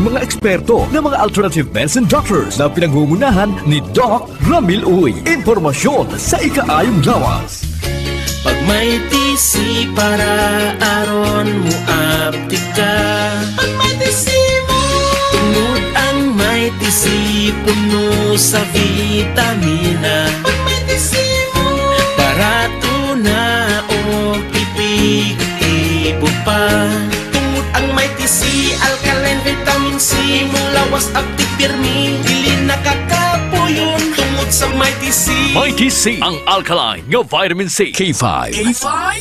mga eksperto na mga alternative medicine doctors na pinangungunahan ni Doc Ramil Uy. Impormasyon sa ikaayong lawas. Pag may tisi para aron mo aptika. Pag may tisi mo, tungod ang may tisi puno sa vitamina. Pag may tisi mo, barato na o ipig-ibo pa. Tungod ang may tisi, alkaline vitamin C, mulawas aptik pirmi, dili nakakapuyon. Tungod sa may tisi, Mighty C, ang alkaline ng vitamin C. K5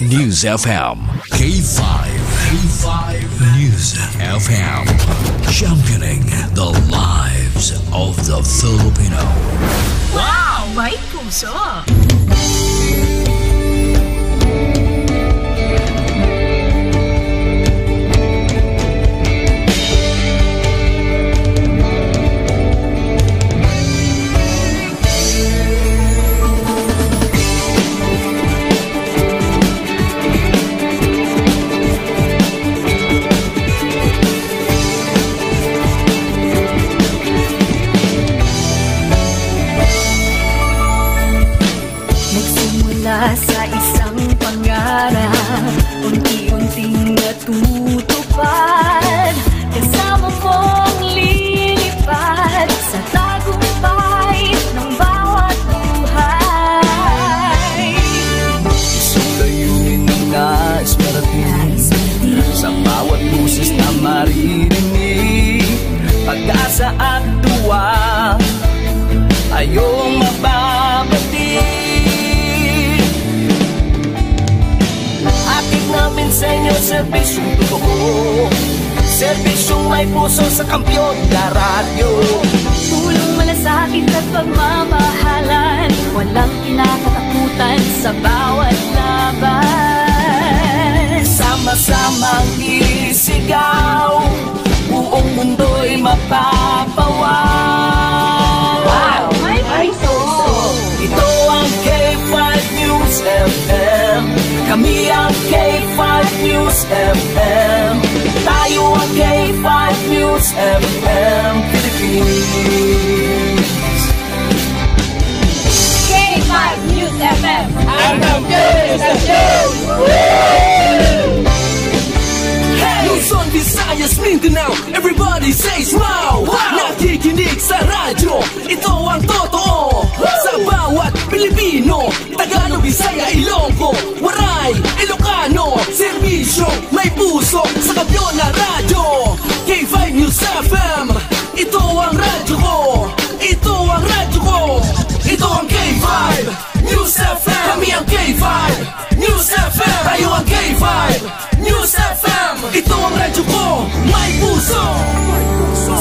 News FM. K5 News FM. Championing the lives of the Filipino. Wow! May puso! Sa isang pangarap, unti-unting natutupad, kasama mong lilipad sa tagumpay ng bawat buhay. Isang layunin ng nais marating, sa bawat busis na maririnig, pag-asa at tuwa ayong mababati. Namin sa inyo, serbisyong totoo, serbisyong may puso sa kampyon na radyo. Tulong malasakit at pagmamahalan, walang kinakatakutan sa bawat laban. Sama-samang isigaw, buong mundo'y mapapawaw. Wow! May puso! Ito ang K5 News FM. Kami ang K5 News FM. Tayo ang K5 News FM Philippines. K5 News FM. Ang K5 Luzon, Visayas, Mindanao, everybody say smile. Nakikinig sa radyo, ito ang totoo. Sa bawat Pilipino, Tagalog, Bisaya, Ilonggo, Waray, Ilocano, serbisyo may puso sa kampyon na radyo. K5 News FM, ito ang radyo ko, ito ang radyo ko, ito ang K5 News FM. Kami ang K5 News FM, tayo ang K5 News FM. Ito ang radyo ko, may puso.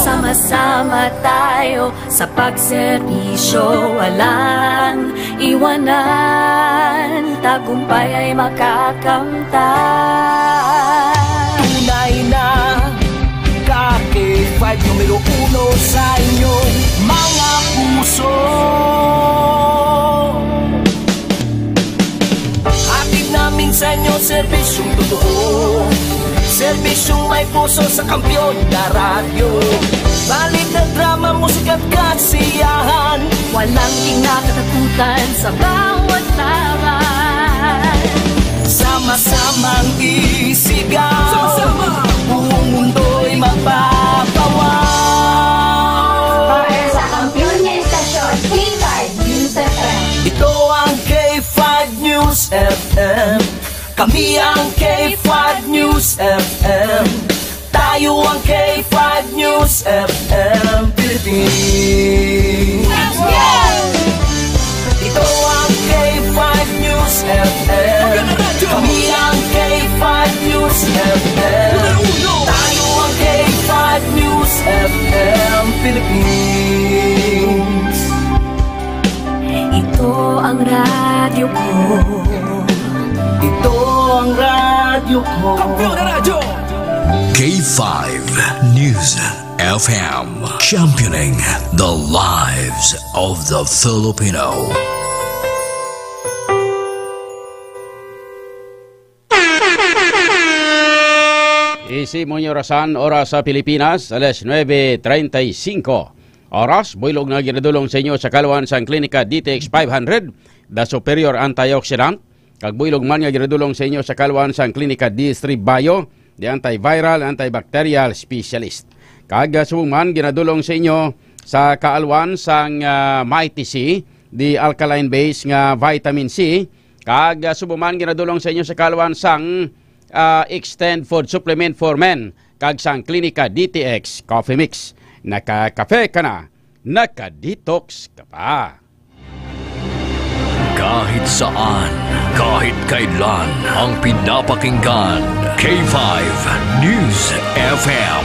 Sama-sama tayo sa pagserbisyo, walang iwanan, tagumpay ay makakamtan. Tunay na K5 numero 1 sa inyong mga puso. Hatid namin sa inyo serbisyong totoo, serbisyong may puso sa kampyon na radyo. Balik na drama, musika at kasiyahan, walang kinakatakutan sa bawat laban. Sama-samang isigaw, sama-sama, buong mundo'y mapapawaw. Para sa kampyon na istasyon, K5 News FM. Ito ang K5 News FM. Kami ang K5 News FM. Tayo ang K5 News FM Philippines. Ito ang K5 News FM. Kami ang K5 News FM. Tayo ang K5 News FM Philippines. Ito ang radyo ko, ito ang radyo ko, kampyon na radyo. K5 News FM. Championing the lives of the Filipino. Isimong orasan, oras sa Pilipinas, alas 9:35. Oras, builog na ginadulong sa inyo sa kaluan sa klinika DTX 500, the superior antioxidant. Kag builog man nga ginadulong sa inyo sa kaluan sa klinika D3 Bio, the antiviral, antibacterial specialist. Kag subong man ginadulong sa inyo sa kaalwan sang Mighty C, the alkaline base nga vitamin C. Kag subuman ginadulong sa inyo sa kalwan sang Extend Food Supplement for Men. Kag sang Klinika DTX Coffee Mix. Naka-kafe ka na, naka-detox ka pa. Kahit saan, kahit kailan, ang pinapakinggan, K5 News FM.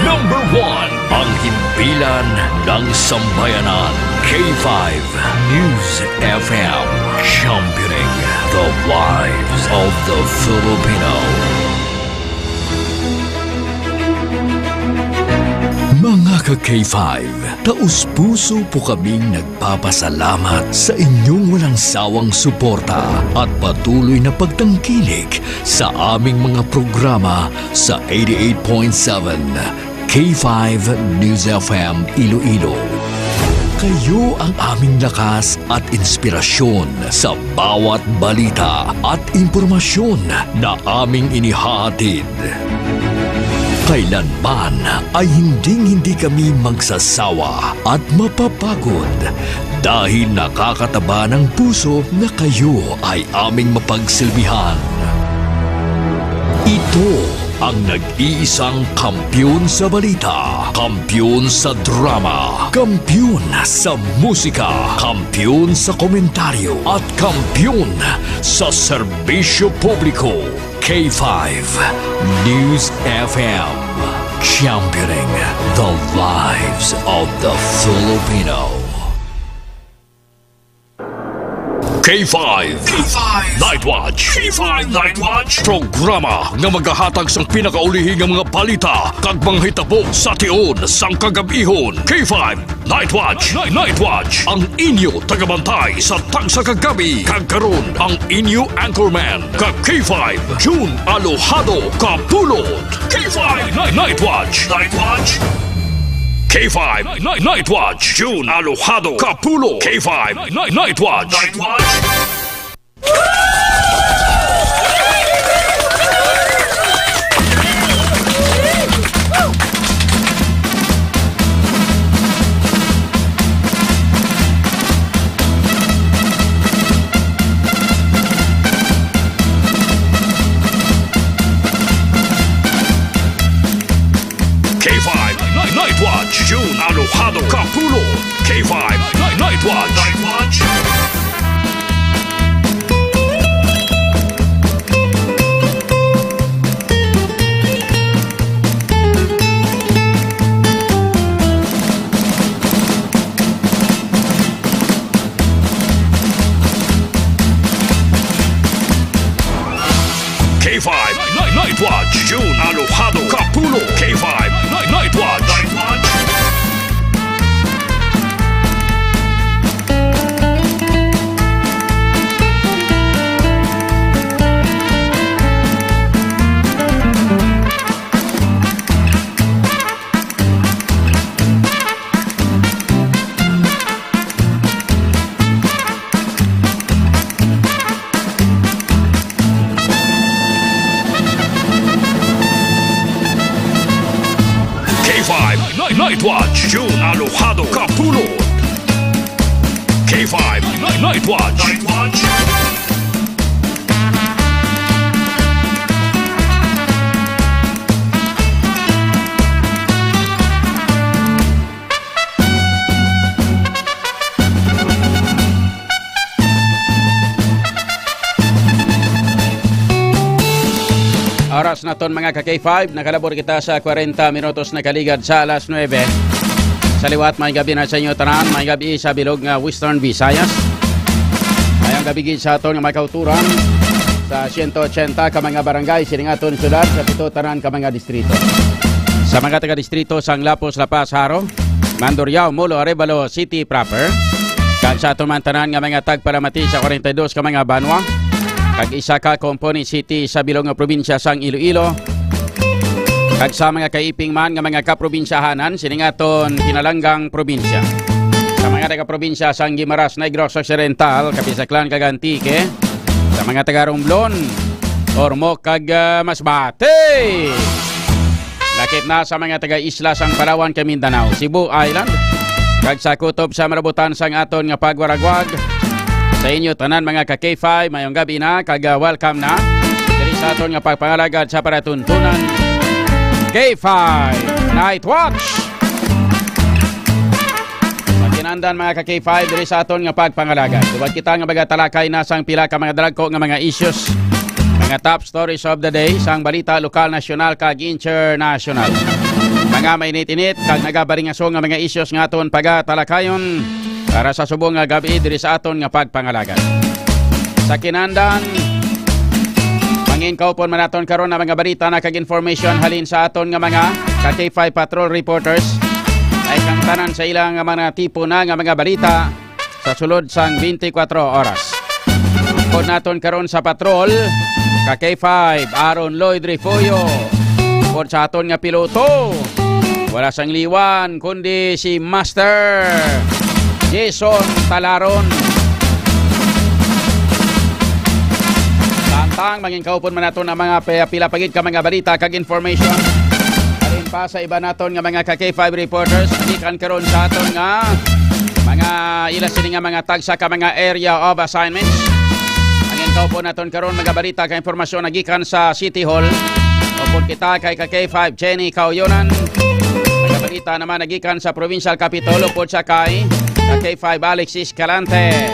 Number one, ang himpilan ng sambayanan. K5 News FM, championing the lives of the Filipino. Mga ka-K5, taus-puso po kaming nagpapasalamat sa inyong walang sawang suporta at patuloy na pagtangkilik sa aming mga programa sa 88.7 K5 News FM Iloilo. Kayo ang aming lakas at inspirasyon sa bawat balita at impormasyon na aming inihahatid. Kailanman ay hindi kami magsasawa at mapapagod dahil nakakataba ng puso na kayo ay aming mapagsilbihan. Ito ang nag-iisang kampiyon sa balita, kampiyon sa drama, kampiyon sa musika, kampiyon sa komentaryo, at kampiyon sa serbisyo publiko. K5 News FM, championing the lives of the Filipino. K5 Night Watch. K5 Night Watch, programa nga maghahatag sang pinakaulihing nga mga balita kag mga hitabo sa tion sang kagabihon. K5 Night Watch. Night Watch, ang inyo tagabantay sa tagsa kagabi. Kag karon ang inyo anchorman kag K5 June Alojado Kapulot. K5 Night Watch. K5 Night Watch, June Alojado Capulo. K5 Night Watch. K5 Night Watch, June Alojado Capulo. K5 Night Watch. K5 Night Watch, June Alojado Capulo. K5 Night Watch. Night Watch, June Alojado Capulo. K5 Night Watch. Oras na ton mga ka-K5, nakalabor kita sa 40 minutos na kaligad sa alas 9. Sa liwat, may gabi na sa inyo tanan, may gabi sa bilog nga Western Visayas. May ang gabi sa aton nga may kauturan sa 180 ka mga barangay, siningaton syudad sa 7 tanan ka mga distrito. Sa mga taga-distrito sang Lapos, Lapas, Haro, Mandurriao, Molo, Arevalo City proper. Kag sa aton man tanan nga mga tagpalamati sa 42 ka mga banwa. kag isa ka component city sa bilog nga probinsya sang Iloilo. Kag sa mga kaiping man nga mga kaprobinsyahanan siningaton kinalanggang probinsya. Sa mga taga-probinsya sang Guimaras, Negros Occidental, Kapisaklan kag Antique, sa mga taga Romblon, Ormoc kag Masbate. Lakip na sa mga taga-isla sang Palawan kag Mindanao, Cebu Island, kag sa kutob sa marabutan sang aton nga pagwaragwag. Sa inyo tanan mga ka-K5, mayong gabi na kag welcome na diri sa aton nga pagpangalagad sa paratuntunan K5 Night Watch. Sa kinandan mga ka-K5 diri sa aton nga pagpangalagad. Duwag kita nga bagatalakay na sang pila ka mga dragko nga mga issues, mga top stories of the day sang balita lokal, nasyonal kag international. Mga mainit-init kag nagabaringaso nga mga issues nga aton pagatalakayon para sa subong nga gabi diri sa aton nga pagpangalagad. Sa kinandan mangin kaupon man aton karon na mga balita na kag information halin sa aton nga mga K5 patrol reporters ay kang tanan sa ilang mga tipo na nga mga balita sa sulod sang 24 oras. Pod naton karon sa patrol K5 Aaron Lloyd Rifollo. Pod sa aton nga piloto wala sang liwan kundi si Master Jason Talaron. Tang mangin kaupon man naton ang mga pila pagid ka mga balita kag information. Alin pa sa iba naton nga mga K5 reporters gikan karon sa aton nga mga ila sini nga mga tagsa ka mga area of assignments. Mangin kaupon naton karon mga balita kag informasyon nagikan sa City Hall. Upod kita kay K5 Jenny Kauyonan. Mga balita naman nagikan sa Provincial Capitol upod sa kay K5 Alexis Calante.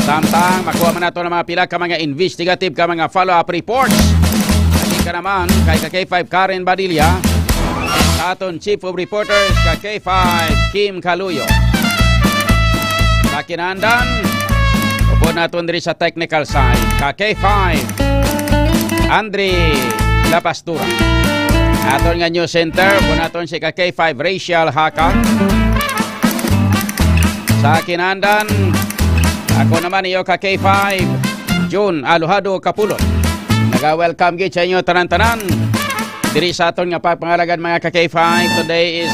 Samtang makuha man nato ng mga pila ka mga investigative ka mga follow-up reports. Naging ka naman kay K5 Karen Badilla sa aton Chief of Reporters K5 Kim Caluyo. Sa kinandan, upod naton diri sa technical side K5 Andre La Pastura. Aton nga news center, upod naton si K5 Rachel Haka. Sa kinandan, ako naman iyo K5 June Aluhado Kapulot. Naga-welcome gid sa inyo tanan-tanan diri sa aton nga pagpangalagad mga K5. Today is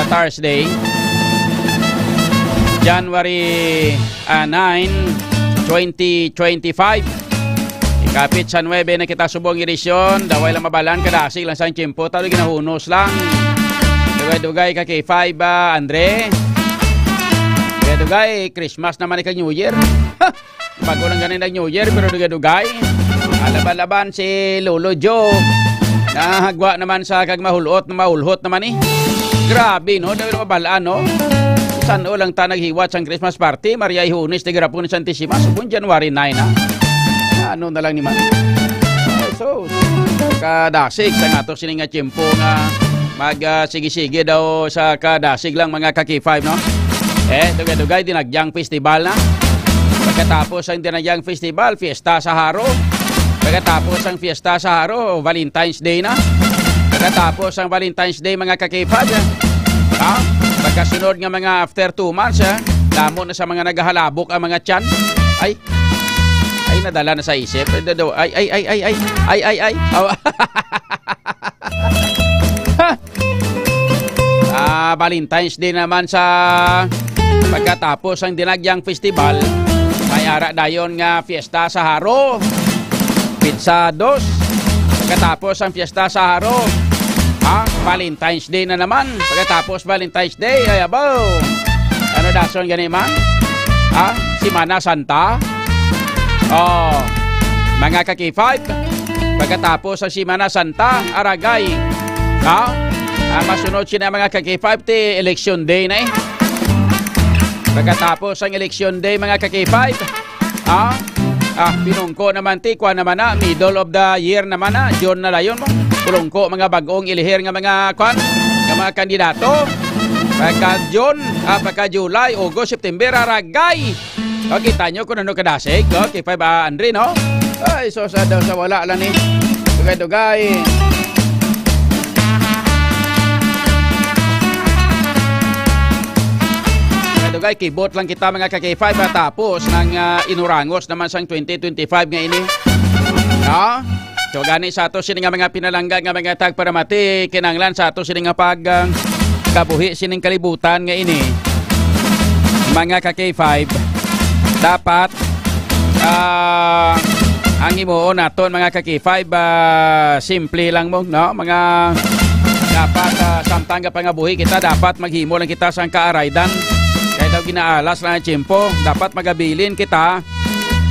Thursday, January 9, 2025. Ikapit sa 9 na kita subong edisyon. Daway lang mabalan kadasig lang sa tiyempo talo ginahunos lang. Dugay-dugay K5 Andre. Dugay, Christmas naman ikang New Year. Bago lang ganin ng New Year, pero dugay-dugay. Alaban-laban si Lolo Joe. Nahagwa naman sa kag mahulot naman eh. Grabe, no? Dahil mabalaan, no? Saan o lang ta naghiwat sa Christmas party? Maria Ihunis, Tigrapon, Santissima. Subon, January 9, ha? Ano na lang ni man. So, kadasig sa nga to sininga tiyempo nga mag-sige-sige daw sa kadasig lang mga K5, no? Dugay-dugay dinagyang festival na. Pagkatapos ang dinagyang festival, fiesta sa Haro. Pagkatapos ang fiesta sa Haro, Valentine's Day na. Pagkatapos ang Valentine's Day mga K5. Pagkasunod nga mga after 2 months, damo na sa mga naghahalabok ang mga tiyan. Ay nadala na sa isip. Ay. Valentine's Day naman sa pagkatapos ang dinagyang festival, may ara dayon nga fiesta sa Haro. Pizza 2. Pagkatapos ang fiesta sa Haro, Valentine's Day na naman. Pagkatapos Valentine's Day, ay abaw. Ano dason gani man? Semana Santa. Mga K5. Pagkatapos ang Semana Santa, aragay. Masunod siya na mga K5 ti election day na eh. Pagkatapos ang election day mga K5, pinungko naman ti, kwa naman na, middle of the year naman na, June na layon mo. Pulungko mga bagong ilihir nga mga kwan, nga mga kandidato. Pagka June, pagka July, August, September, aragay. Kita nyo kung ano kadasig, K5 Andre, no? Ay, so sa daw sa wala lang eh. Dugay-dugay. dugay-dugay kibot lang kita mga ka-K5 tapos nang inurangos naman sang 2025 nga ini. No? So gani sa ato sini nga mga pinalangga nga mga tagparamati kinanglan sa ato sini nga pag kabuhi sining kalibutan nga ini. Mga ka-K5 dapat ang imuon naton mga ka-K5 simple lang mo, no? Mga dapat samtang pangabuhi kita dapat maghimo lang kita sang kaaraydan. Kaya daw ginaalas lang ang tiyempo, dapat magabilin kita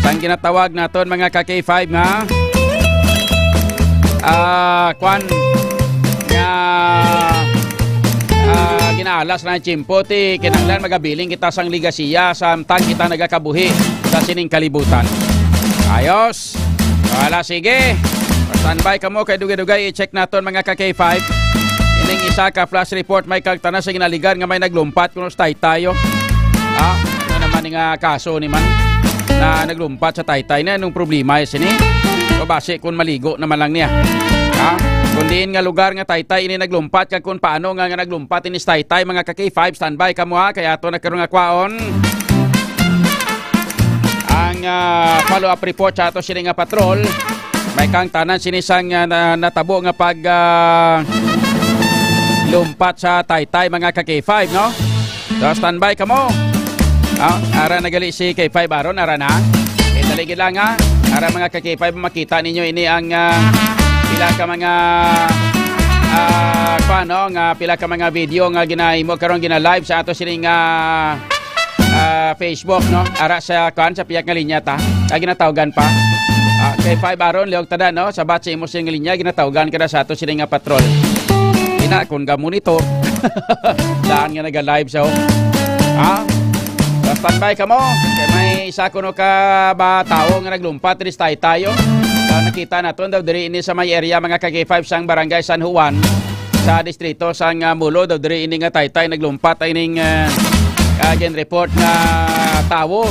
sang ginatawag naton mga ka-K5 nga kwan nga ginaalas lang ang tiyempo ti kinanglan magabilin kita sang ligasiya samtang kita nagakabuhi sa sining kalibutan. Ayos. Wala, sige. Standby ka mo kay dugay-dugay i-check naton mga ka-K5. Ining isa ka flash report may kagtana sa ginaligan nga may naglumpat kuno sa Taytayo. Ano naman nga kaso ni man na naglumpat sa Taytay na anong problema sini? So base kun maligo naman lang niya. Kung diin nga lugar nga Taytay ini naglumpat kag kun paano nga naglumpat ini sa Taytay mga ka-K5 standby ka mo kaya ato nagkaroon nga kwaon. Ang follow-up report sa ato sini nga patrol may kang tanan sinisang natabo nga pag lumpat sa Taytay mga ka-K5, no? So standby ka mo. Ara nagali si K5 aron ara na. Daligid lang ara mga ka-K5 makita ninyo ini ang pila ka mga paano nga pila ka mga video nga ginahimo karon gina-live sa ato sini nga Facebook, no? Ara sa sa piyak nga linya ta. Ginatawgan pa. K5 aron liog tada, no? Sa batch imo sing linya ginatawgan kada sa ato sini nga patrol. Ina kun ga monitor. Daan nga naga-live siya. Standby ka mo. Kaya may isa kuno ka ba tao nga naglumpat diri sa Taytayo. Nakita naton daw diri ini sa may area mga ka-K5 sang Barangay San Juan sa distrito sang Mulo daw diri ini nga Taytay naglumpat ining again report nga tawo.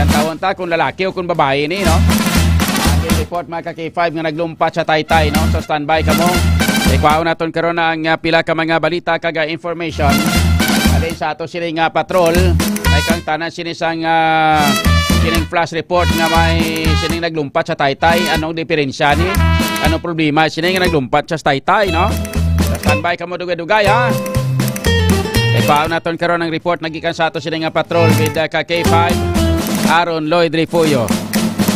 Kan tawon ta kung lalaki o kung babae ni, no? Again report mga ka-K5 nga naglumpat sa Taytay, no? So standby ka mo. Ikaw naton karon ang pila ka mga balita kaga information. Alin sa ato sining patrol ay kang tanan sinisang kining flash report nga may sining naglumpat sa Taytay. Anong diferensya ni? Anong problema sining naglumpat sa Taytay, no? So standby ka mo dugay-dugay, ha? Ikaw naton karon ang report nagikan sa ato sining patrol with ka-K5 Aaron Lloyd Rifuyo.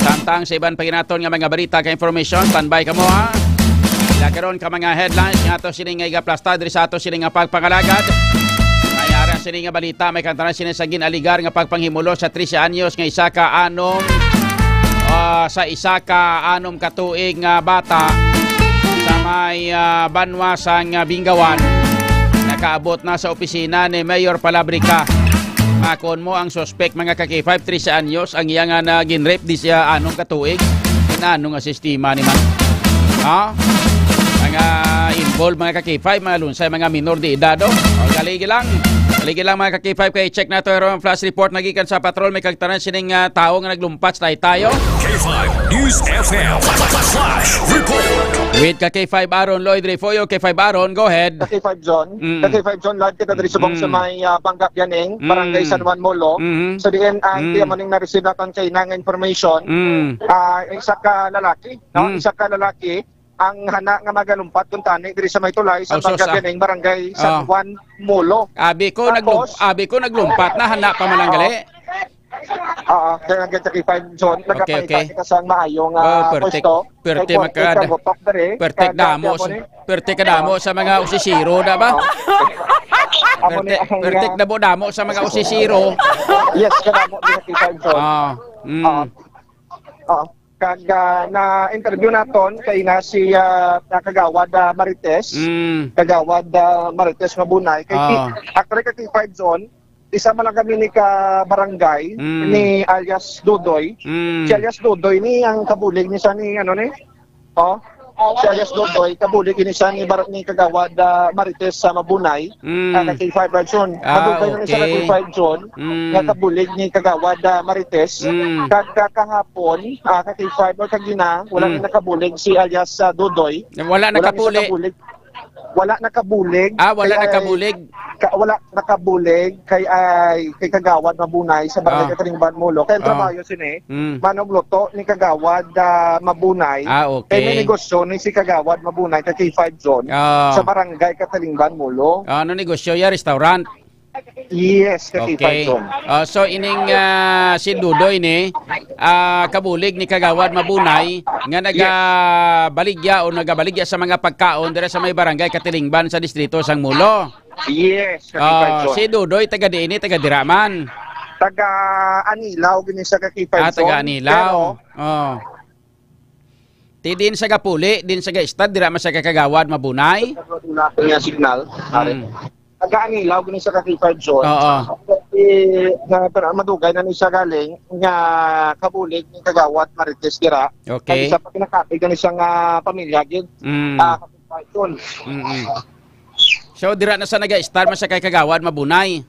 Samtang sa iban paginaton nga mga balita ka information, standby ka mo, ha? Ila karon ka mga headlines nga ato sining nga plasta diri sa ato sining pagpangalagad. May ara sining nga balita may kantanan sining sa ginaligar nga pagpanghimulo sa 13 anyos nga isa ka anom katuig nga bata sa may banwa sang Bingawan. Nakaabot na sa opisina ni Mayor Palabrica. Makon mo ang suspect mga ka-K5 13 anyos ang iya nga na ginrape di siya anong katuig. Inano nga sistema ni man. Mga involved mga ka-K5, mga lunsay, mga minor de edad. Galigi lang mga ka-K5 kay check na to ang flash report nagikan sa patrol may kagtanan sining tao nga naglumpat sa Taytayo. K5 News FM Flash Report. With ka-K5 Aaron Lloyd Rifuyo. K5 Aaron, go ahead. Ka-K5 John. Ka-K5 John, lahat kita dari subong sa may Bangka Yaning, Barangay San Juan Molo. So diyan ang tiya maning na-receive natin kay nang information. Isa ka lalaki, no? Isa ka lalaki ang hana nga magalumpat kung tani diri sa may tulay sa Bangka Yaning, Barangay San Juan Molo. Abi ko naglumpat na hana pa man lang gali. Kaya nga K5 John, nagapalita kita sa maayong pwesto. Pertek ka damo sa mga usisiro na ba? Pertek na bo damo sa mga usisiro. Yes, kadamo din K5 John. Kag na-interview naton kay na si Kagawad Marites. Kagawad Marites Mabunay. Actually K5 John, isa man lang kami ni ka-barangay ni alias Dudoy. Si alias Dudoy ni ang kabulig ni sa ni ano ni? Si alias Dudoy kabulig ni sa ni Kagawad Marites sa Mabunay. K5 John. Kadugay na ni sa K5 John nga kabulig ni Kagawad Marites. Kahapon K5 or kagina wala ni nakabulig si alias Dudoy. Wala nakabulig. wala nakabulig. Wala nakabulig. Wala nakabulig kay Kagawad Mabunay sa Barangay Katalingban Mulo. Kaya trabaho sini manugluto ni Kagawad Mabunay. Okay. Kaya may negosyo ni si Kagawad Mabunay kay K5 Zone sa Barangay Katalingban Mulo. Ano negosyo ya? Restaurant? Yes, kay okay. K5 Zone. So ining si Dudoy ni kabulig ni Kagawad Mabunay nga nagabaligya o nagabaligya sa mga pagkaon dira sa may Barangay Katilingban sa distrito sang Mulo. Yes, kay K5 Zone. Si Dudoy taga diini, taga Diraman. Taga Anilaw gini sa kay K5 Zone. Taga Anilaw. Ti din sa Gapuli, din sa Gaistad, dira man sa Kagawad Mabunay. Wala niya signal. Taga Anilaw gini sa kay K5 Zone. Pero madugay na ni siya galing nga kabulig ni Kagawad Marites dira. Okay. Kaya sa pagkinakapig na siyang pamilya gid. K5 Zone. So dira na sa naga-start man sa kay Kagawad Mabunay.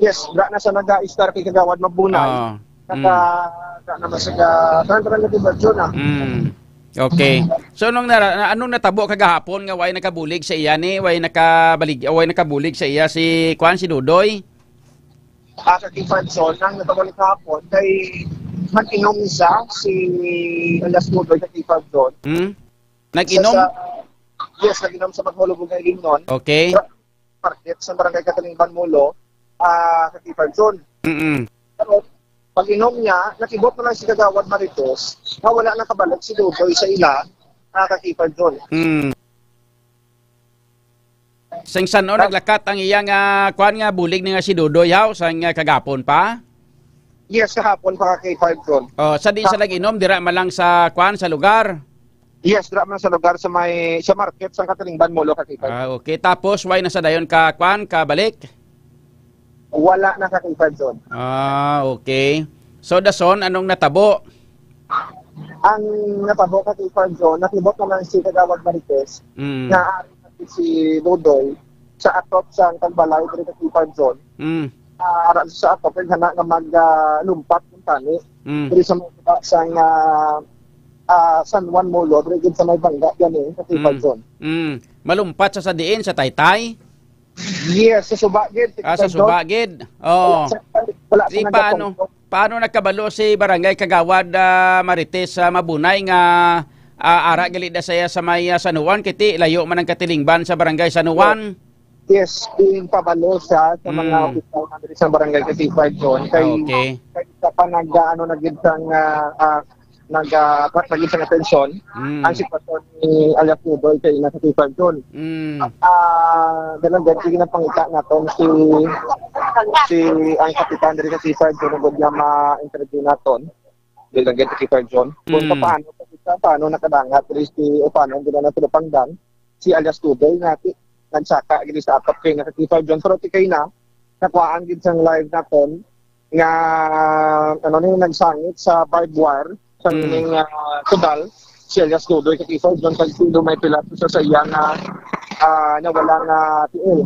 Yes, dira na sa naga-start kay Kagawad Mabunay. Naman sa Tarantara Diversion Okay. So anong natabo kagahapon nga way nakabulig sa iya ni, way nakabulig sa iya si si Dudoy? Sa K5 Zone nang natabalik kahapon kay nag-inom siya si Alias Dudoy sa K5 Zone. Nag-inom? Yes, nag-inom sa Maghulubog ng Limnon. Okay. Market sa Barangay Katalingban Mulo sa K5 Zone. Pero pag-inom niya, nakibot na lang si Kagawad Marites na wala na kabalik si Dudoy sa ila K5 Zone. Saan naglakat ang iyang nga bulig nga si Dudoy haw sang kagapon pa? Yes, kahapon pa K5 Zone. Sa di sa nag-inom dira man lang sa sa lugar. Yes, dira man sa lugar sa market sa Katalingban Mulo K5. Okay, tapos way na sa dayon ka balik? Wala na K5 Zone. Okay. So dason anong natabo? Ang natabo K5 Zone, nakibot naman si Kagawad Marites na si Dudoy sa atop sa Tagbalay diri sa K5 Zone. Aran sa atop kay hana nga maglumpat ng tani. Diri sa San Juan Mulo, diri sa may bangga yan sa K5 Zone. Malumpat sa diin sa Taytay? Yes, sa Subagid. Sa Subagid. Paano nakabalo si Barangay Kagawad Marites Mabunay nga ara gali da saya sa may San Juan kiti layo man ang Katilingban sa Barangay San Juan? Yes, pabalo siya sa mga opisyal sa Barangay K5 Zone. Kay sa nagid sang naging sa atensyon ang sitwasyon ni Alias Dudoy kay nasa K5 Zone. Ganun din, sige na pangita natin si ang kapitan diri sa K5 Zone na niya ma-interview natin. Bilang sa K5 Zone. Kung paano nakadangat o paano ang gina na pinapangdan si Alias Dudoy natin nagsaka gini sa atop kay nasa K5 Zone. Pero tikay na, nakuhaan din sa live natin nga nagsangit sa barbed wire sa ning kudal si Alias Dudoy kay K5 Zone kasi may pilat sa iya na wala nga tiil.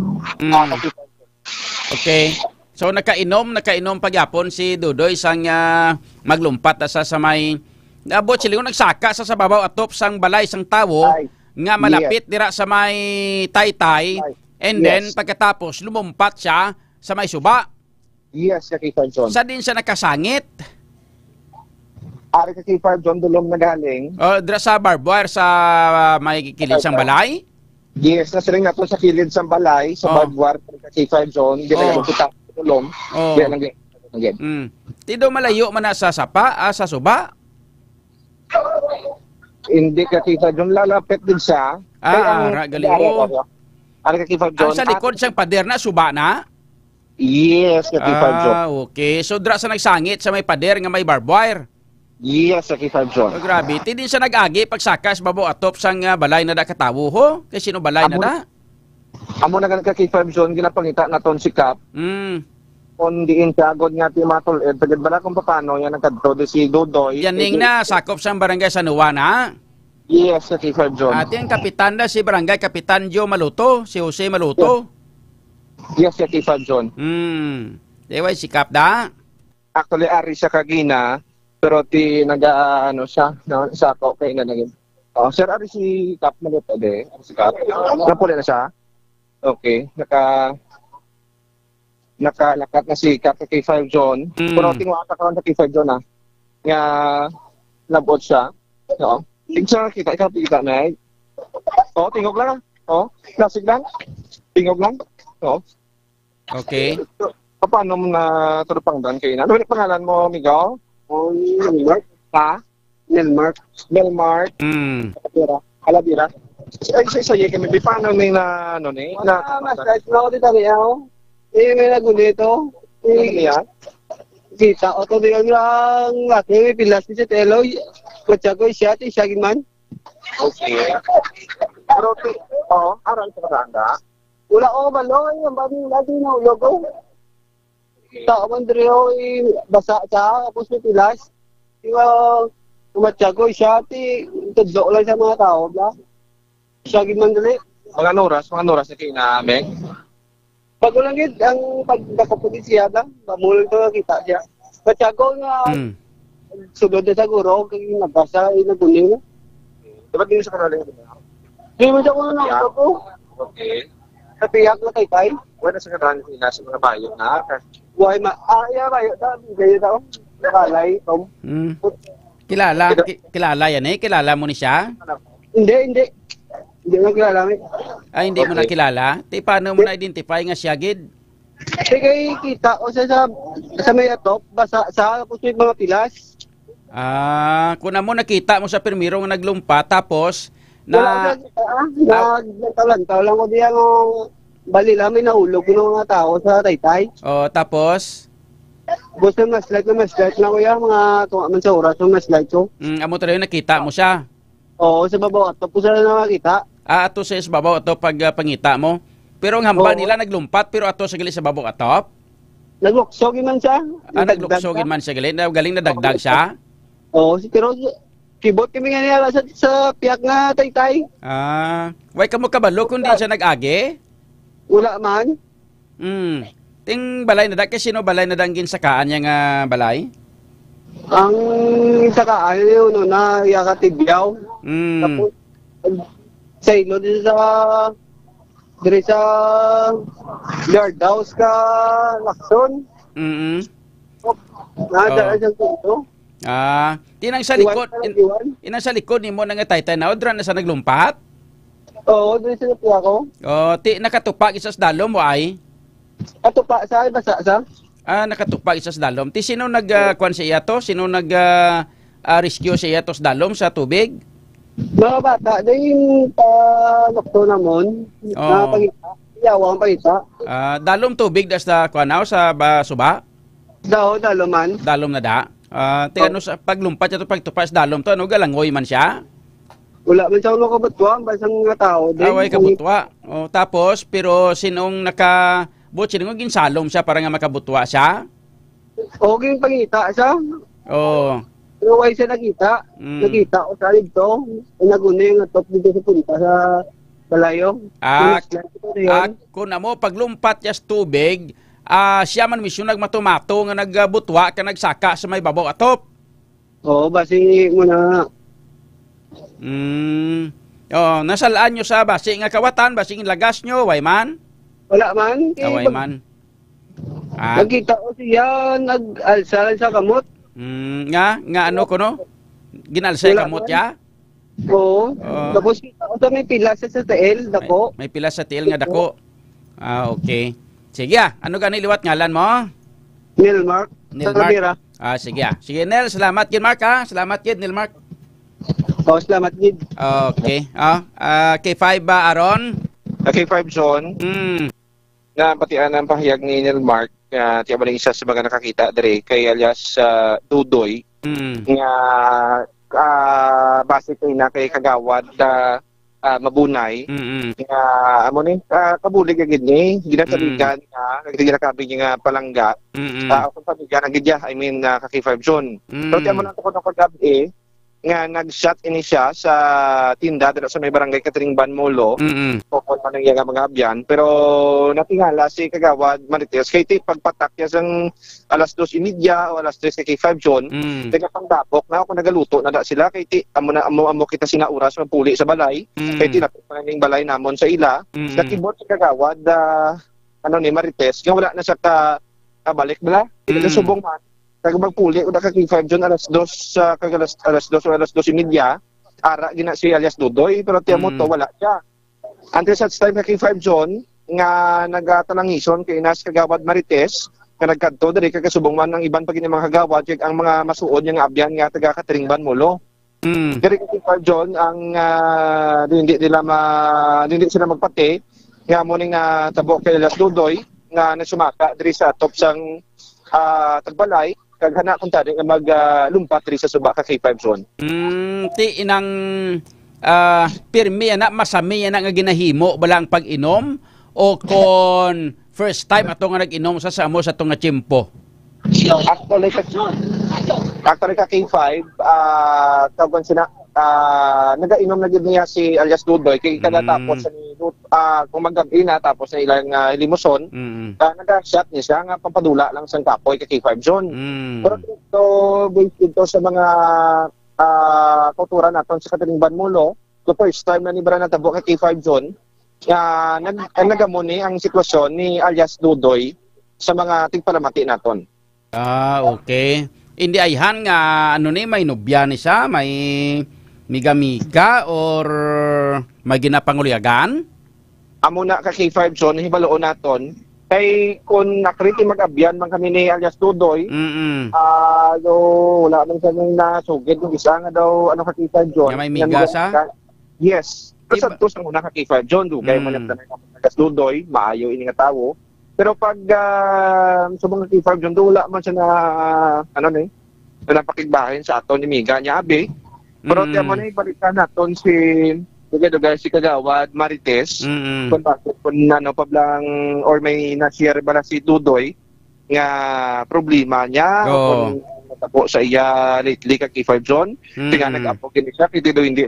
Okay. So nakainom pagyapon si Dudoy sang maglumpat sa may abot sila nagsaka sa babaw atop sang balay sang tawo nga malapit dira sa may Taytay and then pagkatapos lumumpat siya sa may suba. Yes, kay K5 Zone. Sa din siya nakasangit? Ari kay K5 Zone dulong nagaling. Dira sa barbed wire sa may kilid sang balay? Yes, nasiring nato sa kilid sang balay sa barbed wire kay K5 Zone. Ginagawa kita tulong. Tido malayo man sa sapa, sa suba? Hindi ka K5 Zone, lalapit din siya. Galing. Ari kay K5 Zone. Ang sa likod siyang pader na, suba na? Yes, kay K5 Zone. Okay. So, dra sa nagsangit sa may pader nga may barbed wire? Yes, kay K5 Zone. Grabe. Din siya nag-agi pagsakas babaw atop sang balay na da katawo ho? Kay sino balay na da? Amo na ganun ka K5 Zone, ginapangita na ton si Cap. Kung diin siya, agod nga ti matulid. Pagod bala kung paano, yan nagkadto di si Dudoy. Yaning na, sakop sang Barangay San Juan, ha? Yes, kay K5 Zone. At yung kapitan na si Barangay Kapitan Joe Maluto, si Jose Maluto. Yes, kay K5 Zone. Deway, si Cap da? Actually, ari siya kagina, pero ti siya, sakop kay nga naging. Sir, ari si Cap na ito, de. Si Cap. Napuli na siya. Okay. Nakalakat na si Cap kay K5 John. Pero tingwa ka karon sa K5 John, nga labot siya. Oo. Tingsa kita na. Tingog lang. Classic lang. Tingog lang. Okay. Paano mo na turupangdan kayo na? Ano yung pangalan mo, Miguel? Melmark. Ha? Melmark. Alabira. Ay, isa kami. Paano may na, Mas-start na ako dito niya, may nagunito. Kita, oto din lang laki, may pilas ni Telo. Kutsa ko siya, siya man. Okay. Pero, aral sa katanda. Wala ko, baloy, ang babi lagi na ulogo. Tao man dito, basa siya, tapos may pilas. Kumatsa ko siya, tudlo lang sa mga tao, bla. Siya man dali. Mga oras na kayo na, Meg? Pag ulangit, ang pagkakapagin siya lang, mamulang ko kita siya. Kutsa ko nga, sunod na siguro, kaya nabasa, nagunin. Dapat din sa kanila yung Hindi mo siya ko na ako. Okay. Sa piyak na kay-kay. Wala sa kanila sa mga bayo na. Buhay bayo na. Ganyan ako. Nakalay, Tom. Kilala yan eh? Kilala mo ni siya? Hindi. Hindi mo kilala. Ay, hindi mo na kilala? Paano mo na-identify nga siya, Gid? Sige, kita ko sa may atop, basa sa tapos may mga pilas. Kung mo nakita mo sa permiro nga naglumpa, tapos nagtalantaw lang ko diyan bali lang may nahulog ng mga tao sa Taytay. Tapos? Gusto na maslight na ko yan, mga tumaman sa oras ng maslight ko. Amo talaga nakita mo siya? Oo, sa babaw atop po sila nakakita. Ato sa babaw atop pag pangita mo? Pero ang hamba nila naglumpat, pero ato sa gali sa babaw atop? Nagluksogin man siya. Nagluksogin man siya gali? Galing na dagdag siya? Oo, pero kibot kami nga niya sa piyak nga Taytay. Way ka mo kabalo kung di siya nag-agi? Wala man. Ting balay na kasi sino balay na danggin sakaan niya nga balay? Ang sakaan yun, na yakatibyaw. Tapos, sa ilo din sa yard house ka Lacson. Nadaan siyang tunto. Tinang sa likod, inang sa likod ni mo nga Taytay na odra na sa naglumpat? Oo, doon sa napiya ko. Nakatupak isas dalom mo ay? Katupak sa basa sa? Nakatupak isas dalom. Sino nag-kwan sa iya to? Sino nag-rescue sa iya to sa dalom sa tubig? Mga bata, dahil pa-doktor namon, na pangita, iyawang pangita. Dalom tubig das sa kwanaw sa suba? Dalom man. Dalom na da? Ano sa paglumpat siya to pagtupas dalom to, galangoy man siya? Wala man siya kabutwa, basang nga tao. Away kabutwa. Tapos, pero sinong nakabut, sinong ginsalom siya para nga makabutwa siya? Okay, pangita siya. Pero why siya nakita? Nakita ko sa dito. Naguna yung atop dito sa punta sa balayo. Kung mo, paglumpat niya sa tubig, siya man mismo nagmatumato nga nagbutwa ka nagsaka sa may babaw atop. Oo, basi mo na. Nasalaan nyo sa basi nga kawatan, basi nga lagas nyo, way man? Wala man. Way man. Nakita ko siya, nag-alsa sa kamot. Nga ano ko no? Ginalsay kamot ya? Oo. Tapos kita ko sa may pilas sa TL, dako. May pilas sa TL nga dako. Okay. Sige ano gani liwat ngalan mo? Nilmark. Sige Sige Nel, salamat gid Mark ha. Salamat gid Nilmark. Salamat gid. Okay. K5 ba Aron? K5 John. Na patian ang pahayag ni Nilmark. Tiya ba isa sa mga nakakita dire kay alias Dudoy nga basically na kay kagawad mabunay nga amo ni kabulig gid ni ginasaligan nga ginakabi nga palangga kung pamilya na gid I mean ka K5 John. So tiya mo na ko gabi nga nag-shot ini siya sa tinda dito sa may barangay Catering Molo. Popol pa nang nga mga abyan. Pero natingala si Kagawad Marites kay ti pagpatak niya sang alas 2:30 o alas 3 kay 5 John. Teka pangdapok na ako nagaluto na da sila kay ti amo kita sinauras magpuli sa balay. Kay ti lapit pa ning balay namon sa ila. Sa kibot si Kagawad ni Marites nga wala na siya kabalik bala. Ila subong man. Kag magpuli uda ka kay 5 John alas 2 kag alas 2 o alas 2:30 ara gina si alias Dudoy pero tiyan mo to wala siya. Until such time kay 5 John nga nagatalangison kay Inas Kagawad Marites nga nagkadto diri kag kasubong man ang iban pagini mga kagawad kag ang mga masuod nga abyan nga taga Catering Molo. Diri kay 5 John ang hindi sila magpati nga mo ning tabo kay alias Dudoy nga nasumaka diri sa top sang tagbalay kag hana kun tadi nga maglumpat diri sa suba ka kay 5 John. Ti inang pirmi ana masami ana nga ginahimo balang pag-inom o kon first time ato nga nag-inom sa amo sa tunga tiyempo. Actually ka kay 5 tawgon sina nagainom na gid niya si alias Dudoy kay kada tapos sa kung magabi na tapos sa ilang limuson nag-shot niya siya nga pampadula lang sang kapoy kay 5 John. Pero dito based dito sa mga kultura naton sa Catering Molo, the first time na nibra na tabo kay 5 John nagamuni ang sitwasyon ni alias Dudoy sa mga tigpalamati naton. Okay. Hindi ayhan nga may nobya ni siya, may miga-miga or may ginapangulyagan? Amo na ka kay 5 John hibaloon naton kay kun nakriti mag-abyan man kami ni alias Dudoy. Wala man sa nang nasugid ng isa nga daw ka kay 5 John. May miga sa? Yes. Kasi ito sa una ka kay 5 John dugay man ang alias Dudoy, maayo ini nga tawo. Pero pag sa mga kay 5 John wala man siya na napakigbahin sa aton ni miga niya abi. Pero tiyan mo na ibalikan naton si Kagawad Marites kung pablang or may na-share ba na si Dudoy nga problema niya kung natabo sa iya lately kag 5 John kaya nag-apo kini siya kaya hindi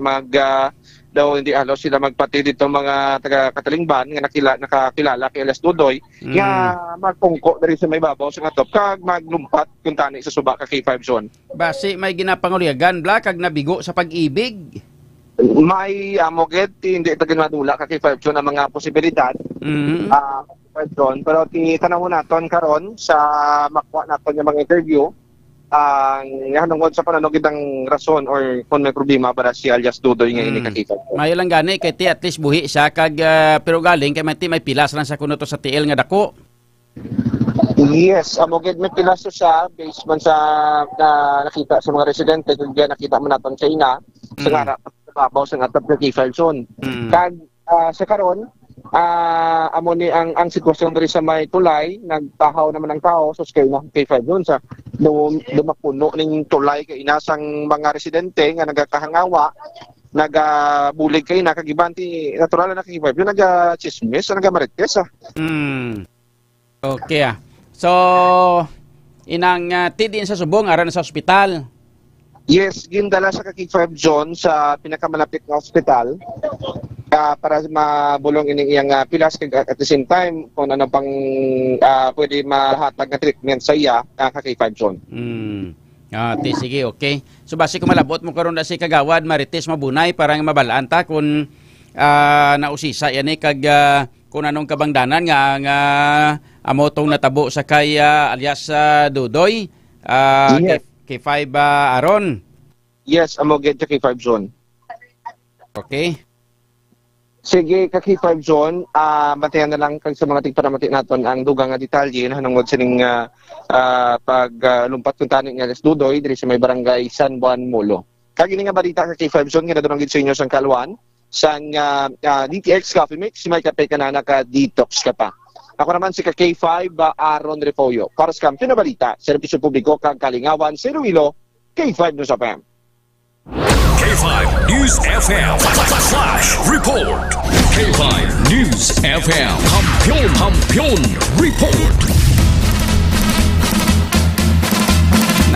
hindi halos sila magpati dito mga taga Katalingban nga nakakilala kay alias Dudoy nga magpungko diri sa may babaw sa atop kag maglumpat kun tani sa suba ka kay 5 John. Basi may ginapangulyagan bla kag nabigo sa pag-ibig. May amoged hindi tagin madula ka kay 5 John ang mga posibilidad. 5 John pero tanaw naton karon sa makuha naton nga mga interview hanungod sa pananugid ang rason or kung may problema para si alias Dudoy nga ini kakita. Mayo lang gani kay ti at least buhi siya kag pero galing kay may pilas lang sa kuno to sa tiil nga dako. Yes, amoged may pilas siya based man sa nakita sa mga residente kung nakita mo naton sa ina sa harap babaw sa atop kay 5 John. Kag sa karon amo ni ang sitwasyon diri sa may tulay nagtahaw naman ang tao so kay 5 John sa dumapuno ning tulay kay inasang mga residente nga nagakahangawa nagabulig kay nakagibanti natural na kay 5 John nagachismis nagamarites Okay so inang tidin sa subong aran sa ospital. Yes, gindala sa kay 5 John sa pinakamalapit na ospital para mabulong ining iyang pilas at the same time kung ano pang pwede mahatag na treatment sa iya kay 5 John. Sige, okay. So basi kung malabot mo karon na si Kagawad Marites Mabunay para mabalaan ta kung nausisa yan kag kung anong kabangdanan nga amo tong natabo sa kay alias Dudoy kay 5 Aron. Yes, amo get kay 5 John. Okay. Sige, kay 5 John, bantayan na lang kag sa mga tigparamati naton ang dugang nga detalye na hanungod sining paglumpat kung tani nga alias Dudoy diri sa may barangay San Juan Molo. Kag ini nga balita kay 5 John nga nadurong gid sa inyo sang Kalwan sang DTX Coffee Mix si may kape kanana ka detox ka pa. Ako naman si K5 Aaron Refollo. Para sa kampiyon na balita, serbisyo publiko kang Kalingawan, Siruilo, K5 News FM. K5 News FM Flash Report. K5 News FM Kampiyon Report.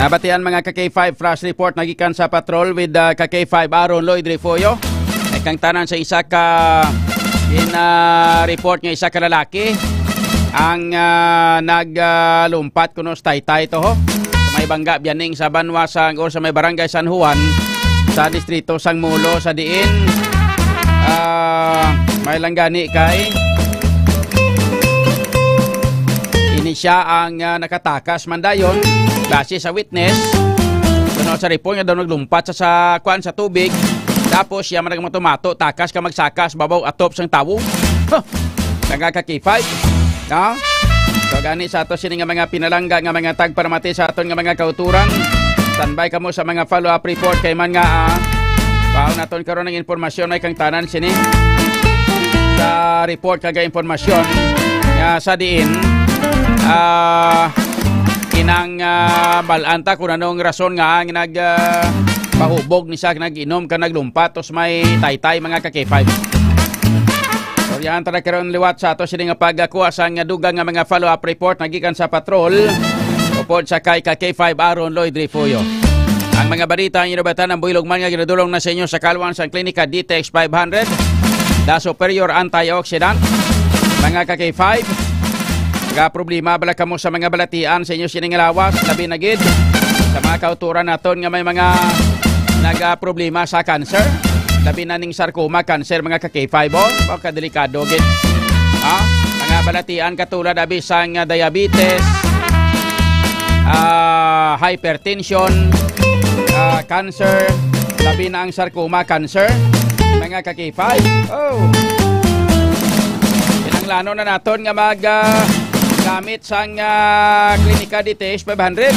Nabatian mga ka-K5 flash report nagikan sa patrol with ka-K5 Aaron Lloyd Refoyo. Ay kang tanan sa isa ka report nga isa ka lalaki ang naglumpat kuno sa Taytay to ho. Sa may bangga biyaning sa Banwasang or sa may barangay San Juan sa distrito Sangmulo sa diin may langgani kay ini siya ang nakatakas mandayon base sa witness kuno sa report nga daw naglumpat sa kuan sa tubig tapos siya man nagmatumato takas ka magsakas babaw atop sang tawo nagaka-K5 no? So gani sa ato sini nga mga pinalangga nga mga tagparamati sa aton nga mga kauturan. Standby kamo sa mga follow-up report kay man nga paon naton karon ng impormasyon ay kang tanan sini sa report kaga impormasyon nga sa diin inang balanta kung anong rason nga ang pahubog ni siya nag-inom ka naglumpat tos may Taytay mga ka-K5. Yan tara karon liwat sa ato sini nga pagkuha sa nga dugang nga mga follow-up report nagikan sa patrol upod sa kay ka-K5 Aaron Lloyd Refoyo. Ang mga balita ang inubatan ng Builog Man nga ginadulong na sa inyo sa Kalwan sa Klinika DTX 500 The Superior Antioxidant. Mga ka-K5 nga problema bala kamo sa mga balatian sa inyo sini nga lawas labi na gid sa mga kauturan naton nga may mga problema sa cancer. Labi na ning sarcoma, cancer mga ka-K5 o kadelikado gid. Mga balatian katulad abi sang diabetes, hypertension, cancer, labi na ang sarcoma, cancer mga ka-K5. Pinanglano na naton nga gamit sang Klinika DTX 500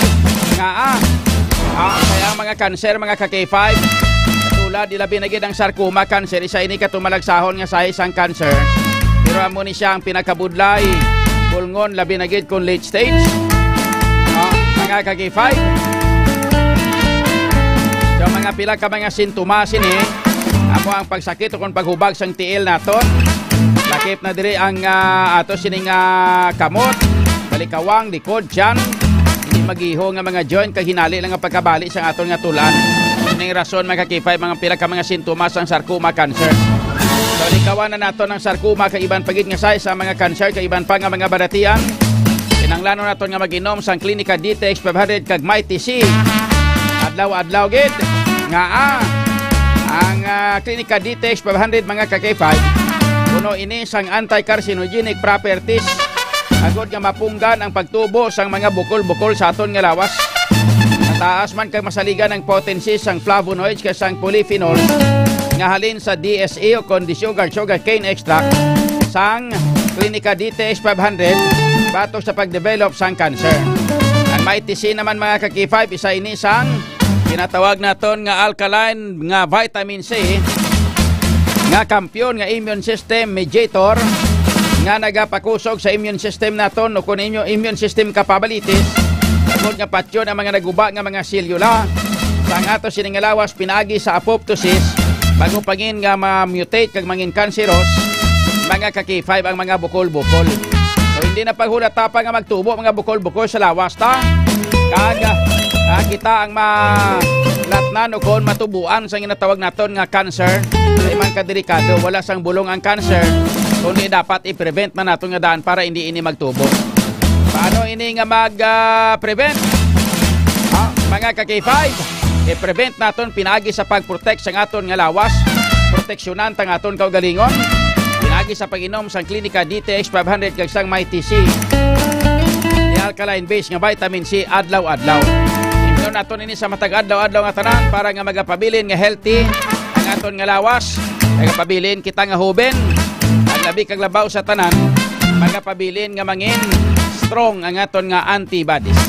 nga kaya mga cancer mga ka-K5 dilabi na gid ang sarcoma cancer isa ini katumalagshon nga sa isang cancer pero amo ni siya ang pinakabudlay pulngon labi na gid kung late stage mga ka-K5 so mga pila ka mga sintomas ini amo ang pagsakit o kung paghubag sang tiil naton lakip na diri ang ato sining kamot balikawang likod tiyan hindi magiho nga mga joint kay hinali lang ang pagkabali sa aton nga tulan. Ning rason mga ka-K5 mga pila ka mga sintomas ang sarcoma cancer. So likawan na nato ng sarcoma kay iban pagid nga size sa mga cancer kay iban pa nga mga baratian. Kinanglano naton nga mag-inom sang Klinika DTX 500 kag Mighty C. Adlaw-adlaw gid nga ang Klinika DTX 500 mga ka-K5 kuno ini sang anti-carcinogenic properties agod nga mapunggan ang pagtubo sang mga bukol-bukol sa aton nga lawas. Taas man kay masaligan ng potency sang flavonoids kay sang polyphenol nga halin sa DSE o kundi sugar cane extract sang Klinika DTX 500 batok sa pagdevelop sang cancer. Ang Mighty C naman mga ka-K5 isa ini sang tinatawag naton nga alkaline nga vitamin C nga kampyon nga immune system mediator nga nagapakusog sa immune system naton o kun inyo immune system capabilities. Agod nga patyon ang mga naguba nga mga selula sa ato sining lawas pinagi sa apoptosis bago pagin nga ma-mutate kag mangin cancerous mga ka-K5 ang mga bukol-bukol. So hindi na paghulat-tapa nga magtubo mga bukol-bukol sa lawas ta. Kita ang malatnan o kon matubuan sa ginatawag naton nga cancer. Ay man kadelikado wala sang bulong ang cancer kundi dapat i-prevent man naton nga daan para hindi ini magtubo. Paano ini nga mag-prevent? Mga ka-K5, i-prevent naton pinagi sa pag-protect sa aton nga lawas, proteksyonan tang aton kaugalingon, pinagi sa pag-inom sang Klinika DTX 500 kag sang Mighty C. Di alkaline base nga vitamin C adlaw-adlaw. Imnon naton ini sa matag adlaw-adlaw nga tanan para nga magapabilin nga healthy ang aton nga lawas, magapabilin kita nga huben, ang labi kag labaw sa tanan, magapabilin nga mangin strong ang aton nga antibodies.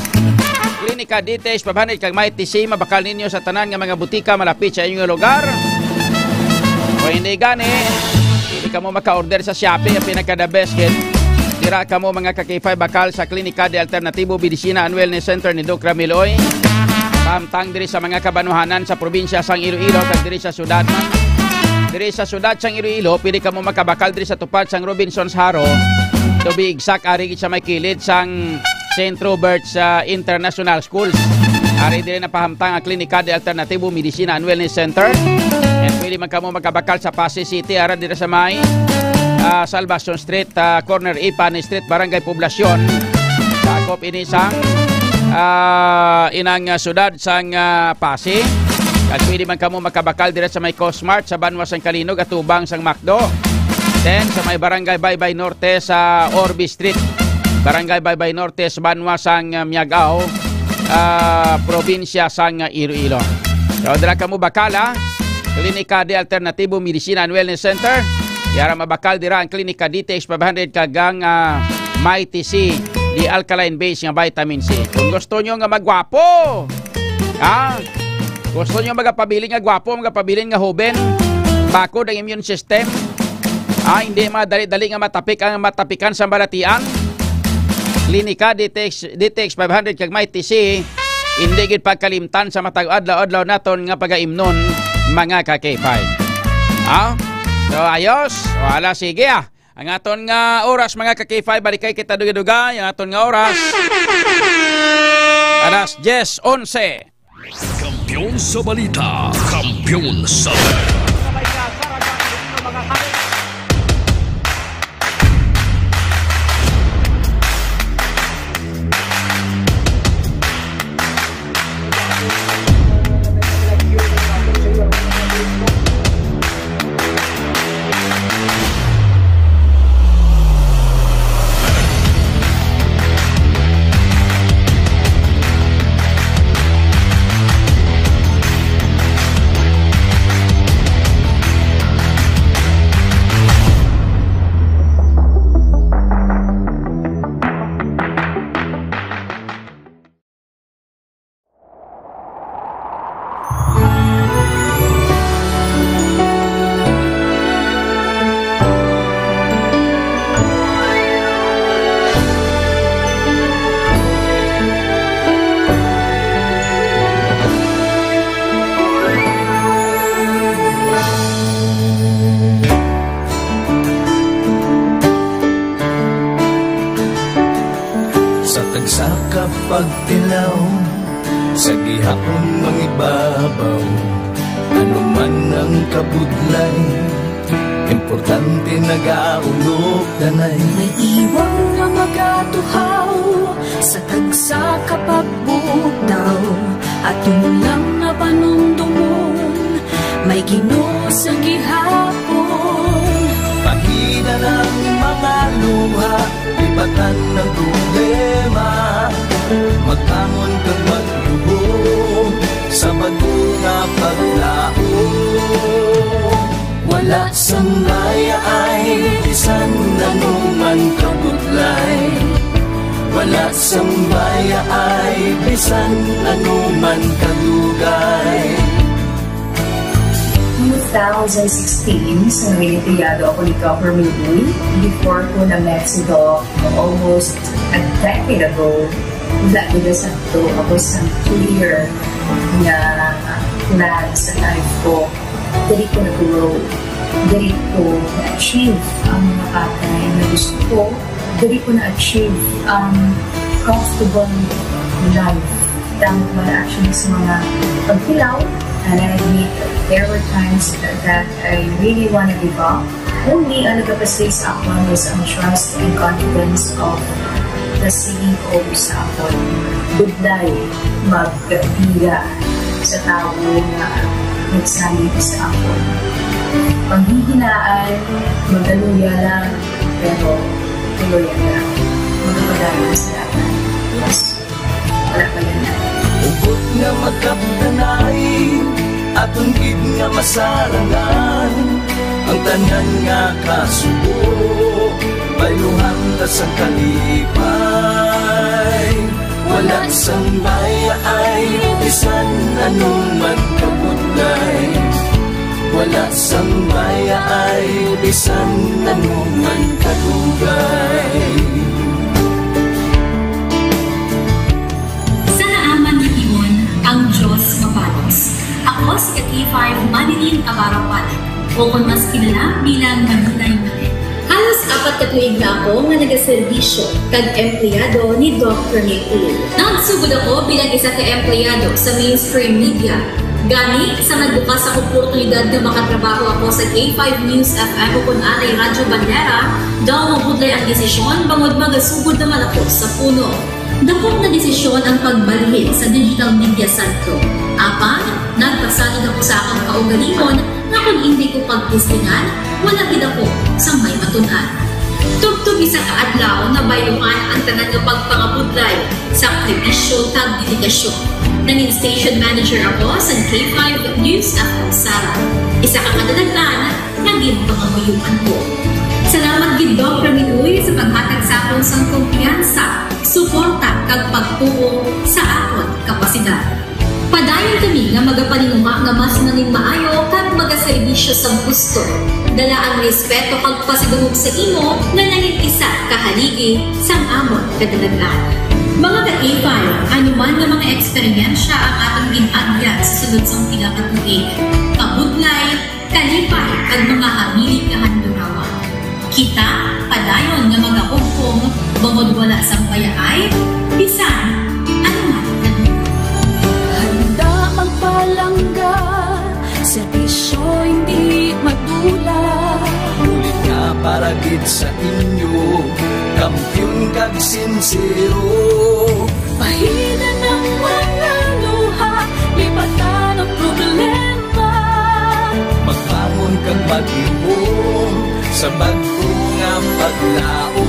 Klinika DTX 500 kag Mighty C mabakal ninyo sa tanan nga mga butika malapit sa inyong lugar. O hindi gani, hindi ka mo maka-order sa Shopee ang pinaka-the best kit. Tira ka mo mga ka-K5 bakal sa Klinika de Alternativo Medicina and Wellness Center ni Doc Ramiloy. Pamtang diri sa mga kabanuhanan sa probinsya sang Iloilo kag diri sa syudad man. Diri sa syudad sang Iloilo, pili ka mo makabakal diri sa tupad sang Robinson's Haro. To be exact, ari sa may kilid sang St. Robert's International Schools. Ari din na pahamtang ang Klinika de Alternatibo Medicina and Wellness Center. And pwede man kamo magkabakal sa Pasay City, ara dito sa may Salvacion Street, corner Ipan Street, Barangay Poblasyon. Sakop ini sang inang sudad sang Pasay. At pwede man kamo magkabakal dito sa may Cosmart sa Banwa sang Kalinog at Tubang sang Macdo. Then sa may Barangay Baybay Norte sa Orbi Street, Barangay Baybay Norte sa Banwa sang Miagao, probinsya sang Iloilo. So dira kamo bakala Klinika de Alternatibo Medicina and Wellness Center. Yara mabakal dira ang Klinika DTX 500 kagang may TC di alkaline base nga vitamin C. Kung gusto nyo nga magwapo, gusto nyo magapabilin nga gwapo, magapabilin nga hoben, bakod ang immune system, hindi madali-dali nga matapikan sa balatian. Klinika DTX 500 kag may TC, hindi gid pagkalimtan sa matag adlaw-adlaw naton nga pagaimnon mga ka-K5. So ayos, wala sige ang aton nga oras mga ka-K5, balikay kita dugay-dugay ang aton nga oras. Alas 10:11. Kampiyon sa balita, kampiyon sa pagtilaw sa gihapon mangibabaw, ano man ang kabudlay, importante nagaulog danay. May iwang nga magatuhaw sa tagsa kapagbudaw, at yung lang nga panumdumon may Ginoo sa gihapon. Pahina ng mga luha, ibatan ng problema, magkamon kag magluhog sa bago nga paglaom. Wala sang maya ay bisan nanuman kabudlay, wala sang maya ay bisan nanuman kadugay. 2016, sa nangilitiyado ako ni Government Lee. Before ko na Mexico, almost a decade ago, dahil sa ito, ako sa clear na plan sa life ko. Dali ko na-grow. Dali ko na-achieve ang mga patay na gusto ko. Dali ko na-achieve ang comfortable life. Dahil wala actually sa mga pagkilaw. And I admit there were times that I really want to give up. Only ang nagkapaslis ako is ang trust and confidence of the CEO sa ako. Budlay magkabira sa tao na nagsalit sa ako. Panghihinaan, magaluya lang, pero tuloy lang. Magpapadayon sa lahat. Yes, wala pa yan na. Ubot nga magkaptanay, atong gid nga masarangan, ang tanan nga kasubo, bayluhan ta sa kalipay. Wala sang maya ay bisan anuman kabudlay, wala sang maya ay bisan anuman kadugay. Ang Diyos mapalos. Ako si K5 Manilin Abarapan, o kung mas kilala bilang Manilay Manil. Halos 4 Upat ka tuig na ako nga nagaserbisyo kag empleyado ni Dr. Nick. Nagsugod ako bilang isa ka empleyado sa mainstream media. Gani, sa nagbukas sa oportunidad na makatrabaho ako sa K5 News FM o kung anay Radyo Bandera, daw mabudlay ang desisyon bangod magasugod naman ako sa puno. Dakot na desisyon ang pagbalhin sa digital media sentro. Apan, nagpasalid ako sa akong kaugalingon na kung hindi ko pagtistingan, wala gid ako sa may matunan. Tugtog isa ka adlaw na bayuhan ang tanan nga pagpangabudlay sa aktivisyo tag dedikasyon. Nanging station manager ako sa K5 News FM Sara. Isa ka kadagdagan naging pangamuyuan ko. Salamat gid Dr. Niuy sa paghatag sa akong sang kumpiyansa, suporta kag pagtuo sa akon kapasidad. Padayon kami nga magapaninuma nga mas naning maayo kag magaserbisyo sa gusto. Dala ang respeto kag pasidungog sa imo nga nanging isa kahaligi sang amon kadagdagan. Mga ka-A5, anuman nga mga eksperyensya ang atong ginagyan sa sunod sang pinakatuig. Kabudlay, kalipay, at mga hamilig na handurawan. Kita, padayon nga mga hugpong, bangod wala sang payaay, bisan, anuman. Handa magpalangga, serbisyo hindi magdula. Ulit nga para gid sa inyo, kampiyon kag sincero. Pahina ng mga luha, lipatan ang problema. Magbangon kag mag-iom sa bago nga paglao.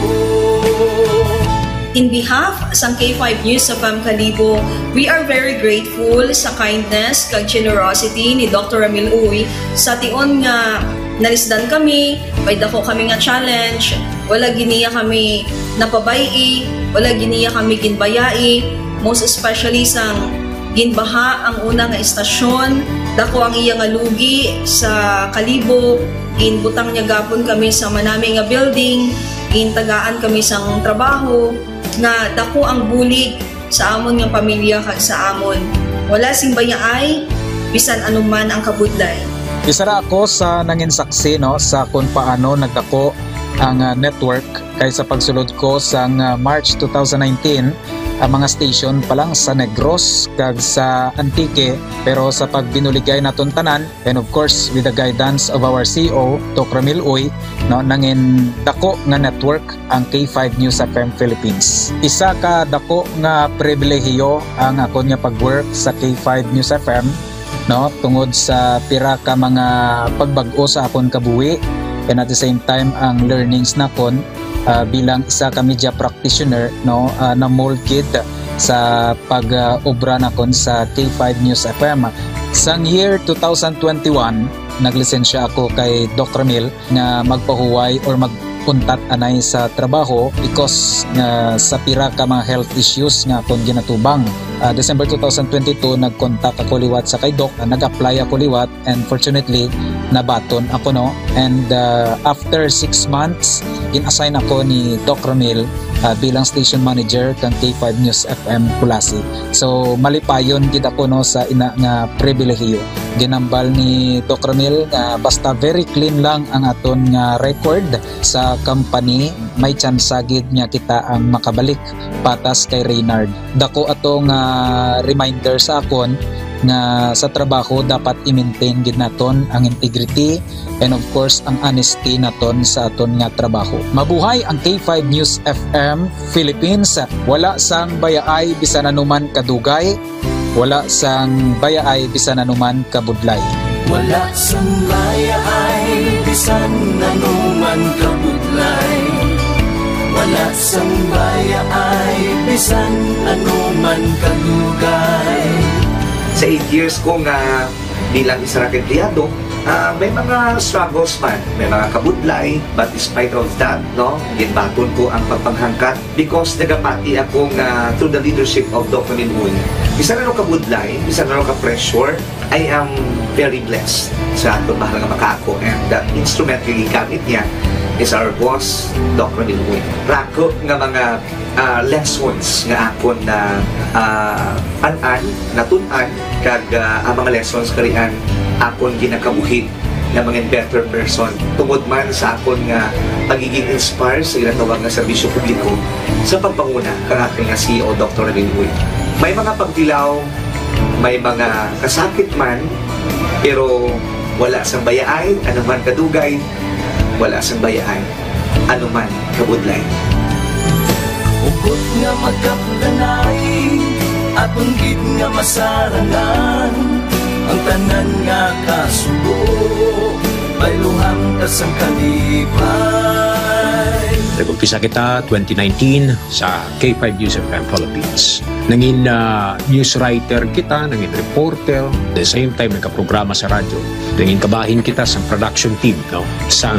In behalf sa K5 News sa Kalibo, we are very grateful sa kindness kag generosity ni Dr. Ramil Uy sa tion nga nalisdan kami, may dako kami nga challenge, wala giniya kami napabayi, wala giniya kami ginbayai, most especially sang ginbaha ang una nga istasyon, dako ang iya nga lugi sa Kalibo, ginbutang niya gapon kami sa manami nga building, gintagaan kami sang trabaho, nga dako ang bulig sa amon nga pamilya kag sa amon. Wala sing bayaay, bisan anuman ang kabudlay. Isa ra ako sa nangin saksi no sa kung paano nagdako ang network kay sa pagsulod ko sa March 2019 ang mga station pa lang sa Negros kag sa Antique, pero sa pagbinuligay naton tanan and of course with the guidance of our CEO Dr. Ramil Uy no nangin dako nga network ang K5 News FM Philippines. Isa ka dako nga pribilehiyo ang ako nga pagwork sa K5 News FM no tungod sa pira ka mga pagbag-o sa akon kabuhi and at the same time ang learnings nakon bilang isa ka media practitioner no na molded sa pag-obra nakon sa K5 News FM. Sang year 2021 naglisensya ako kay Dr. Ramil nga magpahuway or magpuntat anay sa trabaho because sa pira ka mga health issues nga akong ginatubang. December 2022 nag-contact ako liwat sa kay Doc, nag-apply ako liwat and fortunately nabaton ako no, and after 6 months in-assign ako ni Doc Ramil bilang station manager kang K5 News FM Kulasi. So malipayon gid ako no sa ina nga pribilehiyo. Ginambal ni Doc Ramil nga basta very clean lang ang aton nga record sa company, may chance gid nga kita ang makabalik patas kay Reynard. Dako atong reminder sa akon nga sa trabaho dapat i-maintain gid naton ang integrity and of course ang honesty naton sa aton nga trabaho. Mabuhay ang K5 News FM Philippines. Wala sang bayaay bisan anuman kadugay, wala sang bayaay bisan anuman kabudlay. Wala sang bayaay bisan anuman kabudlay. Wala sang bayaay bisan anuman kadugay. Sa 8 years ko nga bilang isa ra empleyado, may mga struggles man, may mga kabudlay, but despite of that, no, ginbaton ko ang pagpanghangkat because nagapati ako nga through the leadership of Dr. Minun. Isa na kabudlay, isa na ka-pressure, I am very blessed sa atong mahal nga makako, and the instrument nga gigamit niya is our boss, Dr. Minun. Rako nga mga lessons nga akon na natunan kag ang mga lessons karian akon ginakabuhi na mga better person tungod man sa akon nga pagiging inspired sa ilang tawag nga serbisyo publiko sa pagpanguna kang aking nga CEO Dr. Ramil Uy. May mga pagdilaw, may mga kasakit man, pero wala sang bayaay, anuman kadugay, wala sang bayaay, anuman kabudlay. Ugot nga magkapdanay, atong gid nga masarangan, ang tanan nga kasubo, bayluhang kasang kalipay. Nag-umpisa kita 2019 sa K5 News FM Philippines. Nangin news writer kita, nangin reporter, at the same time nagka-programa sa radyo. Nangin kabahin kita sa production team sa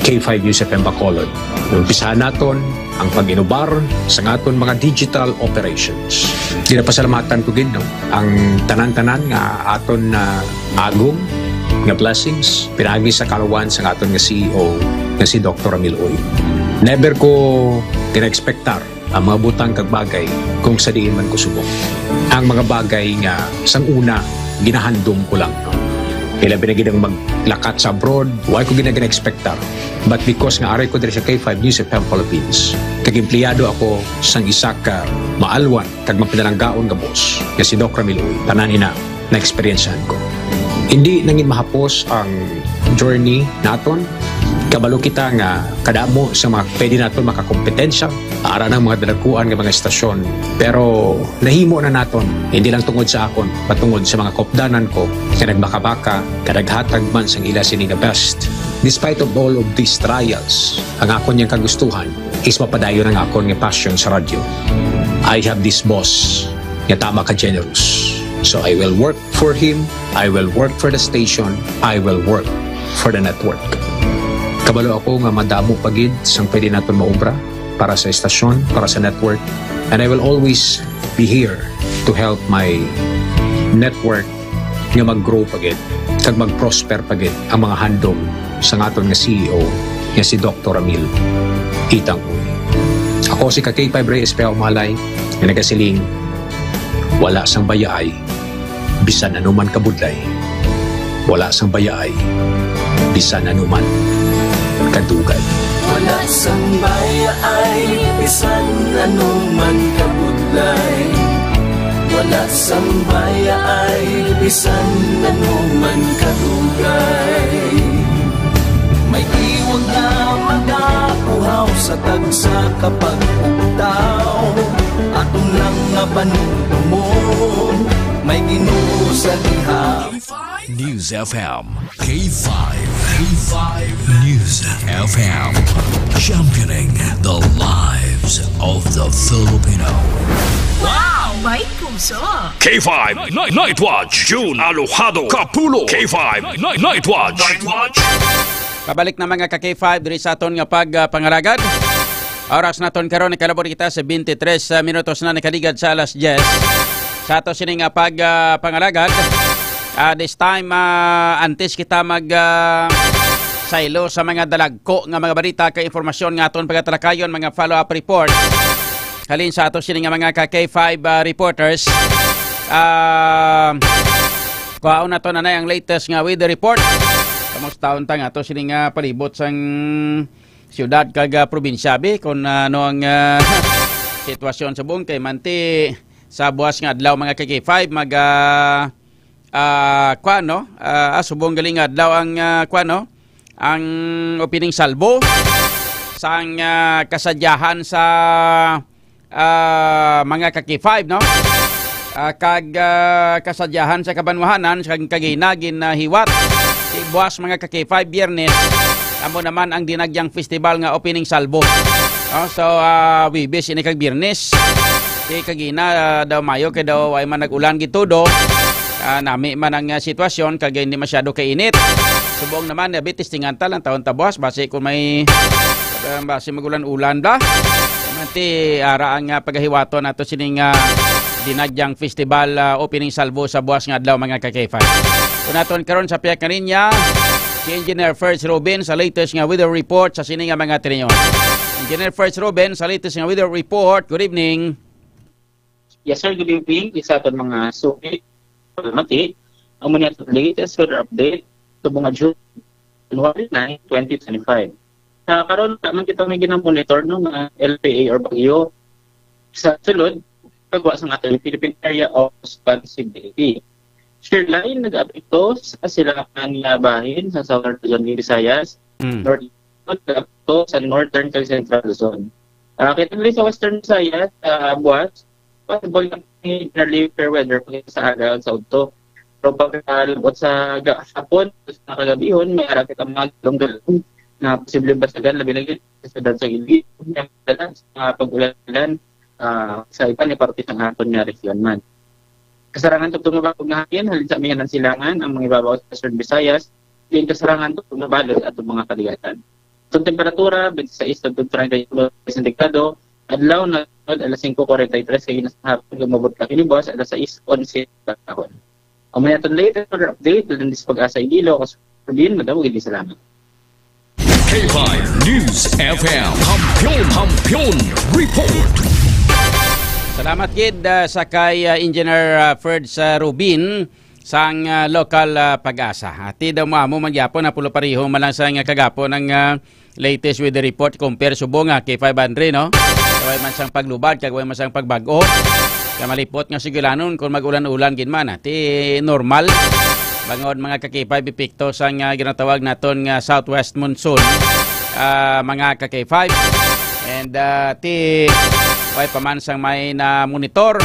K5 News FM Bacolod. Umpisahan naton ang pag-inubar sa aton mga digital operations. Ginapasalamatan ko gid ang tanan-tanan nga aton na agong nga blessings pinagi sa kalawan sa aton nga CEO nga si Dr. Ramil Uy. Never ko tina-expectar ang mga butang kag bagay kung sa diin man ko subok. Ang mga bagay nga sang una ginahandom ko lang. Kaya binagin ang maglakat sa abroad, why ko gina-expectar. But because nga aray ko diri sa K5 News FM Philippines, kag empleyado ako sang isa ka maalwan kag mapinalanggaon nga boss nga si Dr. Ramil Uy. Tanan ina na experiencehan ko. Hindi nangin mahapos ang journey naton. Kabalo kita nga kadamo sa mga pwede naton makakompetensya para ng mga dalaguan ng mga estasyon. Pero nahimo na naton, hindi lang tungod sa akon, patungod sa mga kopdanan ko na nagbaka-baka, kadaghatag man sang ila sini nga best. Despite of all of these trials, ang akon niyang kagustuhan is mapadayon ang akon nga passion sa radyo. I have this boss nga tama ka generous. So I will work for him, I will work for the station, I will work for the network. Kabalo ako nga madamo pagid sang pwede naton maobra para sa estasyon, para sa network. And I will always be here to help my network nga mag-grow pagid, kag mag-prosper pagid ang mga handom sa aton nga CEO nga si Dr. Ramil Itang Uy. Ako si K5 Reyes Peao Malay nga nagasiling wala sang bayaay bisan anuman kabudlay. Wala sang bayaay bisan anuman kadugay. Wala sang bayaay bisan anuman kabudlay. Wala sang bayaay bisan anuman kadugay. May iwag na magapuhaw sa tagsa kapag ugtaw. Atong lang nga panuntumon, may Ginoo sa diha. News FM K5 News FM, championing the lives of the Filipino. Wow! May puso! K5 Night Watch, June Alojado Capulo. K5 Night Watch. Pabalik na mga ka-K5 diri sa aton nga pagpangaragad. Oras naton karon ikalabot kita sa 23 minutos na nakaligad sa alas 10. Sa ato sining pagpangaragad. This time, antes kita saylo sa mga dalagko nga mga balita kay informasyon nga aton pagatalakayon, mga follow-up report. Halin sa ato sining mga K5 reporters. Kuhaon na to na ang latest nga weather report. Kamusta unta nga ato sining palibot sang siyudad kag probinsya bi kung ano ang sitwasyon sa buong kay manti sa buwas nga adlaw mga K5 subong galing adlaw ang ang opening salbo sang kasadyahan sa mga K5 no, kag kasadyahan sa kabanwahanan sa kaginagin na hiwat buwas mga K5 Biyernes amo naman ang dinagyang festival nga opening salbo so Wibes ini kag Biyernes kagina daw Mayo kay daw ay man nag-ulan gitudo. Nami man ang sitwasyon kag hindi masyado kainit. Subong naman bitis tingantal ang taon tabuas base kung may base magulan-ulan da. Manti ara ang pagahiwaton nato sining dinagyang festival opening salvo sa buwas nga adlaw mga K5. Unaton karon sa piyak kaninya si Engineer First Ruben sa latest nga weather report sa sining mga tiniyon. Engineer First Ruben sa latest nga weather report. Good evening. Yes sir, good evening. Isa aton mga suki mati ang mga latest weather update sa mga June January 9, 2025. Karon man kita may ginamonitor ng LPA or bagyo sa sulod pagwa sa ating Philippine Area of Responsibility. Shirley nag-apekto sa silangan nga bahin sa Southern Luzon, Visayas, Northern nag-apekto sa Northern kag Central Luzon. Kita sa Western Visayas, buwas, possible lang generally fair weather sa araw sa udto. Pero pagkalabot sa hapon, sa kagabihon, may ara kita mga galong-galong na posible basagan, labi-lagi sa dansang ilgi, sa pag-ulan sa iba ni parte ng hapon nga region man. Kasarangan ito tumabakog na hangin, halin sa amihan ng silangan, ang mga ibabaw sa Western Visayas, din kasarangan ito tumabalot at mga kaligatan. Itong temperatura, 26 to 30 sentikado, adlaw na alas 5:43 sa inas na hapon, lumabot ka kinibos, alas 6:11 kahon. O may atong later update, doon din sa pag-asa Igilo, kasi Rubin, madawag hindi salamat. K5 News FM Kampiyon Report. Salamat gid sa kay Engineer Ferds Rubin sang local pag-asa. Ati daw mo magyapon na pulo pareho man lang sa kagapon ng latest weather report compare subong K500 no. Kaway man sang paglubad, kaway man sang pagbago. Kaya malipot nga sigulanon kung mag-ulan-ulan gid man ati normal. Bangod mga ka-K5 epekto sa ginatawag naton nga southwest monsoon mga ka-K5 and ti way pamansang may na monitor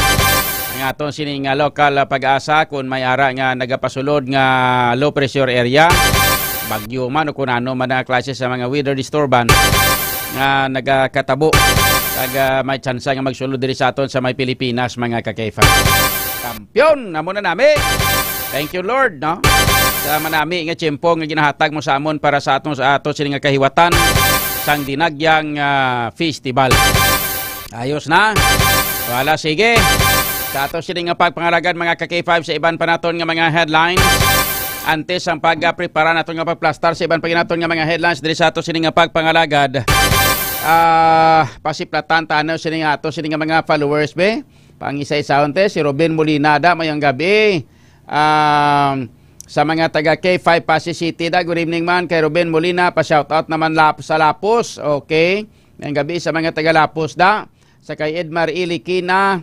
ang aton sining local pag-asa kung may ara nga nagapasulod nga low pressure area bagyo man o kunano man na klase sa mga weather disturbance nga nagakatabo kag may chance nga magsulod diri sa aton sa may Pilipinas mga ka-K5. Kampiyon na muna nami. Thank you Lord, no? Sa manami nga tiyempo nga ginahatag mo sa amon para sa aton sining nga kahiwatan sang dinagyang festival. Ayos na. Wala sige. Sa aton sining nga pagpangalagan mga ka-K5 sa iban pa naton nga mga headlines. Antes ang pagprepara naton nga pagplastar sa iban pa naton nga mga headlines diri sa aton sining nga pagpangalagad. Pasiplatan tanaw sining aton sining nga mga followers be. Pangisa-isaon si Robin Molinada mayang gabi. Sa mga taga K5 Pasig City da, good evening man kay Ruben Molina, pa-shoutout naman sa Lapos, okay? Ngayong gabi sa mga taga Lapos da, sa kay Edmar E. Likinya,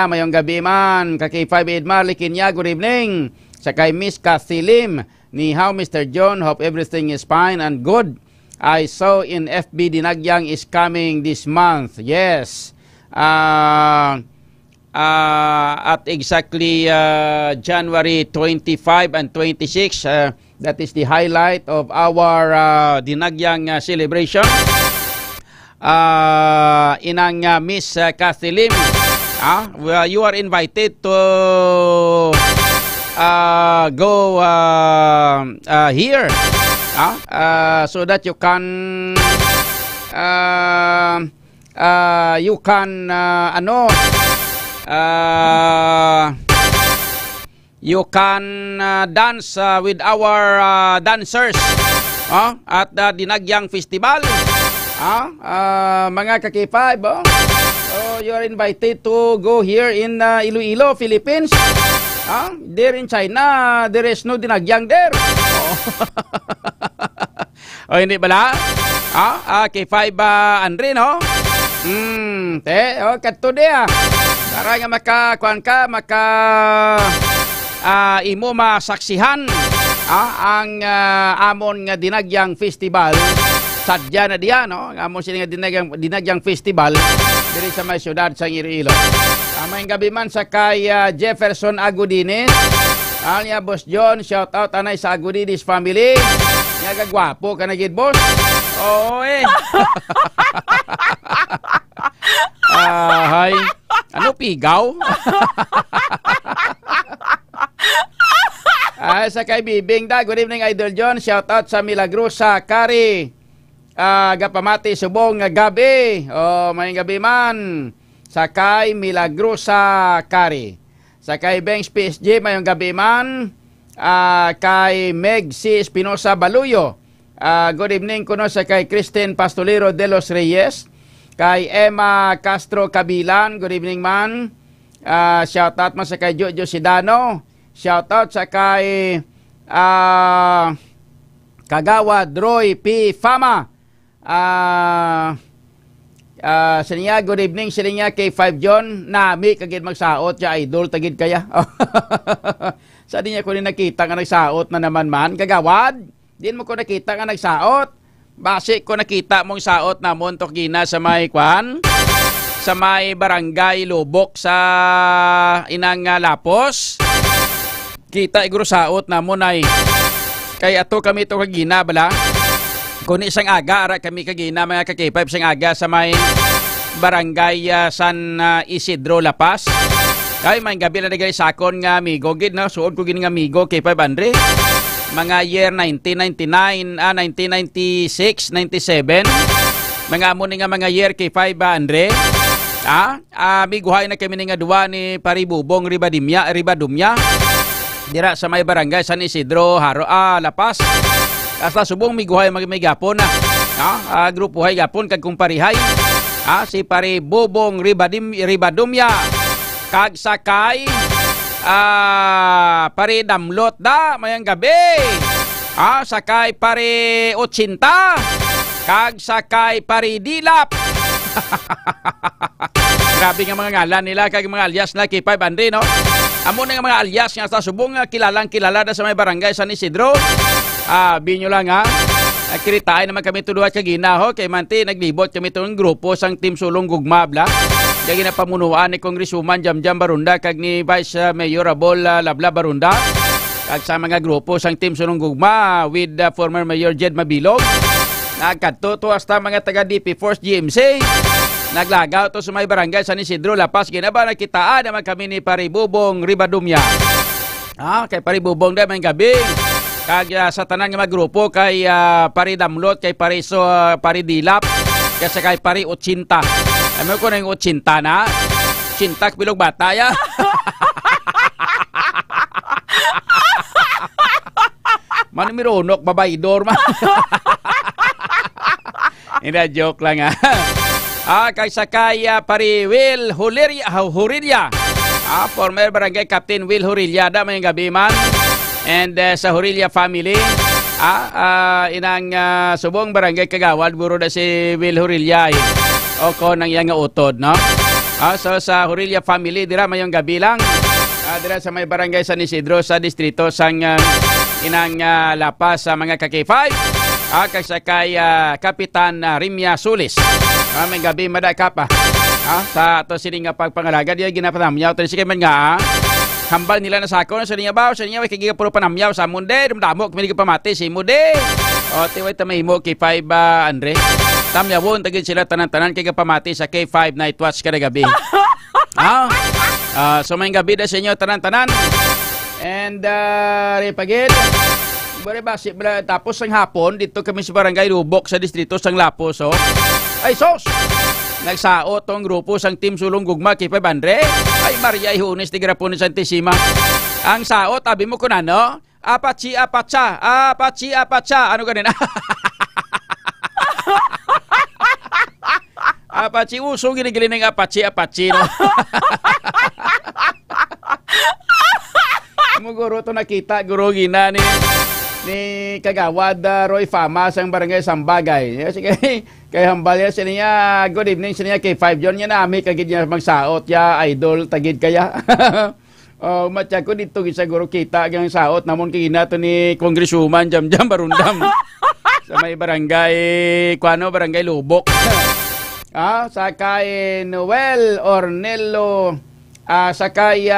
mayong gabi man, kay K5 Edmar Likinya, good evening. Sa kay Miss Kathy Lim, ni how Mr. John, hope everything is fine and good. I saw in FB Dinagyang is coming this month, yes. At exactly January 25 and 26, that is the highlight of our Dinagyang celebration. Inang Miss Kathy Lim, you are invited to go here so that you can you can dance with our dancers at the Dinagyang Festival. Mga ka-K5, you are invited to go here in Iloilo, Philippines. There in China, there is no Dinagyang there. Hindi bala? K5 Andre, no? Kato dia. Para nga imo masaksihan ang amon nga Dinagyang Festival. Sadya na diya, no? Amon sila nga Dinagyang Festival diri sa may syudad sa Iloilo. Amayng gabi man sa kay Jefferson Agudines. Niya Boss John, shout out anay sa Agudines family. Nga gagwapo ka na gid, boss. Oo Hay. Ano pigaw? Sa kay Bibing da, good evening Idol John. Shout out sa Milagrosa Kari. Gapamati subong gabi. Mayong gabi man. Sa kay Milagrosa Kari. Sa kay Bengs PSG mayong gabi man. Kay Meg C. Espinosa Baluyo. Good evening kuno sa kay Christine Pastolero de los Reyes. Kay Emma Castro Kabilan, good evening man. Shout out man sa kay Jojo Sidano. Shout out sa kay Kagawad Roy P. Fama. Sa niya, good evening sa niya kay 5 John. Nami kagid magsaot ya idol tagid kaya. Sa di niya ko rin nakita nga nagsaot na naman man. Kagawad, din mo ko nakita nga nagsaot. Base ko nakita mong saot na montok gina sa may kwan. Sa may barangay Lubok sa Inang Lapos. Kita iguro saot na mo nay. Kaya ato kami to kagina bala. Kung isang aga ara kami kagina mga ka-K5 isang aga sa may barangay San Isidro Lapas. Ay may gabi na nagay sakon nga amigo gid no suod ko gini nga amigo K5 Andre. Mga year 1999, 1996, 97. Mga amo ni nga mga year K5 Andre. Miguhay na kami nga duwa ni Paribubong Ribadumya. Dira sa may barangay San Isidro Lapas. Hasta subong miguhay may gapon na. Grupo hay gapon kag kumparihay. Si Paribubong Ribadumya. Kag sakay pare damlot da mayang gabi. Sakay pare 80. Kag sakay pare dilap. Grabe nga mga ngalan nila kag mga alias na K5 Andre no. Amo na nga mga alias nga sa subong kilalang kilala da sa may barangay San Isidro. Binyo lang kiritain naman kami tuduhat kagina ho kay manti naglibot kami itong grupo sang Team Sulong Gugma bla. Dagi na pamunuan ni Congresswoman Jamjam Barunda kag ni Vice Mayor Abol Labla Barunda. Kag sa mga grupo sang Team Sulong Gugma with former Mayor Jed Mabilog. Nagkadto to hasta mga taga DP Force GMC. Naglagaw to sa may barangay San Isidro Lapas. Ginaba nakitaan naman kami ni Paribubong Ribadumya. Kay Paribubong da may gabi. Kag sa tanan nga grupo kay Paridamlot, kay Paridilap, kasi kay Pari 80. Alam ko na yung 80 na. 80 bilog bata ya. Manimironok babaydor man. Hindi joke lang kay sakay Pari Will Hurilya. Former barangay Captain Will Hurilya da may gabi man. And sa Hurilya family, inang subong barangay Kagawad, buro na si Will Hurilya o ko nang iyang utod, no? So sa Hurilya family, dira mayong gabi lang, dira sa may barangay San Isidro sa distrito sang inang Lapas sa mga ka-K5, kay Kapitan Rimya Sulis. May gabi madaka pa. Sa ato sining pagpangalaga, diya ginapatamyaw, tayo sige man nga, hambal nila na sako sa niya ba sa niya way kay puro panamyaw sa munde dumdamo kami pamati si mude tiway ta mahimo kay 5 Andre tamyawon tagid sila tanan-tanan kay pamati sa K5 Night Watch kada gabi. So may gabi da sa inyo tanan-tanan and repagid bare basi tapos ang hapon dito kami sa barangay Lubok sa distrito sang Lapos ay sos nagsaot tong grupo sang Team Sulong Gugma K5 Andre. Ay Maria Ihunes de Grapones Santissima. Ang saot abi mo kuno no? Apachi apacha. Ano ganin? Apachi uso gini-gili ng apachi no. Mo guro to nakita guro gina ni Kagawad Roy Fama sang barangay Sambagay. Sige kay hambal ya niya good evening sa niya kay 5 John niya nami kagid niya magsaot ya idol tagid kaya. Matya ko dito siguro kita ang saot namon kay nato ni Congresswoman Jamjam Barundam sa may barangay barangay Lubok. Sakay Noel Ornello sakay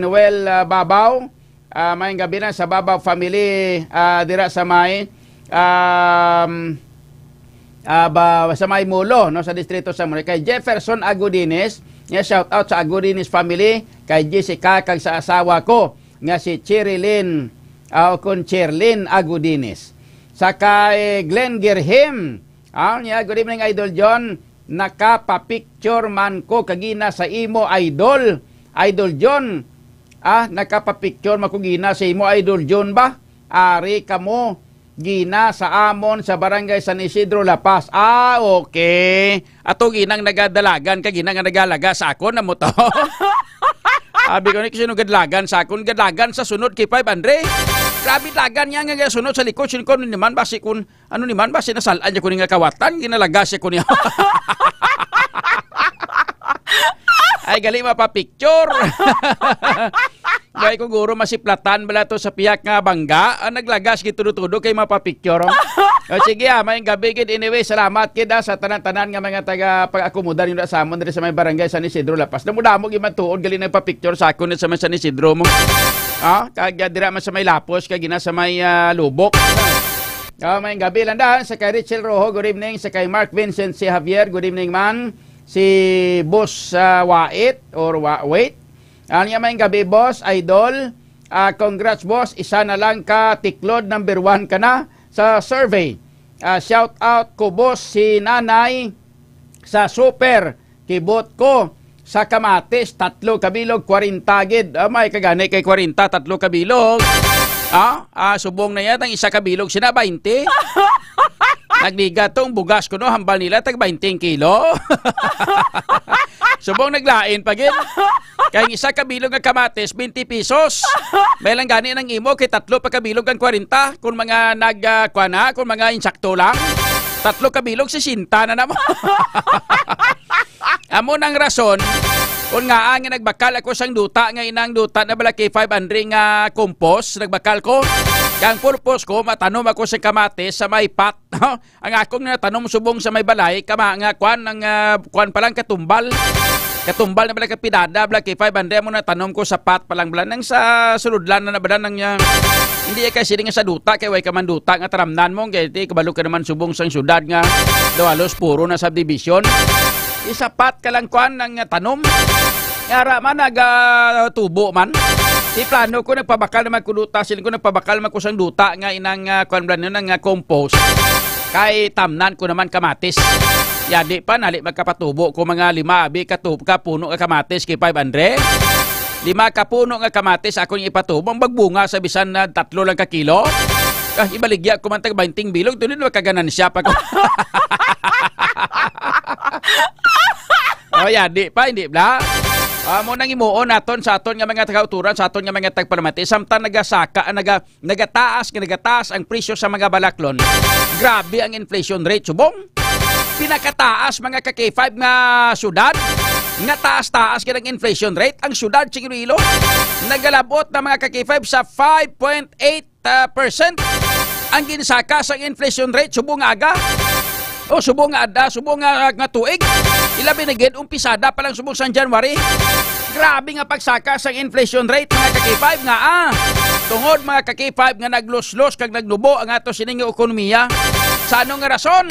Noel Babaw. May gabi na sa Babaw family dira sa may sa may Mulo no sa distrito sa Mulo kay Jefferson Agudines niya shout out sa Agudines family kay Jessica kag sa asawa ko nga si Cherilyn Cherlyn Agudines sa kay Glenn Gerhim niya good evening Idol John nakapapicture man ko kagina sa imo Idol John nakapapicture makugina sa imo Idol John ba ari kamo gina sa amon sa barangay San Isidro Lapas. Okay. Ato ginang nagadalagan ka ginang nagalaga sa akon na mo to. Abi ko ni sino gadlagan sa akon gadlagan sa sunod kay 5 Andre. Grabe lagan niya nga sunod sa likod. Sin ko naman basi kun ano naman basi nasalaan niya kun nga kawatan ginalagas siya kun niya. Ay gali mapapicture. Gay ko guro masiplatan bala to sa piyak nga bangga. Naglagas gitudo-tudo kay mapapicture. Sige may gabi gid anyway. Salamat kid sa tanan-tanan nga mga taga pag-akomoda niyo sa amon diri sa may barangay San Isidro Lapas. Damo-damo gi man tuod gali nagpa-picture sa akon sa may San Isidro mo. Kag dira man sa may Lapos kag gina sa may Lubok. May gabi landahan sa kay Richel Rojo, good evening. Sa kay Mark Vincent si Javier, good evening man. Si Boss Wait or Wait. Niya may gabi boss, idol. Congrats boss, isa na lang ka tiklod number 1 ka na sa survey. Shout out ko boss si Nanay sa super kibot ko sa Kamatis 3 kabilog 40 gid. May kagani kay 40 3 kabilog. Subong na yan ang isa kabilog sina 20. Nagdiga tong bugas ko no hambal nila tag 20 kilo. Subong naglain pa gid. Kaya isa kabilog nga kamatis 20 pesos. May lang gani ng imo kay 3 pa kabilog ang 40 kung mga nagkuana kung mga insakto lang. 3 kabilog 60 na namo. Amo nang rason kung nga ang nagbakal ako sang duta nga inang duta na bala kay 500 nga compost nagbakal ko. Ang purpose ko matanom ako sa kamatis sa may pat. Ang akong natanom subong sa may balay kama nga kwan ang kwan pa lang katumbal. Katumbal na bala kapidada bala kay 500 mo natanom ko sa pat pa lang bala nang sa suludlan na nabadan ng hindi kasi nga sa duta kay way ka man duta nga taramnan mo kay kabalo ka naman subong sang syudad nga dawalos puro na subdivision. Isa pat ka lang kwan ng tanom. Yara man tubo man. Di plano ko nagpabakal naman ko duta, silin ko nagpabakal naman ko sang duta nga inang kuan blano ng compost. Kay tamnan ko naman kamatis. Yadi pa nali magkapatubo ko mga 5 abi kapuno nga kamatis kay 500. 5 kapuno nga kamatis akong ipatubo magbunga sa bisan na 3 lang ka kilo. Ibaligya ko man tag 20 bilog tunin makaganansya pa ko. Yadi pa hindi bla. Mo nang imuon naton sa aton nga mga tagauturan sa aton nga mga tagparamati samtang nagataas ang presyo sa mga balaklon. Grabe ang inflation rate subong. Pinakataas mga ka-K5 nga syudad. Nga taas-taas kinang inflation rate ang syudad sa Iloilo. Nagalabot na mga ka-K5 sa 5.8%. Ang ginsaka sa inflation rate subong aga. Subong nga tuig. Ilabi na gid umpisada pa lang subong sa January. Grabe nga pagsaka sa inflation rate mga ka-K5 nga tungod mga ka-K5 nga naglos-los kag nagnubo ang ato sining ekonomiya. Sa anong nga rason?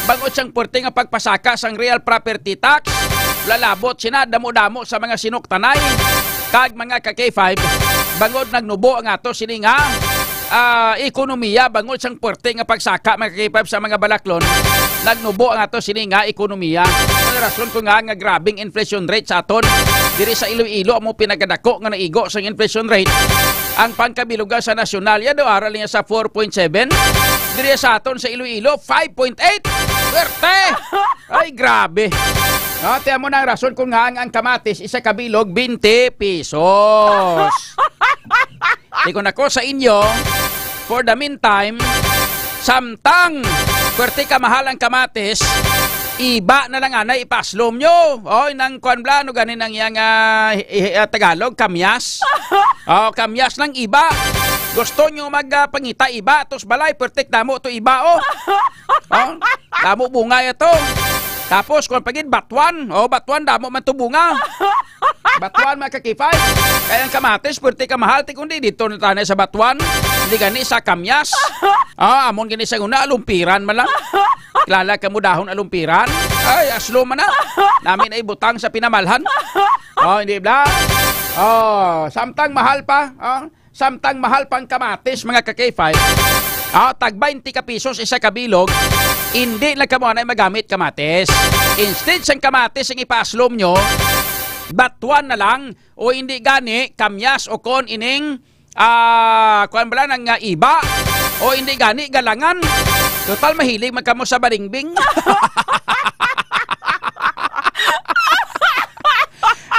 Bangot siyang puwerte nga pagpasaka sang real property tax. Lalabot sina damo-damo sa mga sinuktanay. Kag mga ka-K5 bangot nagnubo ang ato sining ekonomiya bangon sang puwerte nga pagsaka mga ka-K5 sa mga balaklon. Nagnubo ang ato sining ekonomiya. Ang rason ko nga grabing inflation rate sa aton. Diri sa Iloilo mo pinagadako nga naigo sa inflation rate. Ang pangkabilugan sa nasyonal ya do aral niya sa 4.7. Diri sa aton sa Iloilo 5.8. Puwerte. Ay grabe. Tiyan mo na ang rason kung nga ang kamatis isa kabilog 20 pesos. Iko na ko sa inyo, for the meantime, samtang puwerte ka mahal ang kamatis, iba na lang anay ipaslom nyo. Nang kuanblano ganin ang yang Tagalog, kamyas. Kamyas ng iba. Gusto nyo magpangita iba, tos balay, puwerte damo to iba damo bunga ito. Tapos kung pagin batuan, batuan damo man to bunga. Batuan mga ka-K5. Kaya ang kamatis, puwerte ka mahal, kundi dito na tanay sa batuan. Hindi gani sa kamyas. Amon gani sa una, alumpiran man lang. Kilala ka mo dahon alumpiran. Ay, aslo man na. Namin ay butang sa pinamalhan. Hindi bla. Samtang mahal pa. Samtang mahal pang kamatis, mga ka-K5. Tag 20 ka pesos isa kabilog. Hindi lang ka mo na magamit kamatis. Instead sang kamatis ang ipaslom nyo, batuan na lang o hindi gani kamyas o kon ining kuan bala ng iba o hindi gani galangan. Total mahilig magkamo sa balingbing.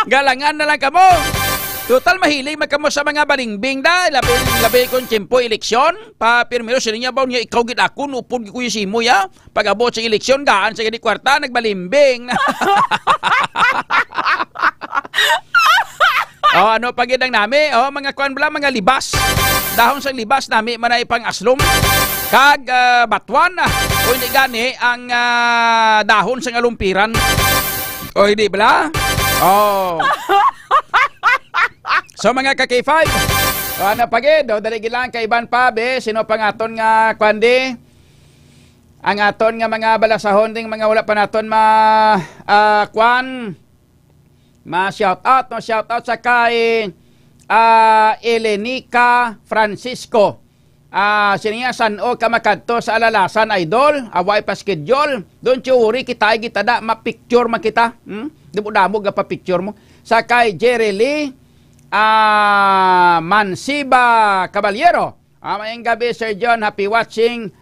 Galangan na lang kamo. Total mahilig magkamo sa mga balingbing da. Labi kong tiyempo eleksyon. Primero sila niya ba niya ikaw gid ako nupod ko yung simo ya. Pag abot sa eleksyon gaan sa gini kwarta nagbalimbing. Ano pagidang nami? Mga kuan bala mga libas. Dahon sa libas nami manay pang aslom. Kag batuan o hindi gani ang dahon sa ngalumpiran. O hindi bala? So mga ka-K5, ano pagid, dali gilang kaiban pa be, sino pang aton nga kwandi? Ang aton nga mga balasahon ding mga wala pa naton shout out sa kay Elenica Francisco. Siniya sano ka makadto sa alalasan idol, away pa schedule. Don't you worry, kita da ma-picture man kita. Damo ga pa picture mo. Sa kay Jerry Lee Mansiba Caballero. Mayang gabi Sir John, happy watching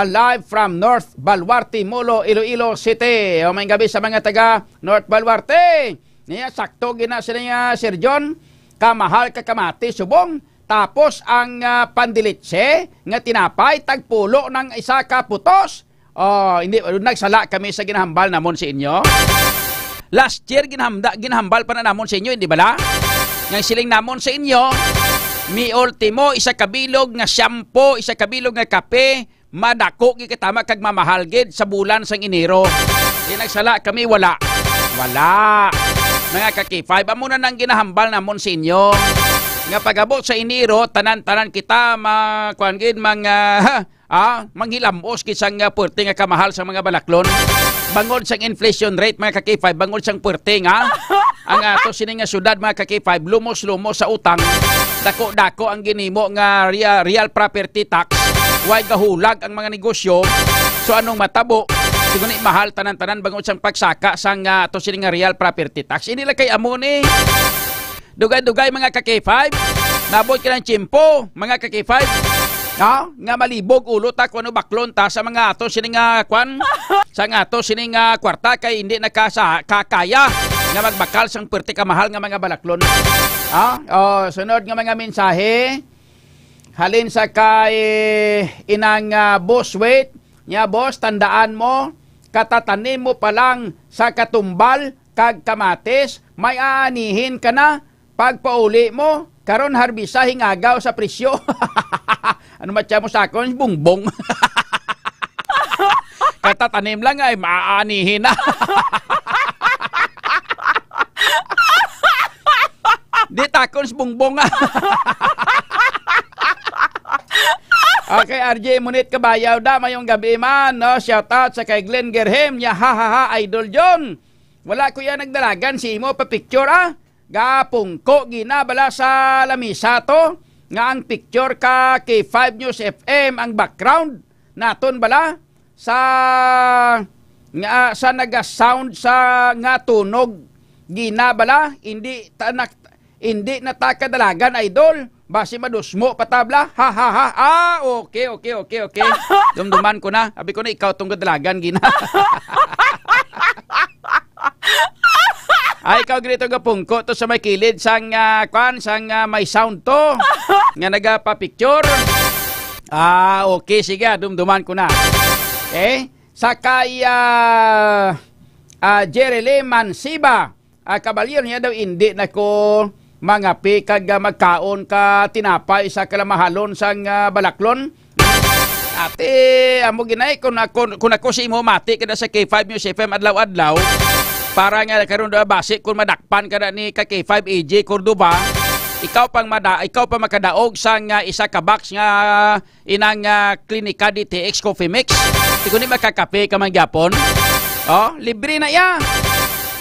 live from North Baluarte, Molo, Iloilo City. Mayang gabi sa mga taga North Baluarte. Niya sakto gina sila niya Sir John, kamahal ka kamati subong. Tapos ang pandilitse nga tinapay tagpulo ng isa ka putos. Hindi nagsala kami sa ginahambal namon sa inyo. Last year ginahambal pa na namon sa inyo, hindi bala? Nga siling namon sa inyo, mi ultimo isa kabilog nga shampoo, isa kabilog nga kape, madako gikatama kag mamahal gid sa bulan sang Enero. Di nagsala kami wala. Mga ka-K5, amo na nang ginahambal namon sa inyo. Nga pagabot sa Enero, tanan-tanan kita manghilamos kisang puwerte nga kamahal sa mga balaklon. Bangod sang inflation rate mga ka-K5, bangod sang puwerte nga. Ang ato sining nga syudad mga ka-K5, lumos-lumos sa utang. Dako-dako ang ginimo nga real property tax. Way gahulag ang mga negosyo. So anong matabo? Siguro ni mahal tanan-tanan bangod sang pagsaka sang ato sining nga real property tax. Ini lang kay amo ni dugay-dugay mga ka-K5. Nabot ka ng tiyempo mga ka-K5. Nga malibog ulo ta kung ano baklon ta sa mga ato sining sa ato sining kwarta kay hindi nakakaya nga magbakal sang puwerte kamahal nga mga balaklon. Sunod nga mga mensahe. Halin sa kay inang boss wait. Nya boss, tandaan mo, katatanim mo pa lang sa katumbal kag kamatis, may aanihin ka na. Pagpauli mo, karon harbisa hingagaw sa presyo. Ano matya mo sa akon? Bungbong. Katatanim lang ay maaanihin na. Di takon sa bungbong. Okay, RJ Munit Kabayaw da, mayong gabi man, no? Shout out sa kay Glenn Gerhem, ya Idol John. Wala ko yan nagdalagan, si mo pa picture Gapungko ginabala sa lamisa to, nga ang picture ka kay 5 News FM ang background naton bala sa naga-sound sa nga tunog ginabala, hindi natakadalagan idol. Basi madusmo patabla. Okay. Dumduman ko na. Sabi ko na ikaw tong kadalagan gina. Ay ikaw ganito gapungko to sa may kilid sang may sound to. Nga nagapa-picture. Okay sige, dumduman ko na. Sakay Jerry Lee Mansiba. Kabalyer niya daw hindi na ko mga pikag magkaon ka tinapay sa kalamahalon sang balaklon. Ate, amo ginay kung ako si mo mati kada sa K5 News FM adlaw-adlaw para nga karon da base kung madakpan kada ni ka K5 AJ Cordoba, ikaw pa makadaog sang isa ka box nga inang klinika DTX Coffee Mix. Ikaw ni makakape ka man gyapon. Libre na ya.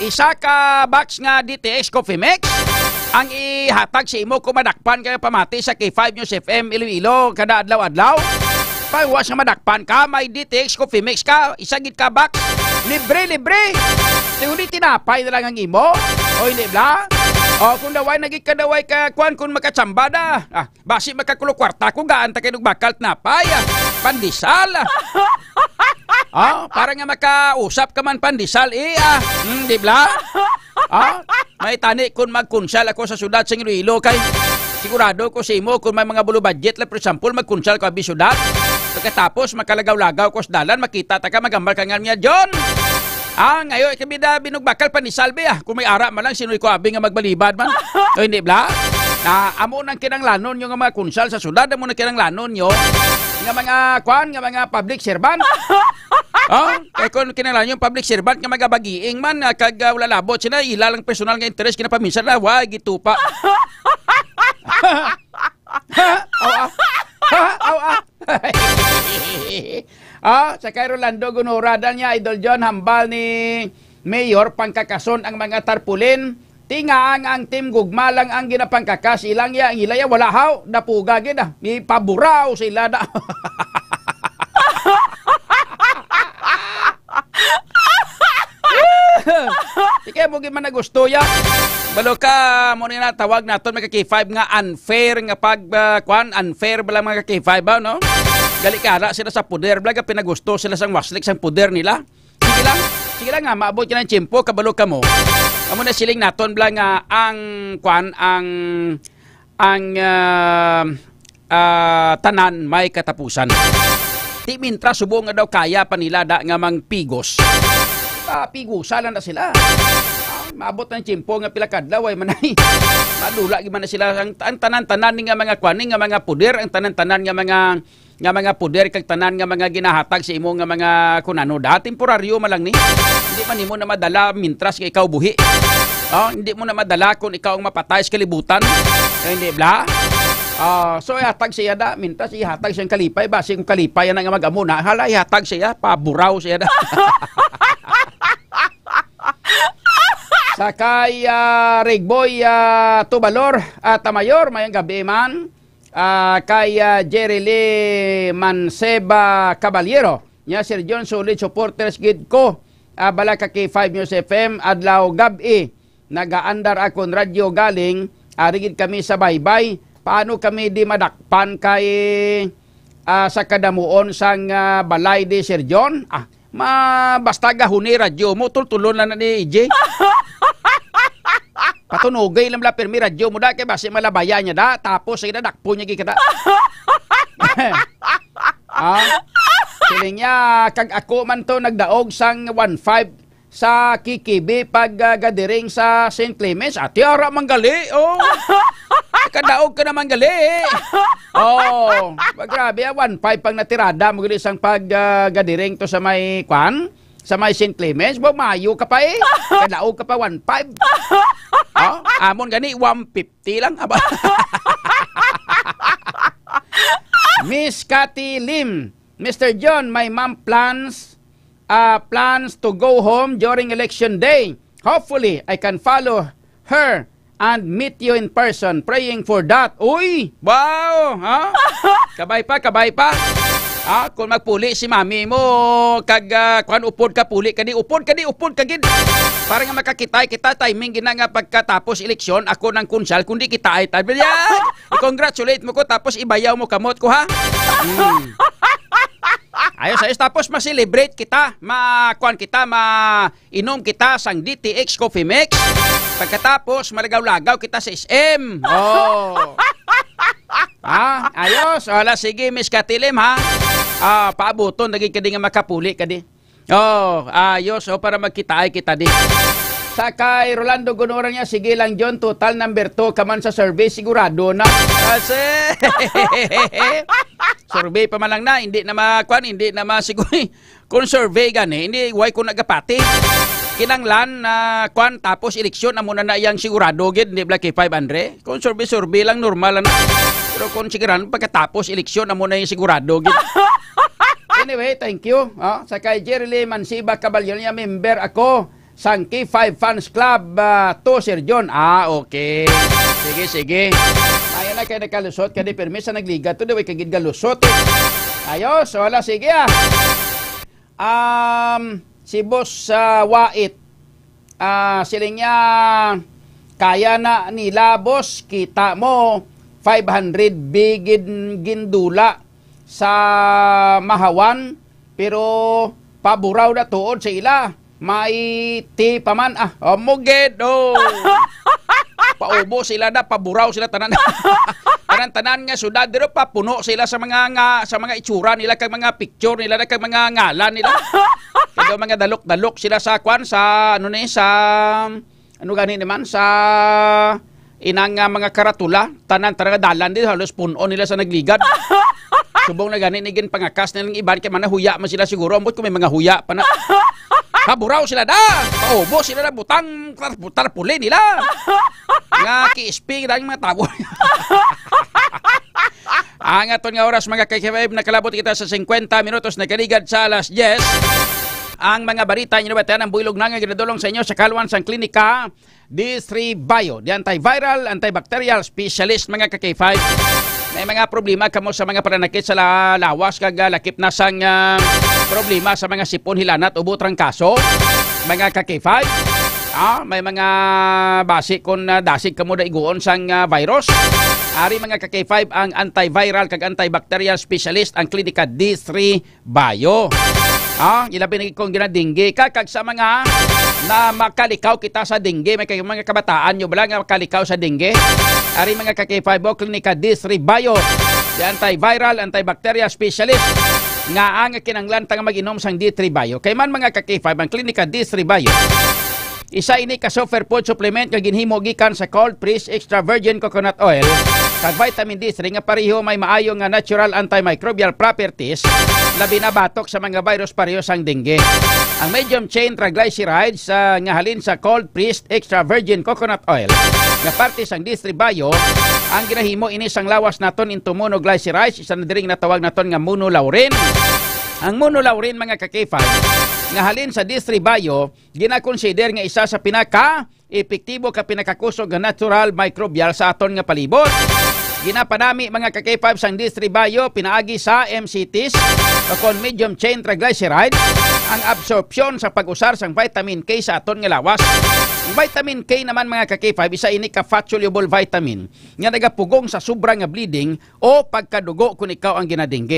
Isa ka box nga DTX Coffee Mix ang ihatag sa imo kung madakpan kaya pamati sa K5 News FM Iloilo kada adlaw-adlaw. Pagwas nga madakpan ka, may DTX Coffee Mix ka, isagit ka box, libre. Tinguli tinapay na lang ang imo. O hindi bla? Kung daway nagikadaway ka kung makatsamba na. Basi makakulo kwarta kung gaan ta kayo bakal tinapay. Pandisal. Para nga makausap ka man pandisal di bla? kay tani kung magkonsyal ako sa syudad sa Iloilo kay sigurado ko sa imo kung may mga bulo budget lang for example magkonsyal ko abi syudad pagkatapos makalagaw-lagaw ko sa dalan makita ta ka magambal ka nga niya John. Ngayon ikabida binugbakal pa ni Salve kung may ara man lang sinoy ko abi nga magbalibad man. O hindi bla? Na amo nang kinanglanon yung mga konsyal sa syudad amo nang kinanglanon yo nga mga nga mga public servant. Kaya kung kinala yung public servant nga magabagiing man, kag wala labot sila, ilalang personal nga interest kinapaminsan na, wag, gitupa. Sa kay Rolando Gunuradan niya, Idol John, hambal ni Mayor, pangkakason ang mga tarpulin, tinga ang team gugma lang ang ginapangkakas, ilang ya, ang ilaya, wala haw, napugagin may paburaw sila na. Sige mo man nagusto ya. Balo ka mo na tawag naton mga K5 nga unfair nga unfair bala mga K5 ba no? Gali kara sila sa poder bala pinagusto sila sang waslik sang poder nila. Sige lang nga maabot ka ng tiyempo kabalo ka mo. Amo na siling naton bala nga ang tanan may katapusan. Di mintra subo nga daw kaya pa nila da nga mang pigos. Pigusalan na sila. Maabot ng tiyempo nga pila kadlaw ay manay. Madula gyud na sila ang tanan-tanan nga mga kwaning nga mga puder, ang tanan-tanan nga mga puder kag tanan nga mga ginahatag sa imo nga mga kunano da temporaryo man lang ni. Hindi man nimo na madala mintras nga ikaw buhi. Hindi mo na madala kung ikaw ang mapatay sa kalibutan. Hindi bla. So ihatag siya da mintas ihatag siyang kalipay base kung kalipay na nga mag-amo na hala ihatag siya paburaw siya da. Sakay Rigboy Tubalor Tamayor mayang gabi man kay Jerry Lee Manseba Caballero nya Sir John solid supporters gid ko bala ka kay 5 News FM adlaw gabi nagaandar akon radyo galing rigid kami sa baybay paano kami di madakpan kay sa kadamuon sang balay di Sir John basta gahuni radyo mo tultulon na ni EJ. Patunugay lang la permi radyo mo da kay base malabaya niya da tapos ay dadakpo niya gikata. Siling niya kag ako man to nagdaog sang 1.5 sa Kikibi pag gadiring sa St. Clements atiara manggali kadaog ka naman gali grabe 1.5 pang natirada mo gali sang pag gadiring to sa may sa may St. Clements mayo ka pa kadaog ka pa 1.5 amon gani 150 lang Miss Cathy Lim Mr. John my mom plans to go home during election day. Hopefully, I can follow her and meet you in person. Praying for that. Uy! Wow! Kabay pa. Kung magpuli si mami mo, kag upod ka puli ka di. Upod ka gid. Para nga makakitay kita timing gina nga pagkatapos eleksyon, ako ng konsyal, kundi kita ay tabi. I-congratulate mo ko, tapos ibayaw mo kamot ko, ha? Ayos, tapos ma-celebrate kita, inom kita sang DTX Coffee Mix. Pagkatapos, malagaw-lagaw kita sa SM. Ayos, wala, sige, Miss Katilim, ha? Paabuton, naging ka di nga makapuli ka di. Ayos, para magkita ay kita di. Sa kay Rolando Gunora niya, sige lang John, total number 2 kaman sa survey, sigurado na. Kasi, survey pa man lang na, hindi na masiguro. Kung survey gani, hindi, why kung nagapati. Kinanglan na tapos eleksyon, amo na yang sigurado, gid, hindi Black 500. Kung survey lang, normal na. Pero kung sigaran, pagkatapos eleksyon, amo na yung sigurado, gid. Anyway, thank you. Sa kay Jerry Lee Mansiba Caballero niya, member ako. Sang K5 Fans Club to Sir John. Okay. Sige. Ayan na kayo nakalusot. Kaya di permisa nagliga to. Daway kagid galusot. Ayos. Wala. Sige si Boss Wait. Siling niya kaya na nila boss. Kita mo 500 bigid gindula sa Mahawan. Pero paburaw na tuod sa ila. Maiti paman mugid paubo sila na, paburaw sila tanan. Tanan nga syudad dito pa puno sila sa mga itsura nila kag mga picture nila kag mga ngalan nila. Kaya mga dalok-dalok sila sa gani naman sa inang mga karatula, tanan dalan dito halos puno nila sa nagligad. Subong na gani nigin pangakas nilang iban kay man huya man sila siguro ambot kung may mga huya pa na. Haburaw sila da. Paubo sila na butang tarpuli nila. Nga ki-sping dahil mga tabo. Ang aton nga oras mga KK5 nakalabot kita sa 50 minutos na kaligad sa alas 10. Ang mga balita nyo ba ang builog na nga ginadulong sa inyo sa Kalwan sang Klinika D3 Bio, the antiviral, antibacterial specialist mga KK5. May mga problema kamo sa mga pananakit sa lawas kag lakip na sang problema sa mga sipon, hilanat, ubo, trangkaso mga KK5. May mga basi kung dasig kamo da iguon sang virus. Ari mga KK5 ang antiviral kag antibacterial specialist ang Klinika D3 Bio. Ilabi na kong ginadingge kag sa mga na makalikaw kita sa dengue, may mga kabataan nyo bala nga makalikaw sa dengue. Ari mga KK5 Klinika D3 Bio, the antiviral, antibacterial specialist nga ang kinanglan tang mag-inom sang D3 Bio. Kay man mga KK5 ang Klinika D3 Bio, isa ini ka superfood supplement nga ginhimo gikan sa cold pressed extra virgin coconut oil kag vitamin D3 nga pareho may maayo nga natural antimicrobial properties labi na batok sa mga virus pareho sang dengue. Ang medium chain triglycerides nga halin sa cold pressed extra virgin coconut oil nga parte sang D3 Bio ang ginahimo ini sang lawas naton into monoglycerides, isa na diring natawag naton nga monolaurin. Ang monolaurin mga KK5 nga halin sa D3 Bio gina-consider nga isa sa pinaka-epektibo ka pinakakusog nga natural microbial sa aton nga palibot. Ginapanami mga KK5 sang D3 Bio pinaagi sa MCTs o kon medium chain triglyceride ang absorption sa pag-usar sang vitamin K sa aton nga lawas. Ang vitamin K naman mga KK5 isa ini ka fat soluble vitamin nga nagapugong sa sobra nga bleeding o pagkadugo kung ikaw ang ginadingge.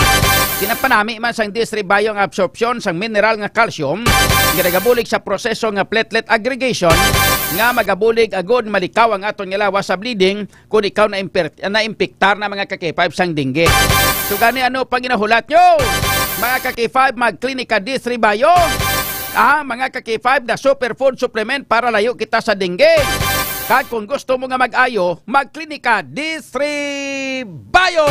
Ginapanami man sang D3 Bio ang absorption sang mineral nga calcium nga nagabulig sa proseso nga platelet aggregation nga magabulig agod malikaw ang aton nga lawas sa bleeding kung ikaw na impiktar na mga KK5 sang dengue. So gani ano pang ginahulat nyo mga KK5 mag-Klinika D3 Bio, mga KK5 na superfood supplement para layo kita sa dengue. Kag kung gusto mo nga mag-ayo, mag-Klinika D3 Bio.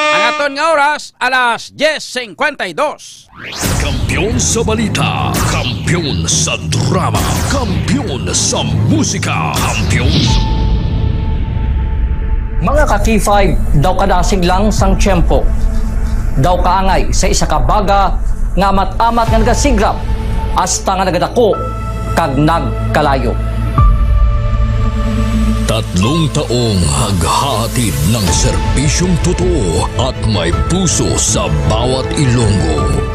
Ang aton nga oras alas 10:52. Kampiyon sa balita, kampiyon sa drama, kampiyon sa musika, kampiyon sa... Mga ka-K5, daw kadasig lang sang tiyempo. Daw kaangay sa isa ka baga nga amat-amat nga nagasigrap hasta nga nagadako kag nagkalayo. 3 taong haghatid ng serbisyong totoo at may puso sa bawat Ilonggo.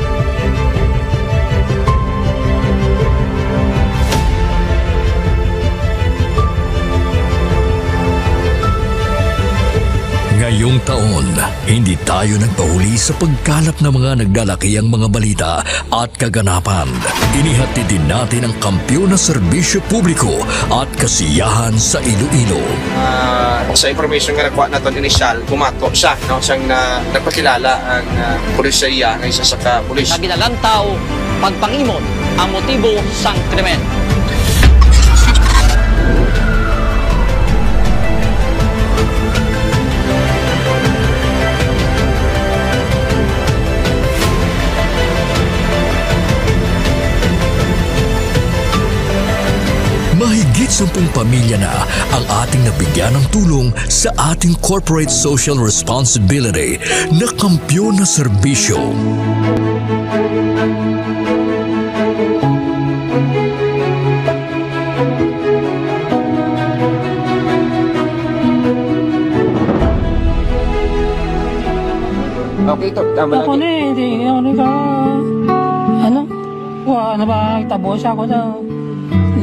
Ngayong taon, hindi tayo nagpahuli sa pagkalap ng mga naglalakihang mga balita at kaganapan. Inihatid din natin ang kampiyon na serbisyo publiko at kasiyahan sa Iloilo. Sa information nga nakuha natin inisyal, pumato siya. Siyang nagpakilala ang pulisya ng isa sa ka-pulis. Naginalantaw, pagpangimon ang motibo sang krimen. Mahigit 10 pamilya na ang ating nabigyan ng tulong sa ating corporate social responsibility na kampiyon na serbisyo. Okay, ito. Tama ako lagi. Hindi ako ka... Ano? Wala ba? Tabo siya ako daw.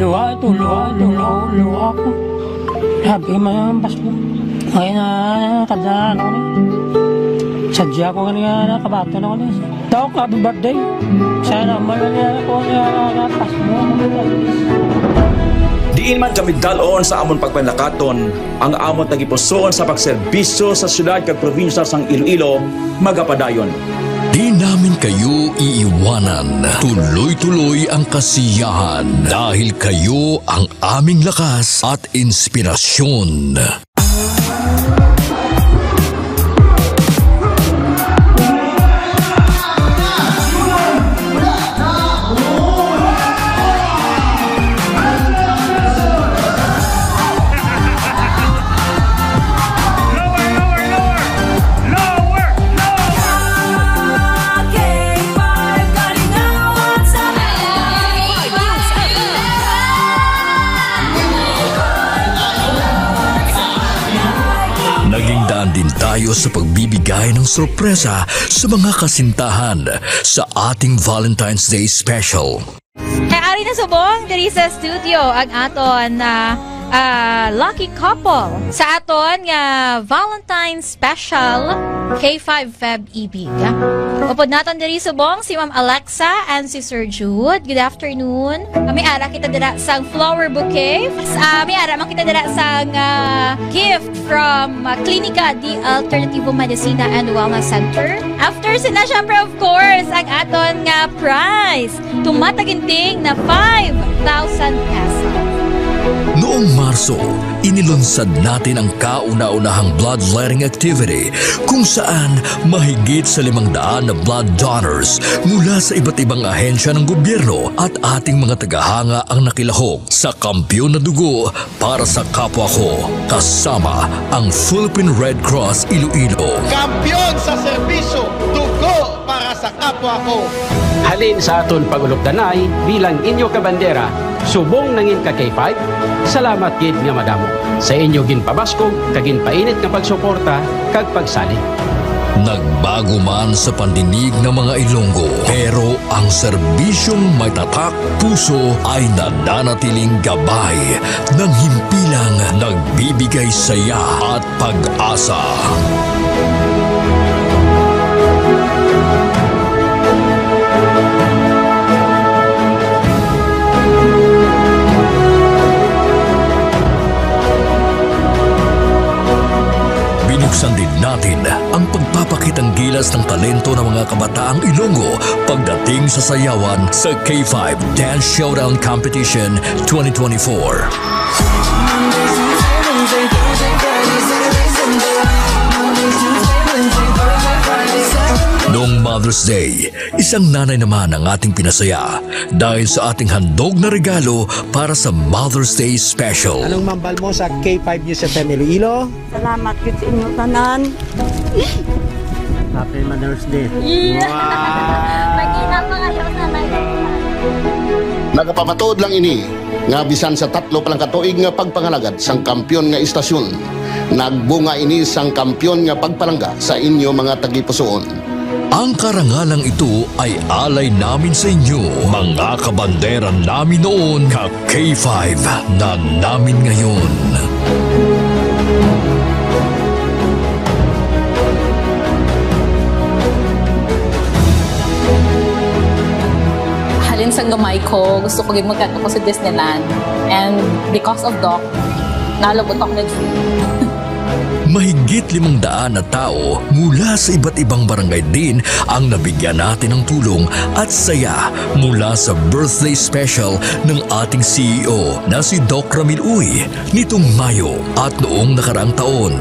Luha ko. Sabi mo yung pasko. Ngayon na kadaan ako niya. Sadya ko kanina kabato na ako niya. Dok, happy birthday. Sana malala ko nakaratas mo. Diin man kami dalon sa amon pagpanlakaton, ang amon tagipuson sa pagserbisyo sa syudad kag probinsya sang Iloilo, magapadayon. Di namin kayo iiwanan. Tuloy-tuloy ang kasiyahan dahil kayo ang aming lakas at inspirasyon. Tayo sa pagbibigay ng sorpresa sa mga kasintahan sa ating Valentine's Day Special. Ari na subong diri sa studio ang aton na lucky couple sa aton nga Valentine's Special K5 Feb Ibig. Upod naton diri subong si Ma'am Alexa and si Sir Jude. Good afternoon. May ara kita dira sang flower bouquet. May ara man kita dira sang gift from Klinika di Alternativo Medicina and Wellness Center. After sina syempre of course ang aton nga prize tumataginting na 5,000 pesos. Noong Marso, inilunsad natin ang kauna-unahang bloodletting activity kung saan mahigit sa 500 na blood donors mula sa iba't ibang ahensya ng gobyerno at ating mga tagahanga ang nakilahok sa Kampiyon na Dugo para sa kapwa ko, kasama ang Philippine Red Cross Iloilo. Kampiyon sa serbisyo, dugo para sa kapwa ko. Halin sa aton pagulokdanay bilang inyo kabandera, subong nangin ka K5, salamat gid nga madamo. Sa inyo ginpabaskog, kagin painit nga pagsuporta, kag pagsali. Nagbago man sa pandinig ng mga Ilonggo, pero ang serbisyong may tatak puso ay nananatiling gabay ng himpilang nagbibigay saya at pag-asa. Binuksan din natin ang pagpapakitang gilas ng talento ng mga kabataang Ilonggo pagdating sa sayawan sa K5 Dance Showdown Competition 2024. Noong Mother's Day, isang nanay naman ang ating pinasaya dahil sa ating handog na regalo para sa Mother's Day Special. Anong mambal mo sa K5 News FM Iloilo? Salamat yun sa inyo tanan. Happy Mother's Day. Yeah. Magina pa kayo nanay. Nagapamatuod lang ini nga bisan sa 3 pa lang katuig nga pagpangalagad sang kampiyon nga istasyon. Nagbunga ini sang kampiyon nga pagpalangga sa inyo mga tagipusoon. Ang karangalang ito ay alay namin sa inyo, mga kabandera namin noon, ka K5 na namin ngayon. Halin sa gamay ko, gusto ko magkanta ko sa Disneyland. And because of Doc, nalabot ako nag-free. Mahigit 500 na tao mula sa iba't ibang barangay din ang nabigyan natin ng tulong at saya mula sa birthday special ng ating CEO na si Doc Ramil Uy nitong Mayo at noong nakaraang taon.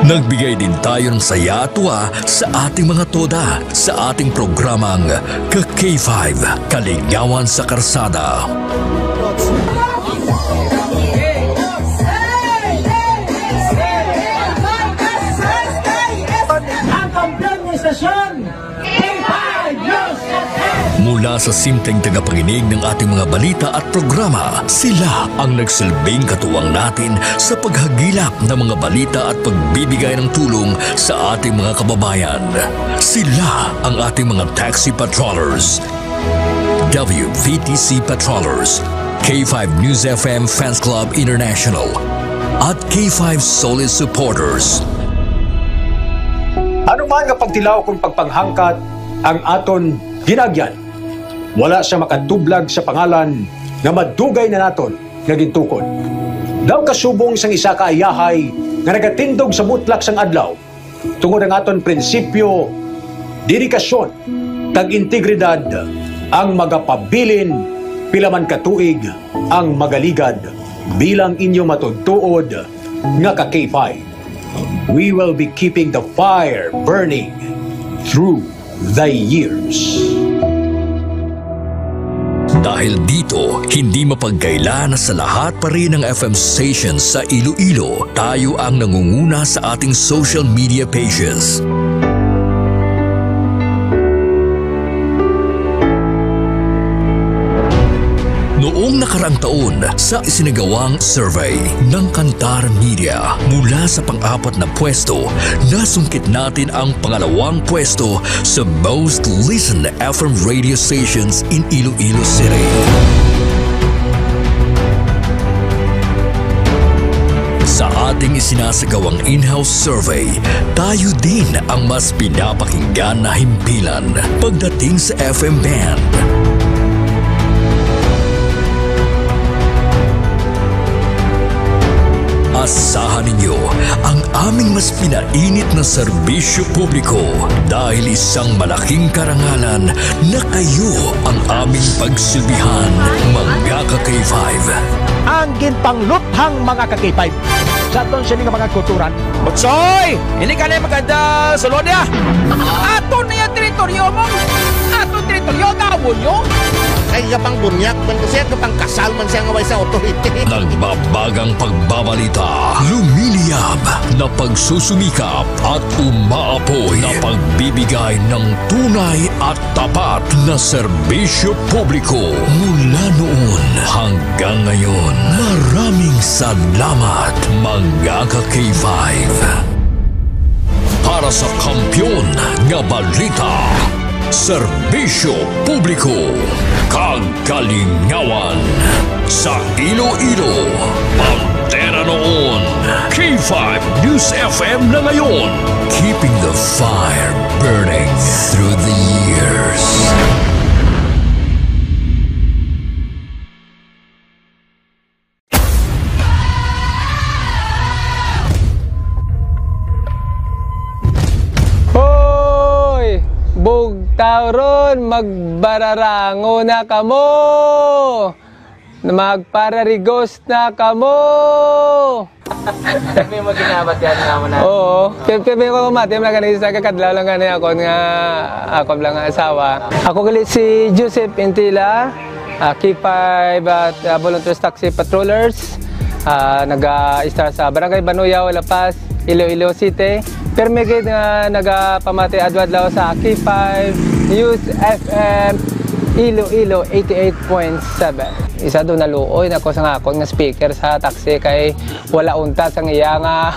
Nagbigay din tayo ng saya at tuwa sa ating mga toda sa ating programang Ka-K5 Kaligawan sa Karsada. Ang kampiyon ng istasyon, K5 News FM! Mula sa simpleng tagapakinig ng ating mga balita at programa, sila ang nagsilbing katuwang natin sa paghagilap ng mga balita at pagbibigay ng tulong sa ating mga kababayan. Sila ang ating mga taxi patrollers, WVTC patrollers, K5 News FM Fans Club International at K5 Solid Supporters. Ano man nga pagtilaw kung pagpanghangkat ang aton ginagyan, wala siya makatublag sa pangalan nga madugay na naton nga gintukod. Daw kasubong sang isa ka ayahay nga nagatindog sa mutlak sang adlaw tungod ang aton prinsipyo, dedikasyon, kag integridad ang magapabilin pila man katuig ang magaligad bilang inyo matudtuod nga ka K5. We will be keeping the fire burning through the years. Dahil dito, hindi mapagkaila na sa lahat pa rin ng FM stations sa Iloilo, tayo ang nangunguna sa ating social media pages. Noong nakaraang taon, sa isinagawang survey ng Kantar Media, mula sa pang-apat na pwesto, nasungkit natin ang pangalawang pwesto sa most listened FM radio stations in Iloilo City. Sa ating isinasagawang in-house survey, tayo din ang mas pinapakinggan na himpilan pagdating sa FM band. Asahan ninyo ang aming mas pinainit na serbisyo publiko dahil isang malaking karangalan na kayo ang aming pagsilbihan, mga ka-K5. Ang ginpangluthang mga ka-K5 sa aton sila nga mga kulturan. Butsoy! Hindi ka na maganda sa Lodia! Aton na yung teritoryo mo! Aton teritoryo, gawon nyo! Ay, kapang bunyak man kasi, kapang kasal man siya ngaway sa authority. Nagbabagang pagbabalita, lumiliyab na pagsusumikap at umaapoy na pagbibigay ng tunay at tapat na serbisyo publiko. Mula noon hanggang ngayon, maraming salamat, mga ka-K5. Para sa kampyon nga balita, serbisyo publiko, kagalingawan sa Iloilo, Pantera noon, K5 News FM na ngayon, keeping the fire burning through the years. Bugtauron, magbararango na kamo, magpararigos na kamo. May mo ginabat yan nga mo na. Oo, may ko kumati, mga kanisa kakadlaw lang gani ako nga ako lang nga asawa. Ako galit si Joseph Intila, K5 at Volunteers Taxi Patrollers, nag-start sa Barangay Banuyaw, La Paz, Iloilo City. Pero may nga nagpamati adwadlaw sa K5 News FM Iloilo 88.7. Isa doon naluoy na ko sa ngakon nga speaker sa taxi kay wala unta sa iya nga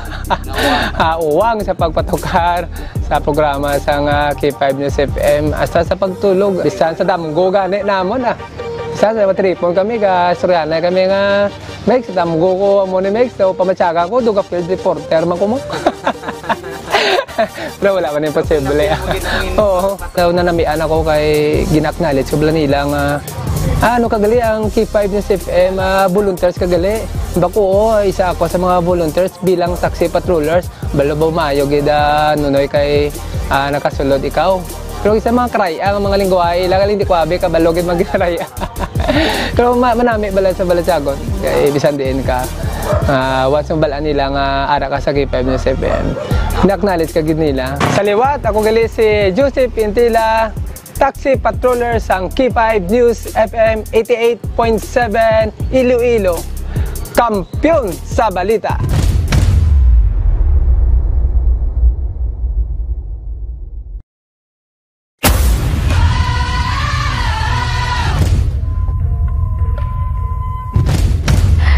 uwang sa pagpatukar sa programa sa K5 News FM hasta sa pagtulog. Bisan sa damgo gani namon Sa matripon kami ka Soriana kami nga Mex, damgo ko mo ni Mex, so pamatsaga ko duga field reporter man ko mo. Pero wala man imposible. Oo. Daw na namian ako kay ginaknalit ko bala nila nga ano kagali ang K5 News FM volunteers kagali. Bako isa ako sa mga volunteers bilang taxi patrollers. Balabaw mayo gida nunoy kay nakasulod ikaw. Pero isa mga kraya ang mga lingwahe lang hindi ko abi ka balogid magkraya. Pero manami bala sa Balatsagon kay bisan diin ka. Once ang balaan nila nga ara ka sa K5 News FM. Naknalit ka gid nila. Sa liwat ako gali si Joseph Intila, taxi patroller sang K5 News FM 88.7 Iloilo. Kampiyon sa balita.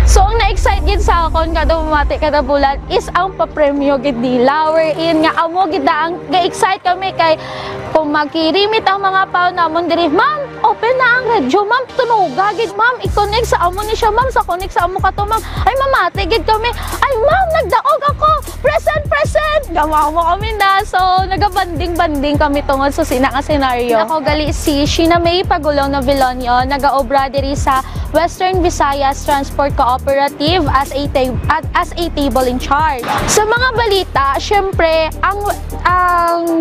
So ang na-excite gid sa akon kada mamati kada bulan is ang papremyo gid nila wherein nga amo gid ang ga-excite kami kay kung magkirimit ang mga pao namon diri, ma'am, open na ang radyo, ma'am, tunuga gid, ma'am, i-connect sa amo ni siya, ma'am, sa connect sa amo kato, ma'am. Ay mamati gid kami. Ay ma'am, nagdaog ako. Present. Gamaw mo kami na. So nagabanding-banding kami tungod sa nga senaryo. Ako gali si Sheena May Pagulong Novilonio, nagaobra diri sa Western Visayas Transport Cooperative as a table in charge. Sa mga balita, syempre, ang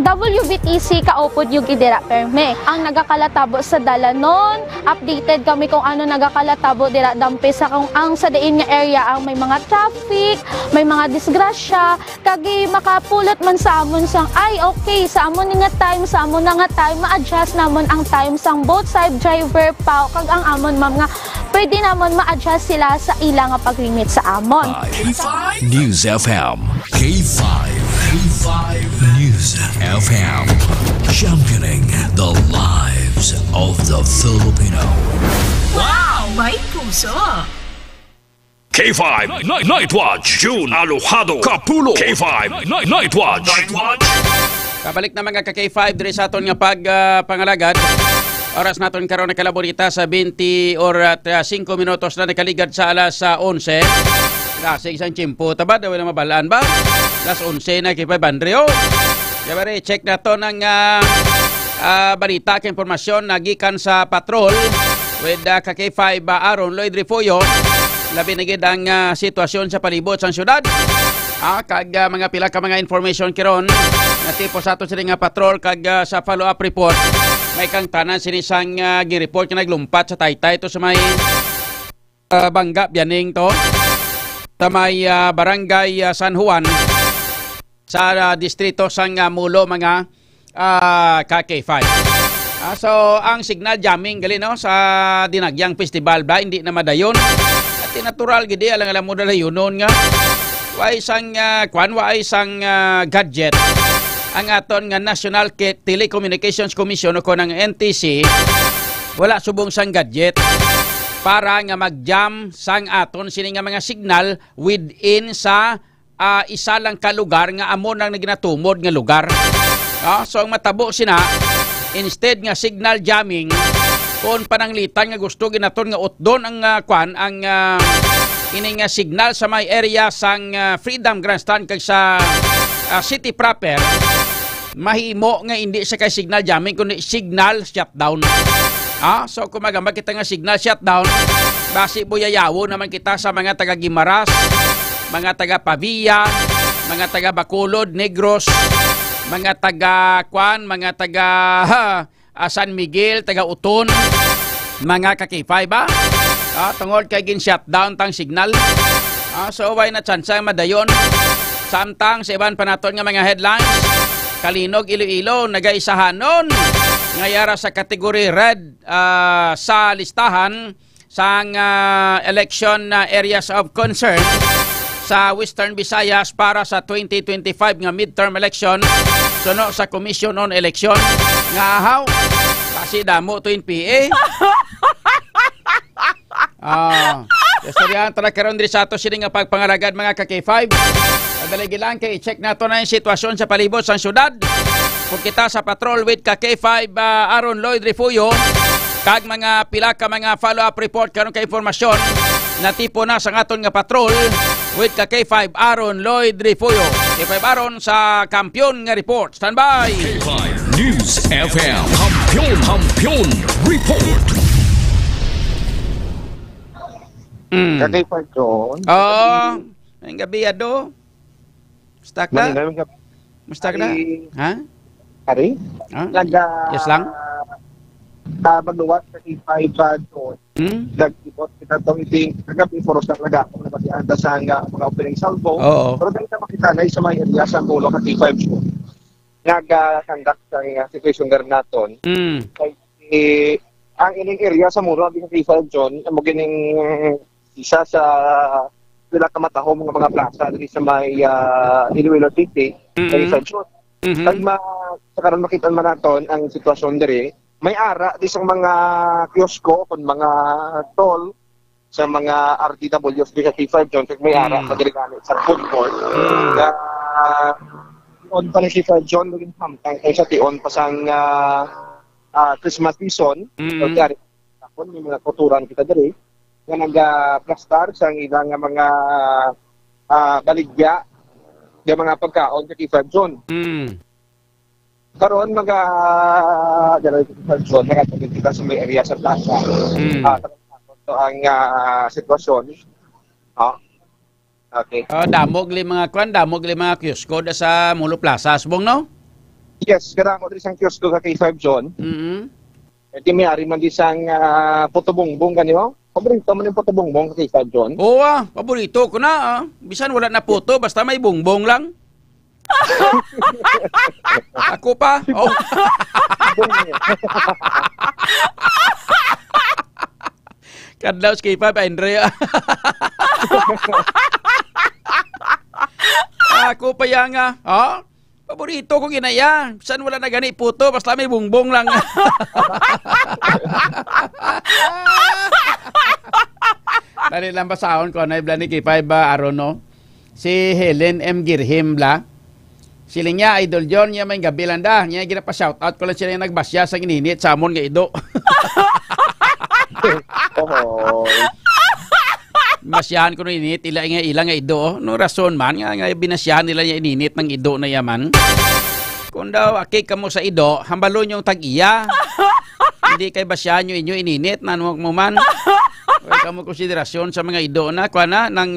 WBTC kaupod yung gidira perme. Ang nagakalatabo sa Dalanon, updated kami kung ano nagakalatabo dira dampi sa kung ang sa diin nga area ang may mga traffic, may mga disgrasya, kagi makapulot man sa amon sang ay okay sa amon nga time, sa amon nga time ma-adjust namon ang time sang both side driver pa kag ang amon ma'am nga pwede namon ma-adjust sila sa ilang nga pag-limit sa amon. K5 News FM. K5 News FM. Championing the lives of the Filipino. Wow! May puso! K5 Night Watch. June Alojado Capulo. K5 Night Watch. Kabalik na mga ka-K5 diri sa aton nga pangalagad. Oras naton karon na kalaborita sa 20 or 5 minutos na nakaligad sa alas 11. Kasi isang tiyempo taba daw na mabalaan ba? Alas 11 na K5 Bandrio. Yabari check na to ng balita ka impormasyon nagikan sa patrol with ka-K5 Aaron Lloyd Rifoyo. Labi na gid ang sitwasyon sa palibot sa syudad. Kag mga pila ka mga information kiron natipo sa ato sila nga patrol kag sa follow-up report may kang tanan sinisang gi-report nga naglumpat sa Taytay to sa may Bangga Bianing to sa may barangay San Juan sa distrito sang Mulo mga ka-K5. So ang signal jamming gali no sa Dinagyang Festival ba hindi na madayon. Natural gidi alang mo dala yunon nga wa isang gadget ang aton nga National Telecommunications Commission o ng NTC wala subong sang gadget para nga mag-jam sang aton sini nga mga signal within sa isa lang ka lugar nga amo nang naginatumod nga lugar. So ang matabo sina instead nga signal jamming kung pananglitan nga gusto ginaton nga utdon ang ining signal sa may area sang Freedom Grandstand kag sa city proper mahimo nga hindi siya kay signal jamming kundi signal shutdown. So kung magamba kita nga signal shutdown basi buyayawo naman kita sa mga taga Guimaras, mga taga Pavia, mga taga Bacolod, Negros, mga taga San Miguel, taga Uton, mga ka-K5 ba? Tungod kay gin shutdown tang signal. So why na chance madayon. Samtang sa iban pa naton nga mga headlines, Kalinog, Iloilo, nagaisahanon ngayara sa kategory red sa listahan sang election areas of concern sa Western Visayas para sa 2025 nga midterm election suno sa Commission on Election nga ahaw kasi damo to in PA. Istoryahan tala karon diri sa ato sini nga pagpangalagad mga ka-K5. Kadaligi lang kay i-check nato na yung sitwasyon sa palibot sa syudad. Kung kita sa patrol with ka-K5 Aaron Lloyd Rifoyo kag mga pila ka mga follow-up report karon ka informasyon natipo na sa aton nga patrol with ka-K5 Aaron Lloyd Rifoyo. K5 Aaron sa Kampiyon nga report. Standby! K5 News FM. Kampiyon report. Ka-K5 doon. Ngayong gabi ado. Mustak na? Mustak na? Ha? Hari? Yes lang? Magluwat sa K5 doon. Nag-ipot kita itong iting kagabi foros na laga kung nabasianda sa mga opening salvo. Pero dahil na makita na sa mga area sa mulo ka K5 doon. Nag-conduct sa situation nga naton. Ang ining area sa mulo ang K5 doon, ang magining isa sa pila ka matahom mga plaza diri sa may Iloilo City, sa June. Sa karon makita man naton ang sitwasyon diri, may ara di sa mga kiosko kon mga toll sa mga RTWs di sa K5 John kag may ara pagregalo sa food court. On pa ni K5 John lugin hamtang kay sa tion pa sang Christmas season. So kaya ako may mga kulturan kita diri nga nag-plastar sa ilang mga baligya ng mga pagkaon sa K5 John. Karon dala K5 John nakatagin kita sa may area sa plaza. Ito ang sitwasyon. Okay. Damog li mga kiosko da sa Mulo Plaza, subong no? Yes, kada mo diri sang kiosko ka K5 John. Iti may ari man di sang potobongbong kanyo. Paborito man yung potobongbong ka K5 John. Oo, paborito ko na. Bisan wala na poto, basta may bongbong lang. Ako pa. Oh. Kadlaw sa K5, Andrea. Ako pa yan nga. Paborito ko ginaya. Saan wala na gani puto, basta may bongbong lang. Dali lang basahon ko na ibla ni K5 aron no. Si Helen M. Girhim bla. Sila niya, idol John, niya may gabi lang da. Niya ginapa-shoutout ko lang sila yung nagbasya sa ininit sa amon nga ido. Masyahan ko ng init, ilang nga ido. No rason man, nga binasyahan nila yung ininit ng ido na yaman. Kung daw, akik ka mo sa ido, hambalon yung tag-iya. Hindi kay basyahan yung inyo ininit, nanuwag mo man. Huwag ka mo konsiderasyon sa mga ido na, kwa na, nang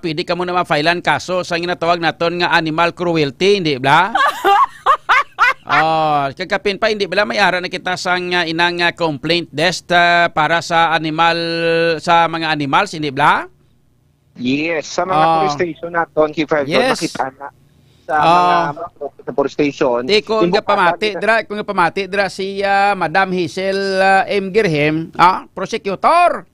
pwede ka mo na ma-filean kaso sa ginatawag naton nga animal cruelty, hindi ba? Kagkapin pa, hindi ba may ara na kita sang inang complaint desk para sa mga animals, hindi ba? Yes, sa mga police station naton, K5 makita na sa mga police station. Kung nga pamati dra si Madam Hazel M. Girhem, prosecutor.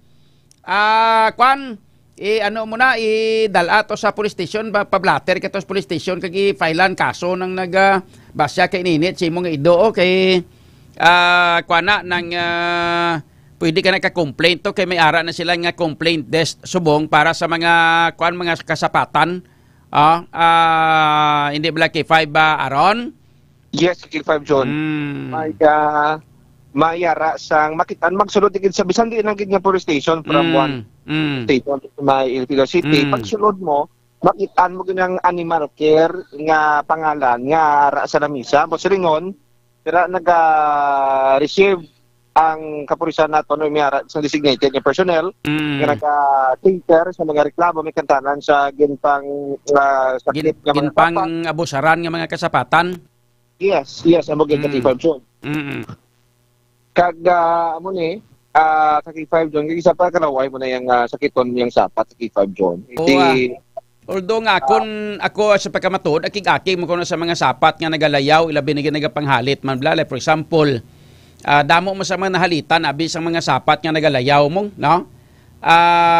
Ano mo na, idala to sa police station, pablater ka to sa police station, kag i-filean kaso ng nagbasya kay ninit, si mong ido, kay pwede ka nagka-complaint to, kay may ara na sila nga complaint desk subong para sa mga kasapatan. Hindi ba K5 Aaron? Yes, K5 John. Mayara sang makitaan magsulod digid sa bisan di nang gid nga police station from one station to my Iloilo City. Pagsulod mo, makitaan mo ginang animal care nga pangalan nga ra sa lamisa. Bosiringon, pero naga-receive ang kapulisan nato no mayara sa designated nga personnel nga naga-cater sa mga reklamo may kantanan sa ginpang sakit nga mga ginpang abusaran nga mga kasapatan. Yes, amo gid K5 John. Kag amo ni sa K5 John, isa pa kalaway mo na yung sakiton yung sapat sa K5 John. Although nga ako sa pagkamatod, akig-akig mo ko na sa mga sapat nga nagalayaw, ilabi na nagapanghalit man bla. For example, damo mo sa mga nahalitan, abis ang mga sapat nga nagalayaw mong, no?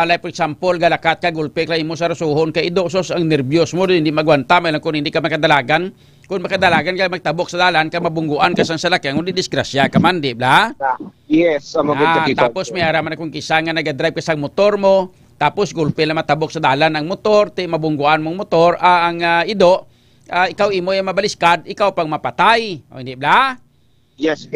Like for example, galakat ka, gulpe ka mo sa rasuhon, kay idosos ang nervyos mo, hindi magwanta, may lang kung hindi ka makadalagan. Kung makadalagan ka, magtabok sa dalan ka, mabungguan ka sa salakyan, hindi disgrasya ka man, di ba? Yes, tapos may araman akong kisa nga nagadrive ka sa motor mo, tapos gulpe lang matabok sa dalan ang motor, mabungguan mong motor, ang ido, ikaw imo yung mabaliskad, ikaw pang mapatay, hindi ba? Yes,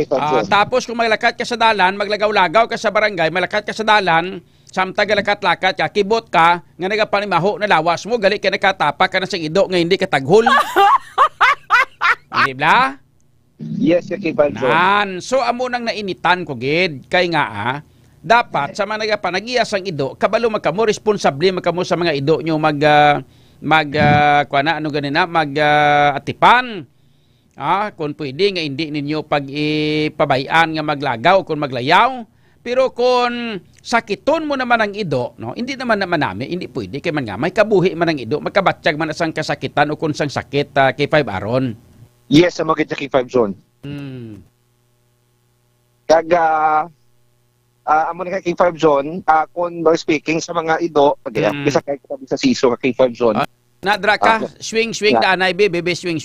tapos kung maglakat ka sa dalan, maglagaw-lagaw ka sa barangay, maglakat ka sa dalan, samtang galakat-lakat ka, kibot ka, nga nagapanimaho na lawas mo, gali ka nakatapak ka na sa ido, nga hindi ka taghul. Hindi ba? Yes, K5 John. So, amo nang nainitan ko, gid. Kay nga, dapat sa mga nagapanagias ang ido, kabalo magkamo, responsable magkamo sa mga ido nyo atipan. Kung pwede nga hindi ninyo pag-ipabayan nga maglagaw kung maglayaw. Pero kung sakiton mo naman ang ido, no, hindi naman namin, hindi pwede. Kaya man nga, may kabuhi man ang ido, magkabatsyag man asang kasakitan o kung sang sakit K5 Aaron. Yes, sa mga K5 John. Amo na kay K5 John, kung speaking sa mga ido, bisa kay sa siso ka K5 John. Nadra ka, swing daanay bebe swing.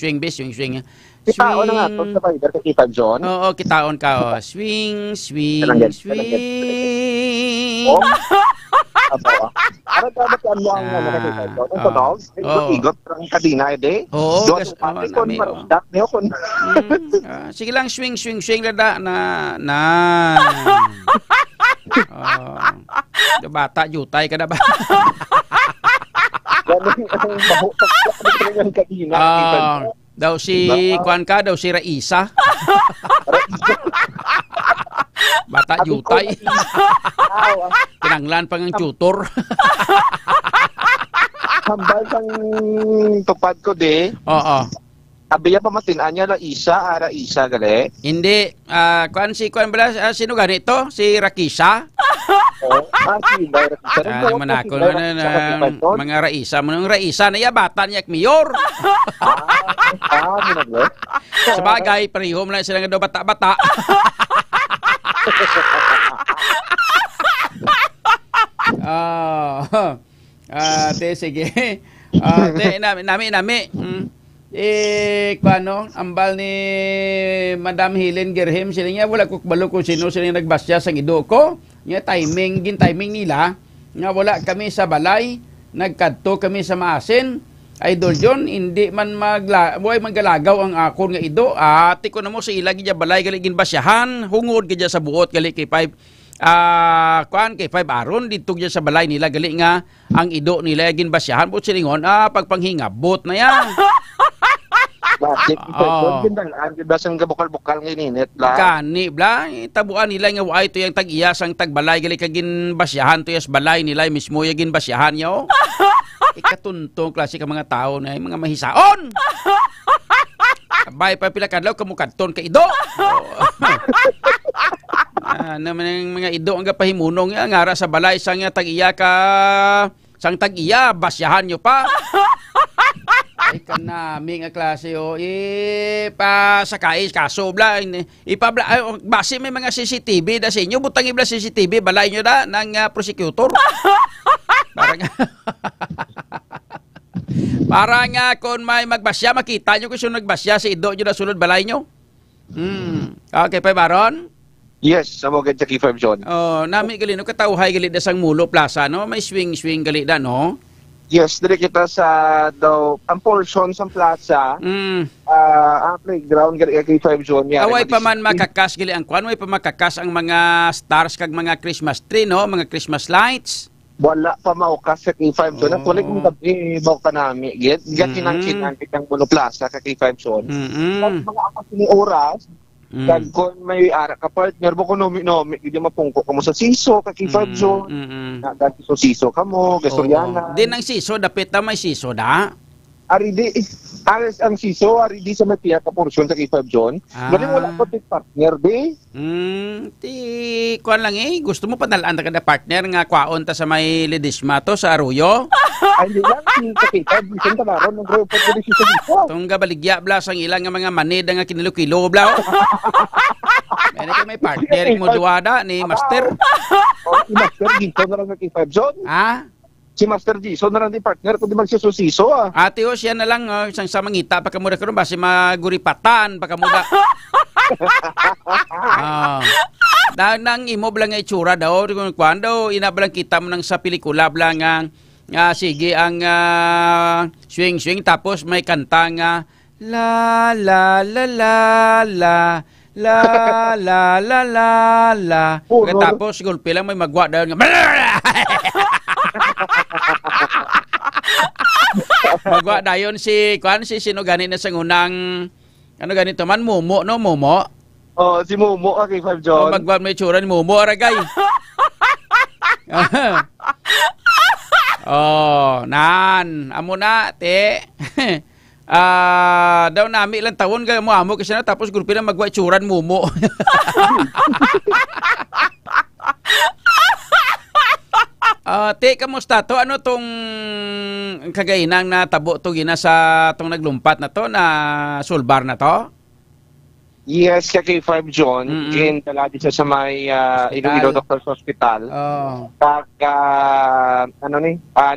Kitaon na nga to sa Viber kay Kita John. Oo, kitaon ka. Swing. Para dapat ang luang na nakikita John. Ang tunog, igot ang kadina ede. Oo, sige lang, swing lada na. Bata, jutay ka na ba? Daw si kuan ka, daw si Raisa. Bata jutay. Kinanglan pang ang tutor. Hambal sang tupad ko de. Oo. Abiya pa matinanya la Raisa gali. Hindi, kuan bala sino ganito? Si Rakisa? Manako na mga Raisa mo ng Raisa na ya bata niya mayor. Sabagay pareho mo lang sila nga bata-bata. Te sige. Te nami. Kuano, ambal ni Madam Helen Gerhem sila nga wala ko balo kung sino sila nagbasya sa ido ko. Nga timing nila nga wala kami sa balay, nagkadto kami sa maasin. Idol John, hindi man maggalagaw ang akon nga ido. Ati ko na mo sa ilag gya balay gali ginbasyahan, hungod gya sa buot gali kay 5 kay 5 aron dito gya sa balay nila gali nga ang ido nila ginbasyahan but silingon pagpanghingabot na yan. Basang gabukal-bukal ngininit la. Kani bla, tabuan nila nga waay to yung tag-iya sang tagbalay gali kagin basyahan to yas balay nila mismo yung basyahan yo. Ikatuntong klase ka mga tao na mga mahisaon. Abay pa pila kadlaw kamukadton ka ido. Naman ang mga ido ang gapahimunong nga ngara sa balay sang tag-iya ka sang tag-iya basyahan nyo pa. Ay kanami nga klase pa sakay kaso bla base may mga CCTV da sa inyo butang ibla CCTV balay nyo da ng prosecutor. Para nga kung may magbasya makita nyo kung sino nagbasya sa ido nyo na sunod balay nyo. Okay pa baron? Yes, sa mga sa K5 John. Nami gali no katawhay gali da sang Mulo Plaza no, may swing gali da no. Yes, dire kita sa daw ang portion sa plaza. Ang playground gali kay 5 zone ya. Away pa man makakas gali ang kwan, way pa makakas ang mga stars kag mga Christmas tree no, mga Christmas lights. Wala pa maukas sa K5 zone. Ang kulit mo gabi baw kanami. Get kinang kitang Mulo Plaza sa K5 zone. Mga apat ni oras. Kag kung may ara ka partner mo ko nomi di mapungko kamo sa siso ka K5 zone. Dati so siso kamo, gasolyana. Din ang siso dapit ta may siso da. Ari di ang siso ari di sa matiya ka portion sa K5 zone. Galing wala ko tit partner di. Ti kuan lang gusto mo padalaan ta kada partner nga kwaon ta sa may Ledesma to sa Arroyo. Ay di lang sa K5 zone ta baron ng grupo ko di siso. Tungga baligya bla sang ilang nga mga manida nga kinilo-kilo bla. Ano kay may partner mo duwada ni Master? Si Master dito na lang sa K5 zone. Si Master G, so na lang di partner ko di magsisusiso Ate siya na lang isang sa mangita pa kamuda karon base maguripatan pa kamuda. Nang imo blang nga itsura daw kung kuando inabalang kita mo nang sa pelikula blang sige ang swing tapos may kanta nga la la la la la la la la la la tapos gulpi lang may magwa daw nga magwa dayon si sino gani na sa unang ano ganito man Momo no Momo. Si Momo kay 5 John. Magwa may tsura ni Momo aragay. Nan amo na te. Daw nami lang tawon ka mo amo kasi na tapos grupo na magwa tsuran Momo. Te, kamusta to? Ano tong kagainang na tabo to gina sa tong naglumpat na to na sulbar na to? Yes, kay 5 John, kin taladi siya sa may Iloilo Doctors Hospital.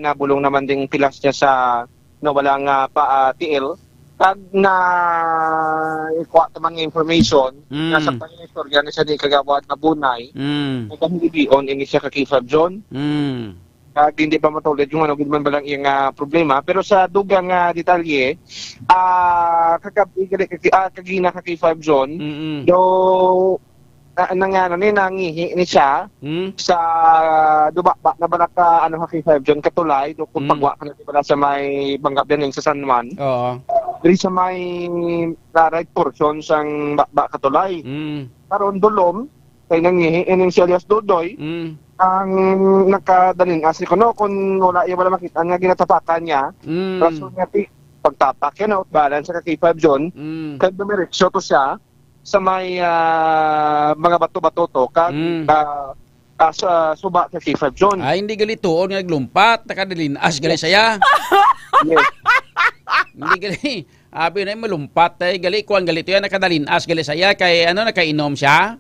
Nabulong naman ding pilas niya sa na wala nga TL kag na ikuha tamang information nasa pangistorya na siya di kagawad na bunay kag hindi on ini siya ka K5 John kag hindi pa matulid yung ano gid man balang iyang problema pero sa dugang detalye kagina ka K5 John nangihi ni siya sa dubak na balak ka ano K5 John katulay do kung pagwa ka na sa may banggap din sa San Juan diri sa may right portion sang bakba katulay karon dulom kay nangihi ining si alias Dudoy ang nakadalin asi kuno kung wala iya wala makita nga ginatapakan niya rason nga ti pagtapak yan out balance sa K5 John kay dumiretso to siya sa may mga bato-bato to kag sa suba sa K5 John. Ay hindi gali tuon nga naglumpat nakadalinas gali saya. Yes. Hindi gali abi na malumpat ay gali kuan gali to yan nakadalinas gali saya kay ano nakainom siya.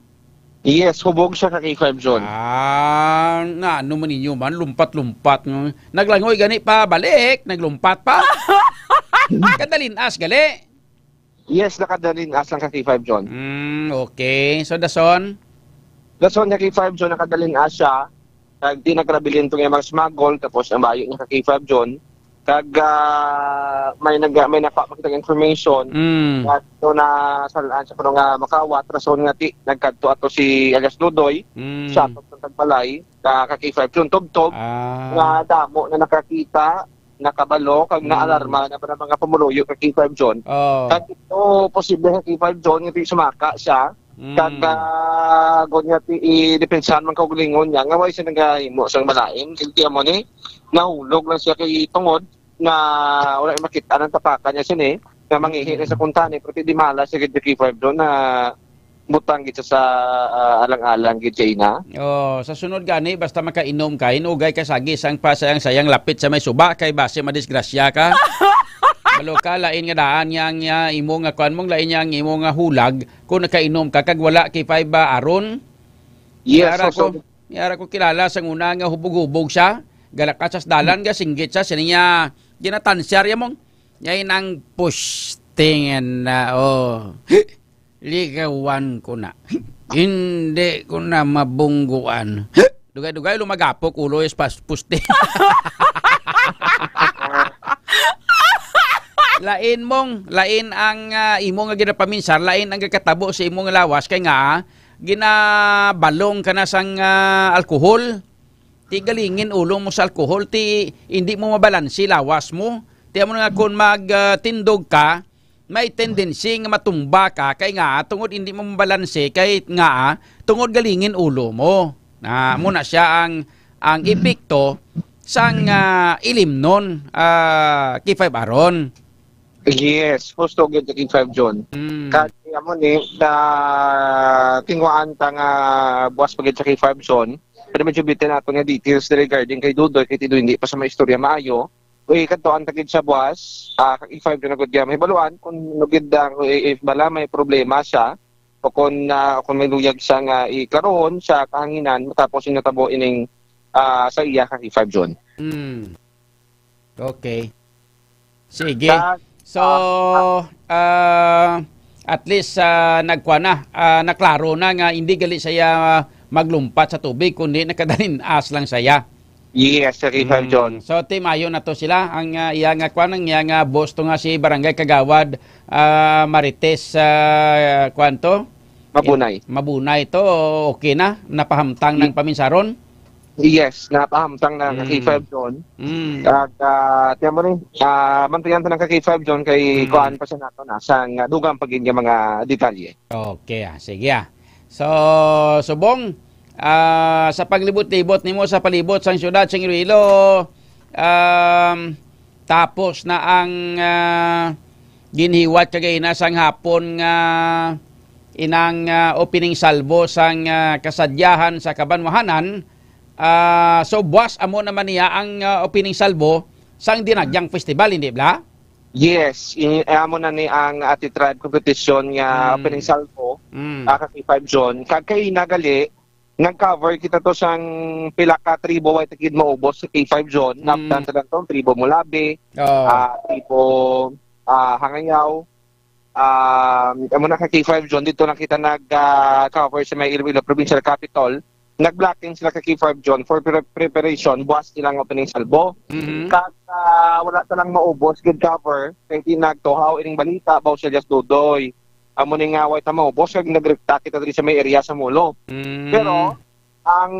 Yes, hubog siya ka K5 John. Na ano man ninyo man lumpat-lumpat naglangoy gani pa balik naglumpat pa. Kadalinas gali. Yes, nakadalin asang ka K5 John. Okay. So, dason niya K5 John, nakadalin asya. Kag di nagrabilin itong mga smuggle, tapos ang bayo niya ka K5 John. Kag may napapakitang information. At ito na salaan sa nga makawat, rason nga ti, nagkadto ato si alias Dudoy, siya at ang tagbalay, ka K5 John, tog-tog, nga damo na nakakita, nakabalo kag naalarma na para mga pamuluyo kay K5 John. Kag ito posible kay K5 John nga sumaka siya kag gonya ti i-depensahan man kaugalingon niya nga way siya nagahimo sa malain kay mo ni nahulog lang siya kay tungod na wala makita ng tapakan niya sini nga mangihi sa kuntani pero di mala siya kay K5 John na butang gid sa alang-alang gid na. Sa sunod gani basta makainom ka inugay ka sagi sang pasayang-sayang lapit sa may suba kay base madisgrasya ka. Malo ka lain nga daan yang imo nga kuan mong lain yang imo nga hulag kung nakainom ka kag wala kay K5 aron. Yes, Yara ko kilala sang una nga hubog-hubog siya. Galak ka sa dalan ga singgit siya siniya ginatansyar ya mong. Yain ang pushting na ligawan ko na. Hindi ko na mabungguan. Dugay-dugay lumagapok ulo is puste. lain ang imo nga ginapaminsar, lain ang gakatabo sa imong lawas kay nga ginabalong ka na sang alkohol. Ti galingin ulo mo sa alkohol, ti hindi mo mabalansi lawas mo. Ti mo nga kung magtindog ka, may tendency nga matumba ka kay nga tungod hindi mo mabalanse kay nga tungod galingin ulo mo. Muna siya ang epekto sang ilim nun K5 aron. Yes, gusto gid K5 John. Kaya mo ni tingwaan ta nga buwas pagid sa K5 John. Pero medyo bitin nato nga details regarding kay Dudoy kay Tido hindi pa sa may istorya maayo. Uy, kantoan takid sa buwas, K5 na nagod may baluan kung nugid if bala may problema siya o kung may luyag siya nga ikaroon sa kahanginan tapos inatabo ining sa iya ka K5 John. Okay. Sige. So at least nagkuha na, naklaro na nga hindi gali saya maglumpat sa tubig kundi nakadalinas lang saya. Yes, Sir K5 John. So, timayo na to sila. Ang iya nga kwan, ang iya nga boss to nga si Barangay Kagawad Marites kwanto? Mabunay. Mabunay to, okay na? Napahamtang ng paminsaron? Yes, napahamtang na K5 John. At tiyan mo rin, mantayan to ng K5 John kay kuhaan pa siya nato na sang dugang pagin nga mga detalye. Okay, sige. So, subong, sa paglibot-libot nimo sa palibot sang syudad sang Iloilo, tapos na ang ginhiwat kagay na sang hapon nga inang opening salvo sang kasadyahan sa Kabanwahanan. So buwas amo naman niya ang opening salvo sang Dinagyang Festival, hindi ba? Yes, amo na ni ang Ati Tribe competition nga opening salvo K5 John. Kagkay nagali nag-cover kita to sang pila ka tribo ay takid maubos sa K5 zone. Napdan sa lang tribo Mulabe, tribo Hangayaw, amo na ka K5 zone dito na kita nag-cover sa may Iloilo Provincial Capital. Nag-blocking sila ka K5 zone for preparation buwas nilang opening salbo. Kag wala talang maubos good cover kay tinagtuhaw ining balita baw siya just Dudoy. Amo ning away ta maubos kag nagrekta kita diri sa may area sa Mulo. Pero ang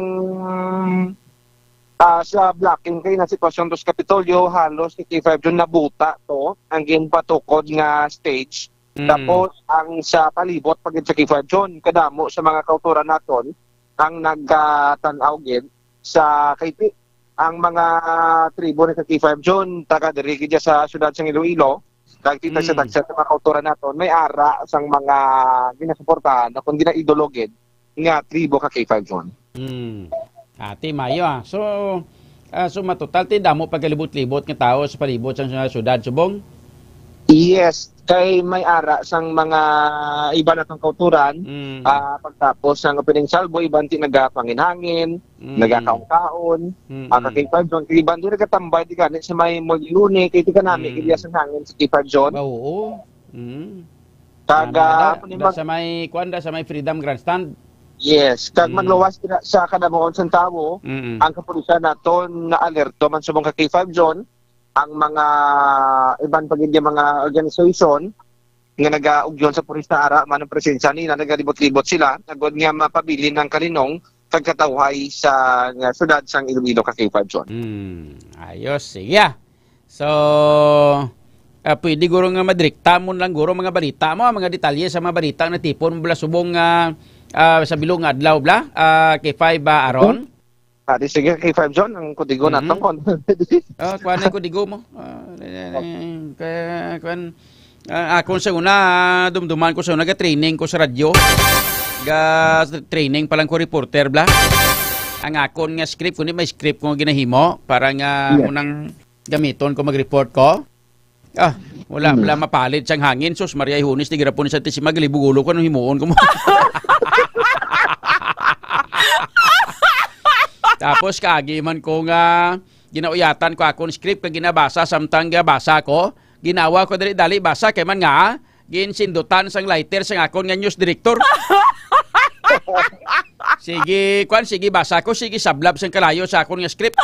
sa blocking kay na sitwasyon to sa Kapitolyo halos ni K5 zone nabuta to ang ginpatukod nga stage. Tapos ang sa palibot pag sa K5 zone kadamo sa mga kauturan naton ang nagtanaw gid sa kaypi ang mga tribo ni K5 zone taga diri gid sa syudad sa Iloilo. Kag kita sa tagsa sa mga kauturan naton may ara sang mga ginasuportahan na kun ginaidologid nga tribo ka K5 zone. Ati mayo So matotal ti damo pagkalibot-libot nga tao sa palibot sang syudad subong. Yes, kay may ara sang mga iba natong kauturan pagtapos ng opening salvo iban ti nagapangin-hangin, nagakaon-kaon, K5 zone iban di nagatambay di kanit sa may Molyune kay ti kanami kaya sang hangin sa K5 zone. Oo. Taga sa may kuanda sa may Freedom Grandstand. Yes, kag magluwas sa kadamuhon sang tawo, ang kapulisan naton na alerto man subong ka K5 zone ang mga ibang pagindi mga organisasyon nga nagaugyon sa purista ara man ang presensya nila nagalibot-libot sila agod nga mapabili ng kalinong pagkatawhay sa syudad sang Iloilo ka K5 zone. Ayos, sige. So pwede guro nga madrikta mo lang guro mga balita mo, mga detalye sa mga balita na tipon bula subong sa bilong adlaw bla K5 aron. Di sige K5 zone ang kudigo natong kon. Kuan ang kudigo mo. Ako sa una dumduman ko sa una training ko sa radyo. Training pa lang ko reporter bla. Ang akon nga script kundi may script ko ginahimo para nga unang gamiton ko mag-report ko. Wala mapalit sang hangin sus Maria Hunis ti girapon sa ti maglibugulo ko nung himuon ko mo. Tapos kaagiman ko nga ginauyatan ko akong script kag ginabasa samtang basa ko ginawa ko dali basa kay man nga ginsindutan sang lighter sang akong nga news director. Sige basa ko sige sablab sang kalayo sa akong nga script.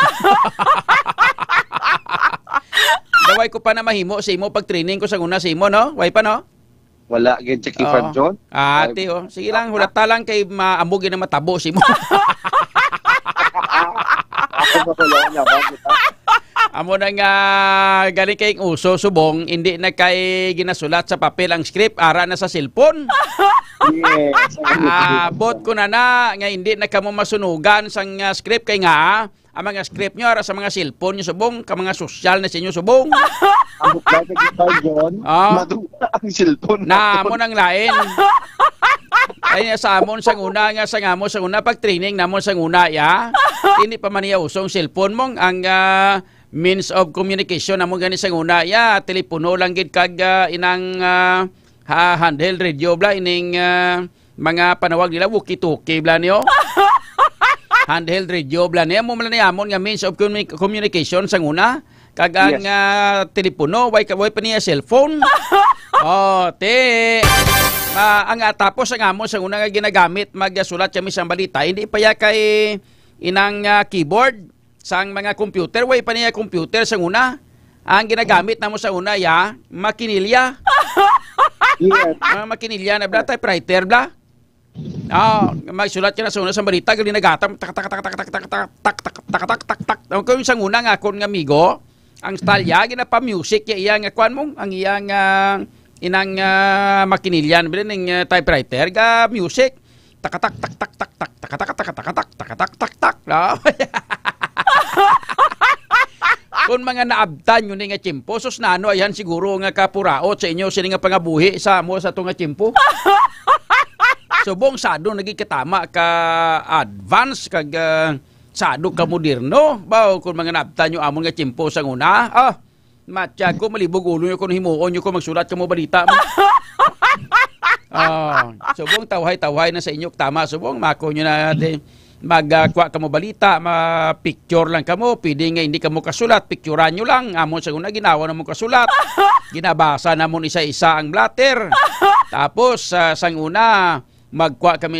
Daway ko pa na mahimo sa imo pag training ko sa una sa imo no way pa no. Wala gid sa K5 zone. Ate sige lang hulata lang kay maambugin na matabo si mo. Amo na nga galing kayong uso subong hindi na kay ginasulat sa papel ang script ara na sa cellphone. Yes. Bot ko na nga hindi na kamo masunugan sang script kay nga ang mga script nyo ara sa mga cellphone nyo subong ka mga social na sa inyo subong. Ang bukla sa K5 zone maduta ang cellphone na mo nang lain. Ay sa amon sang una nga sang amo sang una pag training namon sang una hindi pa man iya usong cellphone mong ang means of communication namon gani sang una telepono lang gid kag inang handheld radio bla ining mga panawag nila walkie-talkie bla niyo. Handheld radio bla niya mo man amon nga means of communication sang una kag ang telepono way pa niya cellphone. Ang tapos ang amo sa unang ginagamit magsulat kami sa balita hindi pa ya kay inang keyboard sang mga computer way pa niya computer sa una ang ginagamit namo sa una makinilya. Makinilya na bla typewriter bla. Magsulat ka na sa una sa balita gali nagatam tak tak tak tak tak tak tak tak tak tak. Kung sang una nga kon nga amigo ang style ginapa music iya nga kwan mong ang iyang inang makinilyan bilin ng typewriter ga music takatak tak tak tak tak takatak takatak takatak tak tak kung mga naabtan yun nga chimpo sus na ano ayan siguro nga kapuraot sa inyo sila nga pangabuhi sa mo sa itong nga chimpo. Subong sado nagikatama ka advance kag sado ka moderno ba kung mga naabtan yung amon nga chimpo sa una matya ko malibog ulo nyo kung himuon nyo ko magsulat ka mo balita mo. Subong tawhay-tawhay na sa inyo. Tama, subong. Mako nyo na magkuha ka mo balita, ma-picture lang ka mo. Pwede nga hindi ka mo kasulat. Picturean nyo lang. Amon sa una, ginawa na mo kasulat. Ginabasa na mo isa-isa ang blatter. Tapos, sang una,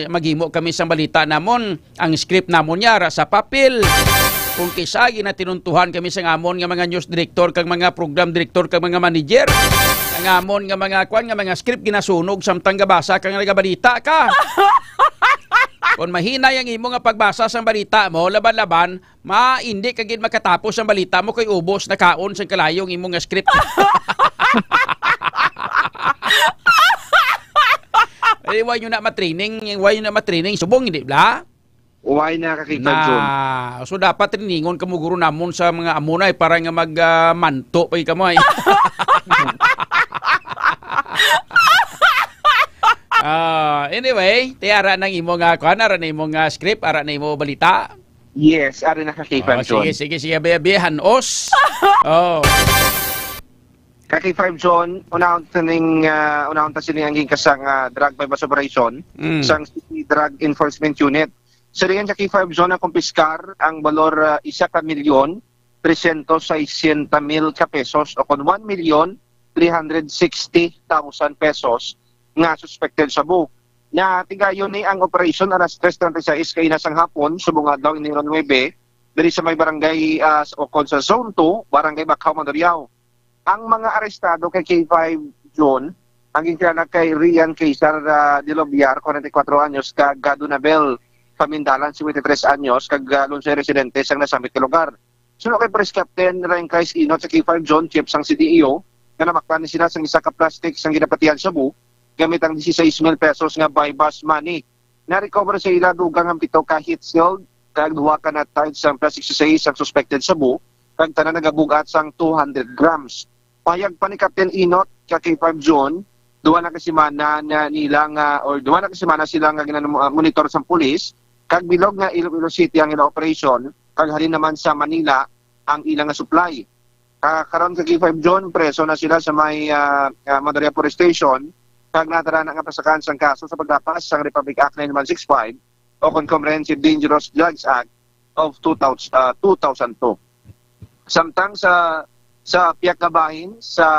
maghimo kami sa balita namon. Ang script namon yara sa papel. Kung kisagi na tinuntuhan kami sa amon nga mga news director, kag mga program director, kag mga manager. Ang amon nga mga script ginasunog samtang gabasa kang nagabalita ka. Kung mahina yung imo nga pagbasa sa balita mo, laban-laban, hindi ka gid makatapos ang balita mo kay ubos na kaon sa kalayong imo nga script. Why nyo na matraining? Subong, hindi ba? Why na kakikadyon? So dapat triningon ka mo guro namon sa mga amunay para nga magmanto pa ikaw mo. Anyway, ara nang imo nga ara na imo nga script, ara na imo balita. Yes, ara na kakipag John. Sige, biyahan os. Kaki 5 John, unahon ta sining ang kasang drug bypass operation sang City Drug Enforcement Unit. Sa ringan kaki 5 John ang kumpiskar ang balor 1,360,000 ka pesos o kon 1,360,000 pesos nga suspected sa book. Na tigayon ni ang operation alas 3:36 kay nasang hapon subong adlaw ini 9 diri sa may barangay o sa Zone 2, barangay Bacau, Mandurriao. Ang mga arestado kay K5 John, ang ginkilala kay Rian Cesar de Lobiar, 44 anyos, kag Gadunabel Pamindalan, 53 anyos, kag lunsay residente sang nasamit ka lugar. Suno kay Press Captain Rangkais Inot sa K5 John, chief sang CDEO, nga namaktan sila sang isa ka plastic sang ginapatihan sa bu, gamit ang 16,000 pesos nga by bus money. Na-recover sa ila dugang ang 7 ka heat shield, kag 2 ka na tied sang plastic 16 ang suspected sa bu, kag tanan nagabugat sang 200 grams. Payag pa ni Captain Inot ka K5 John, duwa na kasimana sila nga monitor sa pulis, kag bilog nga Iloilo City ang ilang operation, kag halin naman sa Manila ang ilang supply. Karon ka K5 John, preso na sila sa may Mandurriao Police Station, kag natara na nga pasakan sang kaso sa pagdapas sang Republic Act 9165 o Comprehensive Dangerous Drugs Act of 2002. Samtang sa piyak na bahin sa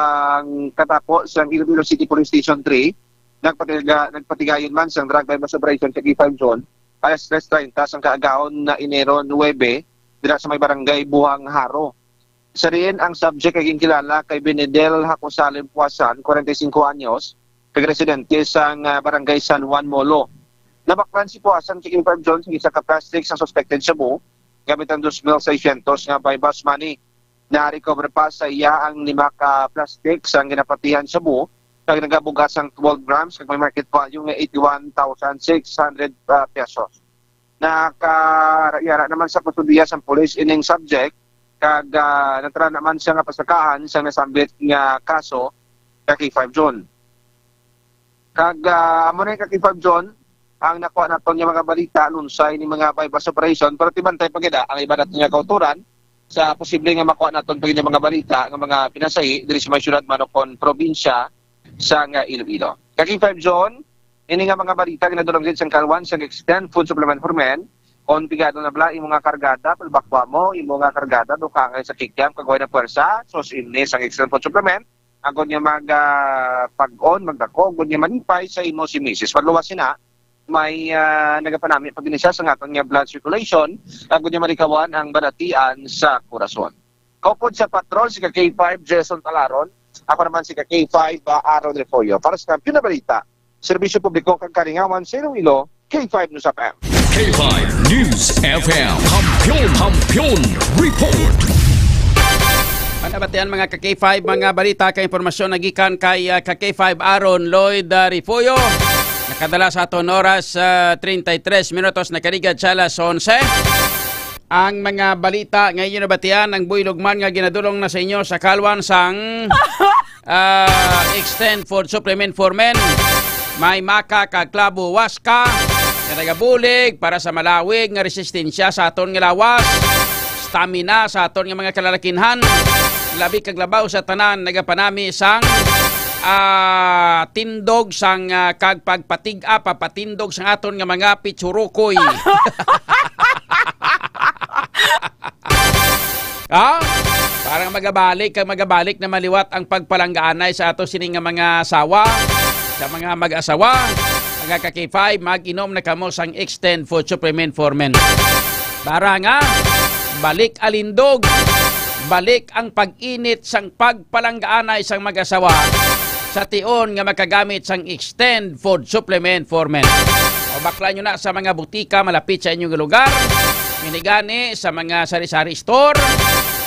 katapo sa Iloilo City Police Station 3, nagpatigayon man sang drug bypass operation sa K5 John, alas 3:30 sang kaagaon na Enero 9, dira sa may barangay Buhang Haro. Sa rin ang subject ay kilala kay Benedel Hacosalim Puasan, 45 anyos, kag-residente sang barangay San Juan Molo. Nabaklan si Puasan kay K5 John sa isa ka plastic sa suspected sa bu, gamit ang 2,600 nga by bus money. Na-recover pa sa iya ang 5 ka plastic sang ginapatihan sa bu, kag nagabugas ang 12 grams, kag may market value nga 81,600 pesos. Nakayara naman sa kustudiya sa police ining subject, kag natara naman siya nga pasakaan sa nasambit nga kaso kay K5 John. Kag amo na kay K5 John ang nakuha naton nga mga balita lunsay ni mga bypass operation, pero tibantay pagida ang iba naton nga kauturan sa posible nga makuha naton pagida mga balita nga mga pinasahi diri sa may syudad manokon probinsya sa nga Iloilo. Kay K5 John, ini nga mga balita ginadulong din sa Kalwan sa extend food supplement for men. On pigado na bla imo nga kargada, palbakwa mo imo nga kargada do kangay sa kikyam kagaway na pwersa, sos ini sang extend food supplement. Agod niya pag-on, magdako, agod niya manipay sa imo si Mrs. Pagluwas sina, may nagapanami pag siya sa atong niya blood circulation, agod niya marikawan ang balatian sa kurason. Kaupod sa patrol, si K5 Jason Talaron, ako naman si K5 Aaron Refollo. Para sa Kampiyon na Balita, Serbisyo Publiko kang Kalingawan sa Iloilo, K5 News FM. K5 News FM, Kampiyon Report. Panabatian mga ka-K5, mga balita kay impormasyon nagikan kay ka-K5 Aaron Lloyd Refollo. Nakadala sa aton oras 33 minutos nakarigad sa alas 11. Ang mga balita ngayon nabatian ang buylogman nga ginadulong na sa inyo sa Kalwan sang Extend Food Supplement for Men. May maka kaklabo waska na nagabulig para sa malawig nga resistensya sa aton nga lawas, stamina sa aton nga mga kalalakinhan, labi kaglabaw sa tanan nagapanami sang tindog sang kag pagpatig-a papatindog sang aton nga mga pitsurukoy. Parang magabalik na maliwat ang pagpalanggaanay sa ato sining nga mga asawa, sa mga mag-asawa, mga ka-K5, mag-inom na kamo sang Extend Food Supplement for Men. Para nga, balik alindog, balik ang pag-init sang pagpalanggaanay sang mag-asawa sa tion nga makagamit sang Extend Food Supplement for Men. O bakla nyo na sa mga butika malapit sa inyong lugar, minigani sa mga sari-sari store,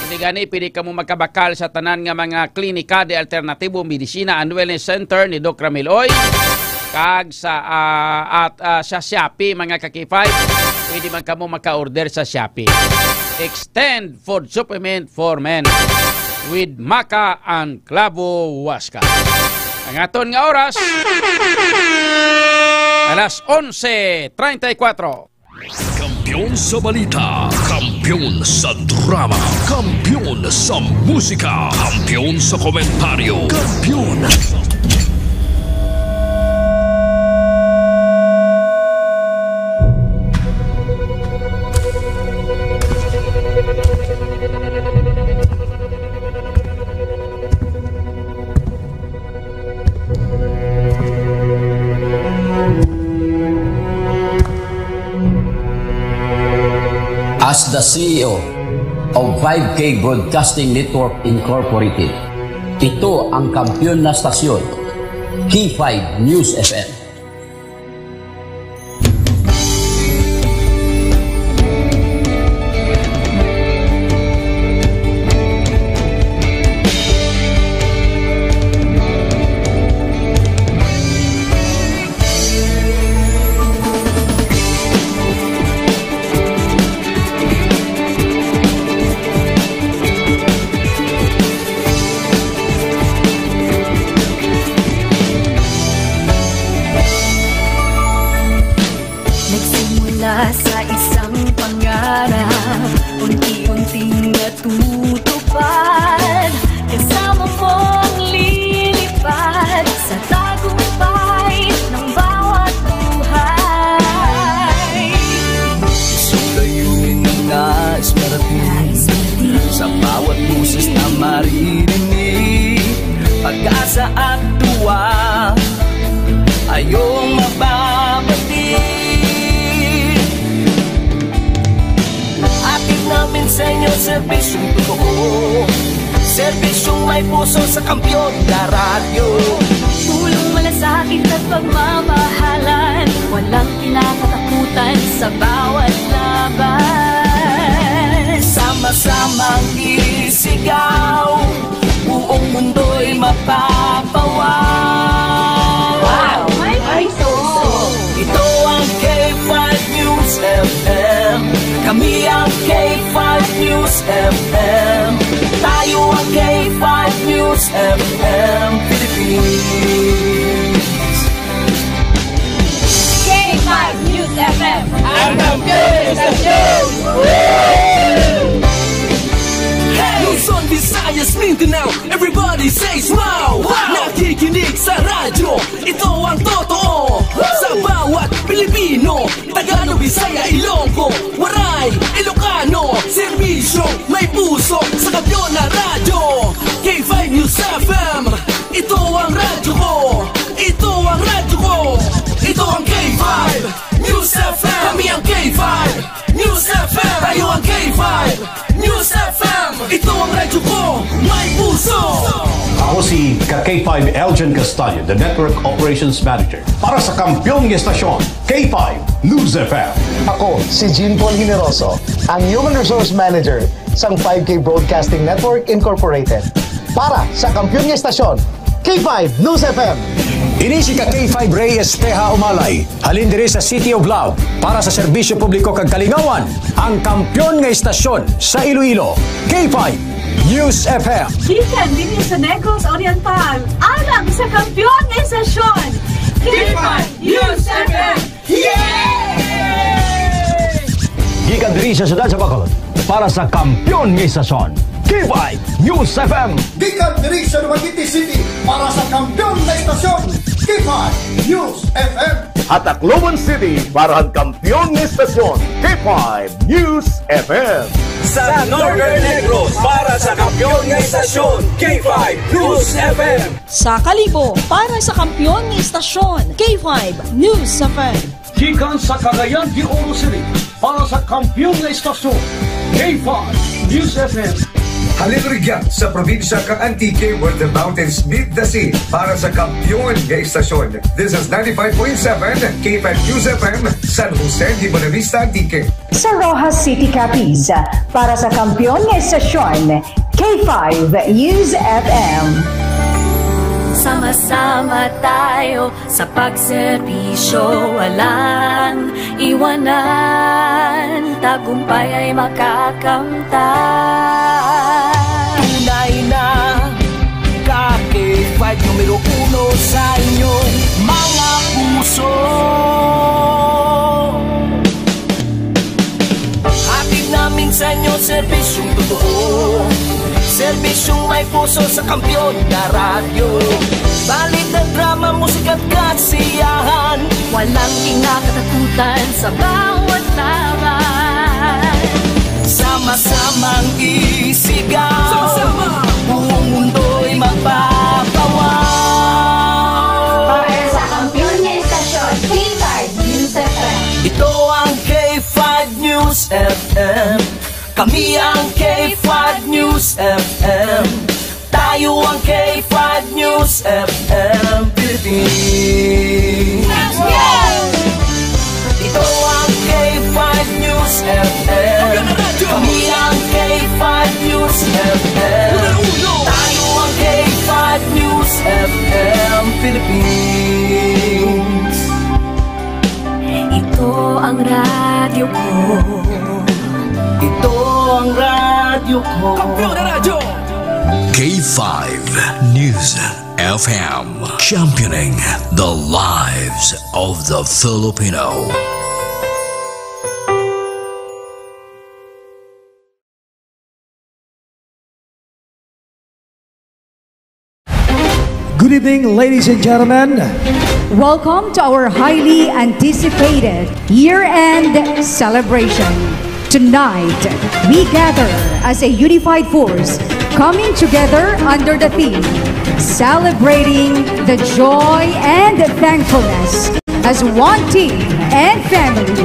minigani pili ka mo magkabakal sa tanan nga mga klinika de alternatibo medisina and wellness center ni Doc Ramil Oy, kag sa sa Shopee mga ka-K5, pwede man ka mo maka-order sa Shopee. Extend Food Supplement for Men with Maca and Clavo Huasca. Ang aton nga oras, alas 11:34. Kampiyon sa balita, kampiyon sa drama, kampiyon sa musika, kampiyon sa komentaryo, kampiyon sa... As the CEO of 5K Broadcasting Network Incorporated, ito ang kampiyon na stasyon, K5 News FM. Sa isang pangarap, unti-unting natutupad, kasama mong lilipad sa tagumpay ng bawat buhay. Isang layunin ang nais marating, sa bawat busis na maririnig, pag-asa at tuwa, ayong mababatid. Namin sa inyo, serbisyong totoo, serbisyong may puso sa kampiyon na radyo. Tulong malasakit at pagmamahalan, walang kinakatakutan sa bawat laban. Sama-samang isigaw, buong mundo'y mapapawaw. Wow! May puso! Ito ang K5 News FM. Kami ang K5 News FM. Tayo ang K5 News FM Philippines. K5 News FM. Ang kampiyon sa show! Luzon, Visayas, Mindanao, everybody says wow! Nakikinig sa radyo, ito ang totoo. Sa bawat Pilipino, Tagalog, Bisaya, Ilonggo, Waray, Ilocano, serbisyo, may puso sa kampiyon na radyo. K5 News FM, ito ang radyo ko, ito ang radyo ko, ito ang K5 News FM. Kami ang K5 News FM, tayo ang K5 News FM. Ito ang radyo ko, may puso. Ako si K5 Elgin Castaño, the Network Operations Manager para sa kampiyon ng estasyon, K5 News FM. Ako si Jean Paul Generoso, ang Human Resource Manager sa 5K Broadcasting Network Incorporated para sa kampiyon ng estasyon, K5 News FM. Ini si K5 Ray Espeja Umalay, halin diri sa City of Love para sa serbisyo publiko kag kalingawan, ang kampiyon nga estasyon sa Iloilo, K5 News FM. Gikan din sa Negros Oriental, alang sa kampiyon nga estasyon, K5 News FM. Gikan diri sa siyudad sa Bacolod para sa kampiyon nga estasyon, K5 News FM. Gikan diri sa Dumaguete City para sa kampiyon na istasyon K5 News FM. At Tacloban City para ang kampiyon na istasyon K5 News FM. Sa Northern Negros para sa kampiyon ng istasyon K5 News FM. Sa Kalibo para sa kampiyon ng istasyon K5 News FM. Gikan sa Cagayan de Oro City para sa kampiyon ng istasyon K5 News FM. Halilrigyan sa probinsya kang Antique where the mountains meet the sea para sa kampiyon ng istasyon. This is 95.7 K5 News FM, San Jose de Buenavista, Antique. Sa Rojas City, Capiz para sa kampiyon ng istasyon K5 News FM. Sama-sama tayo sa pagserbisyo, walang iwanan, tagumpay ay makakamtan. Tunay na K5 numero 1 sa inyong mga puso. Hatid namin sa inyo serbisyong totoo, serbisyong may puso sa kampiyon na radyo. Balit ng drama, musika at kasiyahan, walang kinakatakutan sa bawat laban. Sama-samang isigaw, sama-sama, buong mundo'y magpapawaw. Para sa kampiyon na istasyon K5 News FM. Ito ang K5 News FM. Kami ang K5 News FM. Tayo ang K5 News FM Philippines. Let's go! Ito ang K5 News FM. Kami ang K5 News FM. Tayo ang K5 News FM Philippines. Ito ang radyo ko. Ito ang radyo ko. Kampiyon na radyo! K5 News FM, championing the lives of the Filipino. Good evening, ladies and gentlemen. Welcome to our highly anticipated year-end celebration. Tonight, we gather as a unified force, coming together under the theme, celebrating the joy and thankfulness as one team and family.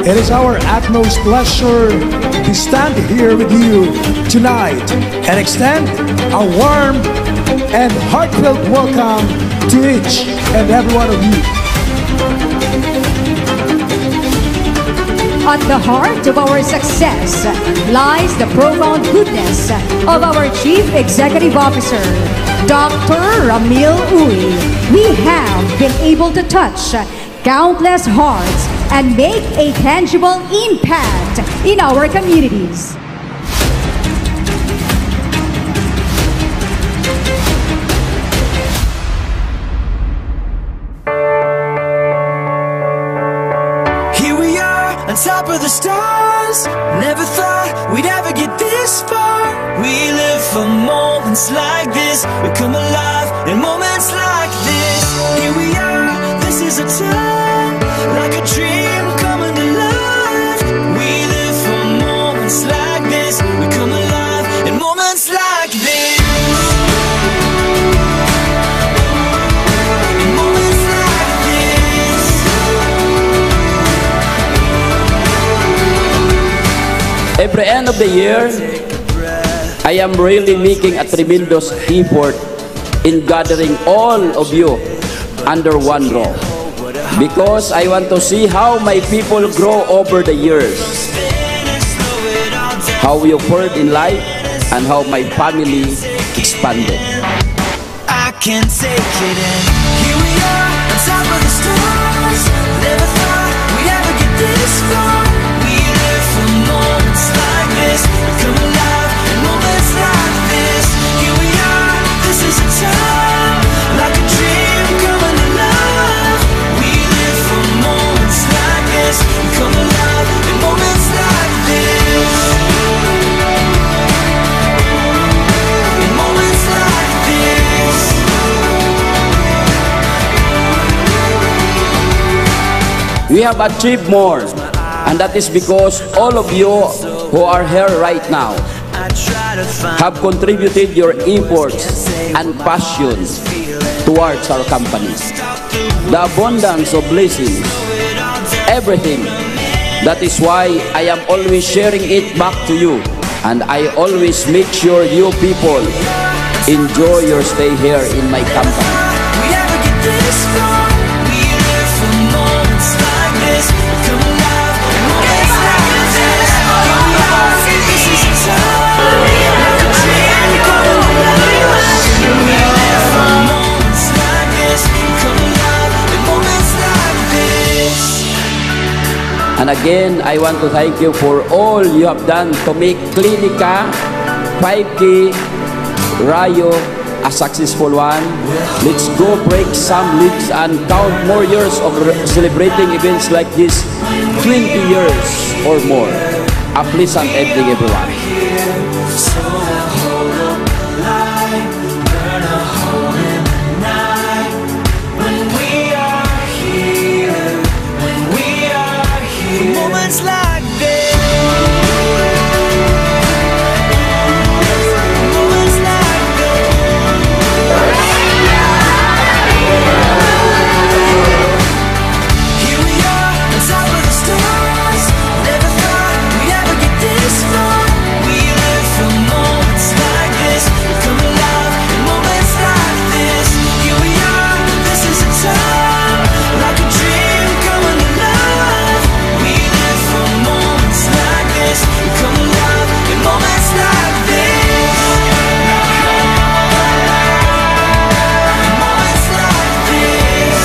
It is our utmost pleasure to stand here with you tonight and extend a warm and heartfelt welcome to each and every one of you. At the heart of our success lies the profound goodness of our Chief Executive Officer, Dr. Ramil Uy. We have been able to touch countless hearts and make a tangible impact in our communities. Top of the stars, never thought we'd ever get this far. We live for moments like this, we come alive in moments like this. Here we are, this is a time, like a dream coming to life. We live for moments like this, we come alive in moments like this. Every end of the year, I am really making a tremendous effort in gathering all of you under one roof, because I want to see how my people grow over the years, how we occurred in life, and how my family expanded. I can't take it in. Here we are, on top of the stars. Never thought we'd ever get this far. We live for moments like this, we come alive in moments like this. Here we are, this is a time, like a dream coming alive. We live for moments like this, we come alive in moments like this. we have achieved more. And that is because all of you who are here right now have contributed your efforts and passion towards our company. The abundance of blessings, everything. That is why I am always sharing it back to you. And I always make sure you people enjoy your stay here in my company. And again, I want to thank you for all you have done to make Clinica 5K Rayo a successful one. Let's go break some leagues and count more years of celebrating events like this, 20 years or more. A pleasant evening, everyone. Moments like this. Moments like this. Here we are on top of the stars. Never thought we'd ever get this far. We live for moments like this. Come alive in moments like this. Here we are, this is a time like a dream coming alive. We live for moments like this. Come alive in moments like this. Moments like this.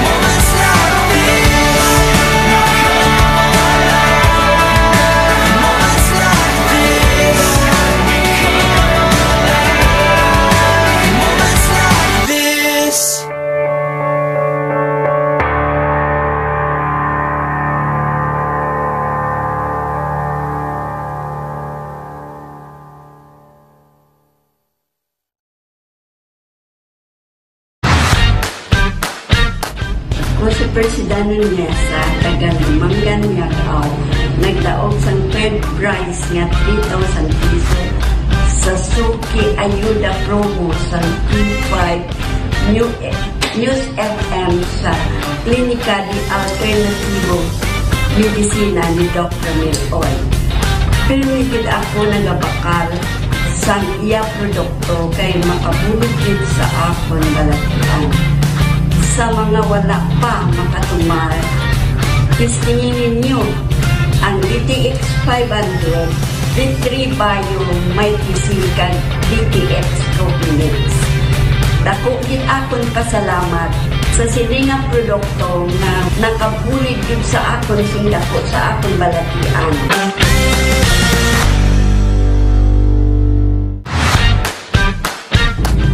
Moments like this. Moments like this. Moments like this. Ako si President Nesa, taga Manggan nga tao, nagdaog sang third prize nga 3,000 piso sa Suki Ayuda Promo sa P5 News FM sa Klinika di Alternativo Medicina ni Dr. Miloy. Pinigid ako nagabakal sa iya produkto kay makabulugid sa akon balatian. Sa mga wala pa makatumar, tistingin ninyo ang DTX 500 D3 Bio may kisikan DTX Propinix. Dako gid akon pasalamat sa siningang produkto na nakabulig gid sa akon sing dako sa akon balatian.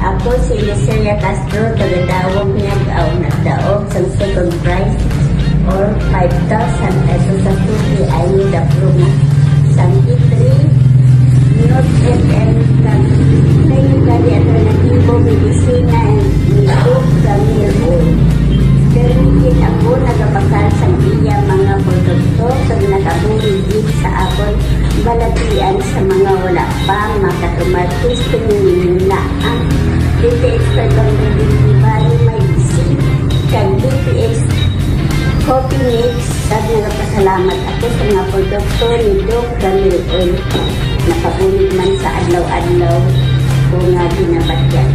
Ako si Yesenia Castro, taga-dawag nagdaog sa second prize or 5,000 pesos sa Suki Ayuda Promo. Sa P3 News FM sa Klinika di Alternativo Medicina ni Dr. Miloy. Pinigid ako nagabakal sa iya mga produkto sa nakabuligid sa akon balatian sa mga wala pa makatumartis tingin na ang DTX 500 bali may isip kag DTX Coffee Mix. At nagpasalamat ako sa mga produkto ni Dr. Miloy. Nakabulig man sa adlaw-adlaw o nga binabatyan.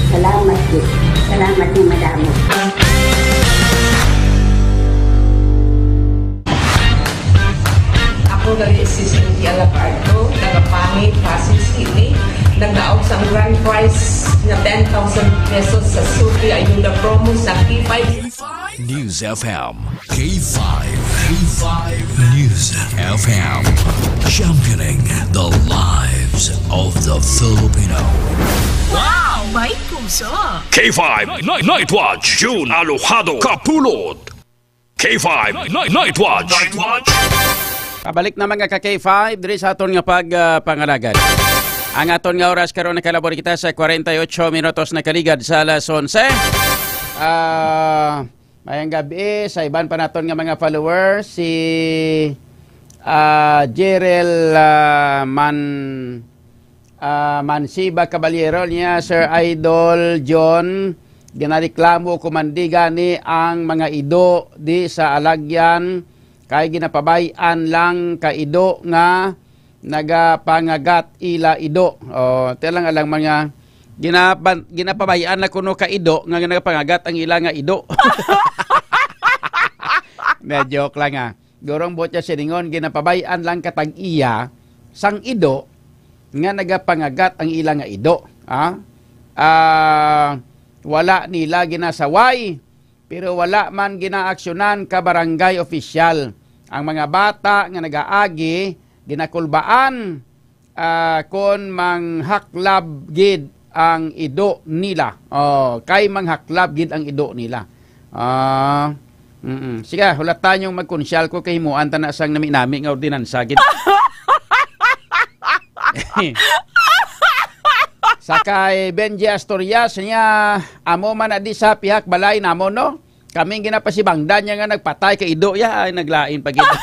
Salamat din. Salamat ni madamo. Ako gali si Cynthia Lapardo, nagapangit, Pasig City. Nagdaog sa grand prize na 10,000 pesos sa Suki Ayuda Promo sa P5 News FM. K5. News FM. Championing the lives of the Filipino. Wow! May puso! K5 Night Watch. June Alojado Kapulot. K5 Night Watch. Pabalik na mga ka-K5 diri sa aton nga pangalagan. Ang aton nga oras karon nakalabor kita sa 48 minutos na kaligad sa alas 11. Mayang gabi sa iban pa naton nga mga followers, si Jerel Mansiba Caballero niya, Sir Idol John, ginareklamo kumandiga ni ang mga ido di sa alagyan kay ginapabayan lang ka ido nga nagapangagat ila ido. Telang alang mga ginapabayaan na kuno ka ido nga nagapangagat ang ila nga ido. Medyo joke lang nga. Gorong botya siningon, ginapabayaan lang katag iya sang ido nga nagapangagat ang ila nga ido. Wala nila ginasaway, pero wala man ginaaksyonan ka barangay official. Ang mga bata nga nagaagi, ginakulbaan kon manghaklab gid ang ido nila. Kay manghaklab gid ang ido nila. Sige, hulatan yung magkonsyal ko kay himuan ta na sang nami-nami nga ordinansa gid. Sakay Benji Astorias niya, amo man adi sa pihak balay namo no. Kaming ginapasibangdan niya nga nagpatay kay ido ya, ay naglain pag ito.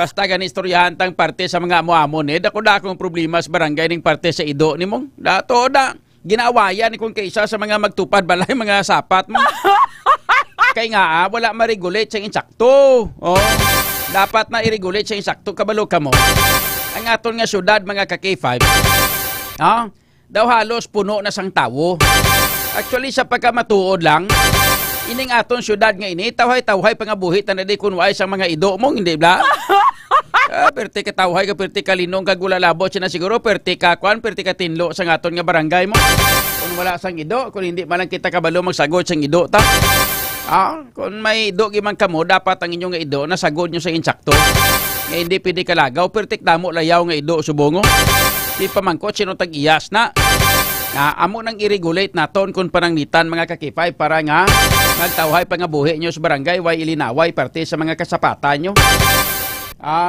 Basta gani istoryahan tang parte sa mga amo-amon dako da akong problema sa barangay ning parte sa ido nimong. Dato da ginawayan ni kung kaysa sa mga magtupad balay mga sapat mo. Kay nga wala ma-regulate sa insakto. Dapat na i-regulate sa insakto kabalo ka mo. Ang aton nga syudad mga ka-K5, daw halos puno na sang tawo. Actually sa pagkamatuod lang, ining aton syudad nga ini, tawhay-tawhay pangabuhit na di kunway sang mga ido mong, hindi ba? Perti ka tawhay ka, perti ka linong ka gulalabot siya na siguro, perti ka kwan, perti ka tinlo sang aton nga barangay mo. Kung wala sang ido, kung hindi malang kita kabalo magsagod sang ido ta. Kung may ido gimang kamo, dapat ang inyong ido nasagod nyo sa insakto. Nga hindi pwede kalagaw, pertik damo layaw nga ido subongo. Di pamangkot sino tag-iyas na. Amo nang i-regulate naton kung pananglitan mga kakipay para nga nagtawhay pangabuhi nyo sa barangay, way ilinaway parte sa mga kasapatan nyo.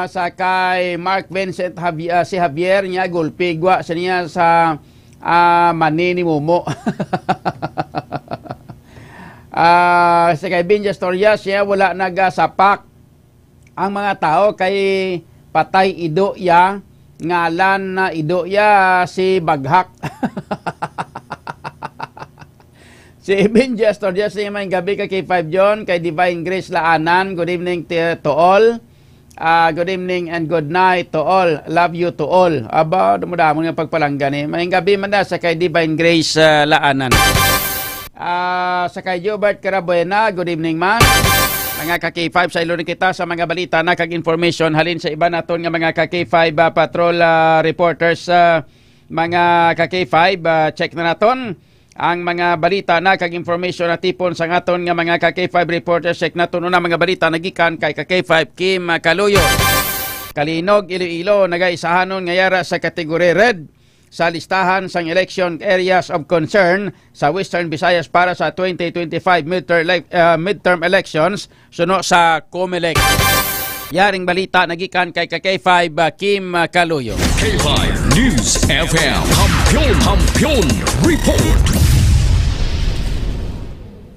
Sa kay Mark Vincent si Javier niya, gulpigwa sa niya sa mani ni Momo. Sa kay Benji Astorias siya, wala nagasapak ang mga tao kay patay ido ya, ngalan na ido ya si Baghak. Si Benji Astorias niya may gabi kay K5 John, kay Divine Grace Laanan, good evening to all. Good evening and good night to all. Love you to all. Aba, dumudamo nga pagpalanggan eh. May gabi man na sa kay Divine Grace Laanan. Sa kay Jobert Carabuena, good evening man. Mga ka-K5 sa ilo kita sa mga balita na kag-information halin sa iba naton nga mga ka-K5 patrol reporters. Mga ka-K5, check na naton ang mga balita na kag-information na tipon sa aton nga mga ka-K5 reporters. Check naton na mga balita nagikan kay ka-K5 Kim Kaluyo. Kalinog, Iloilo, nagaisahanon ngayara sa kategory red sa listahan sang election areas of concern sa Western Visayas para sa 2025 midterm elections suno sa COMELEC. Yaring balita nagikan kay K5 Kim Kaluyo. K5 News FM Kampiyon Report.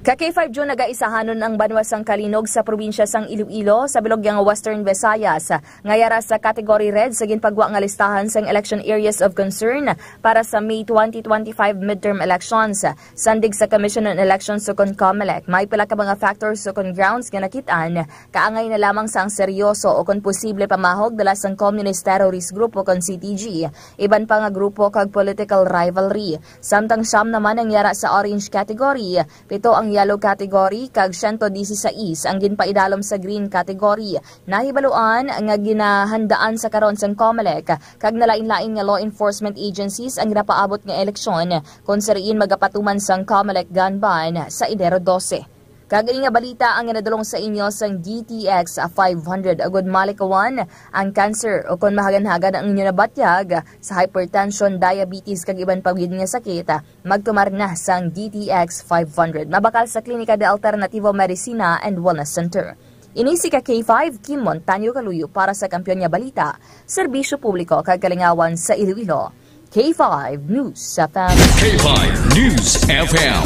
Ka-K5 June nagaisahanon ang banwasang Kalinog sa probinsya sang Iloilo sa bilogyang Western Visayas. Ngayara sa category red sa ginpagwa nga listahan sang election areas of concern para sa May 2025 midterm elections. Sandig sa Commission on Elections sukon COMELEC, may pila ka mga factors sukon grounds nga nakitaan kaangay na lamang sang seryoso o kon posible pamahog dala sang communist terrorist group o kon CTG. Iban pa nga grupo kag political rivalry. Samtang siyam naman ang yara sa orange category, pito ang yellow category kag 116 ang ginpaidalom sa green category. Nahibaluan nga ginahandaan sa karon sang COMELEC kag nalain-lain nga law enforcement agencies ang ginapaabot nga eleksyon kung sariin magapatuman sang COMELEC gun ban sa Enero 12. Kagani nga balita ang ginadulong sa inyo sang DTX 500 agud malikawan ang cancer o kon mahagan-hagan ang inyo nabatyag sa hypertension, diabetes kag iban pang nga sakit, magtumar na sang DTX 500. Mabakal sa Klinika de Alternativo Medicina and Wellness Center. Inisi ka K5 Kim Montaño Kaluyo para sa Kampiyon nga balita, serbisyo publiko kag kalingawan sa Iloilo. K5 News FM. K5 News FM.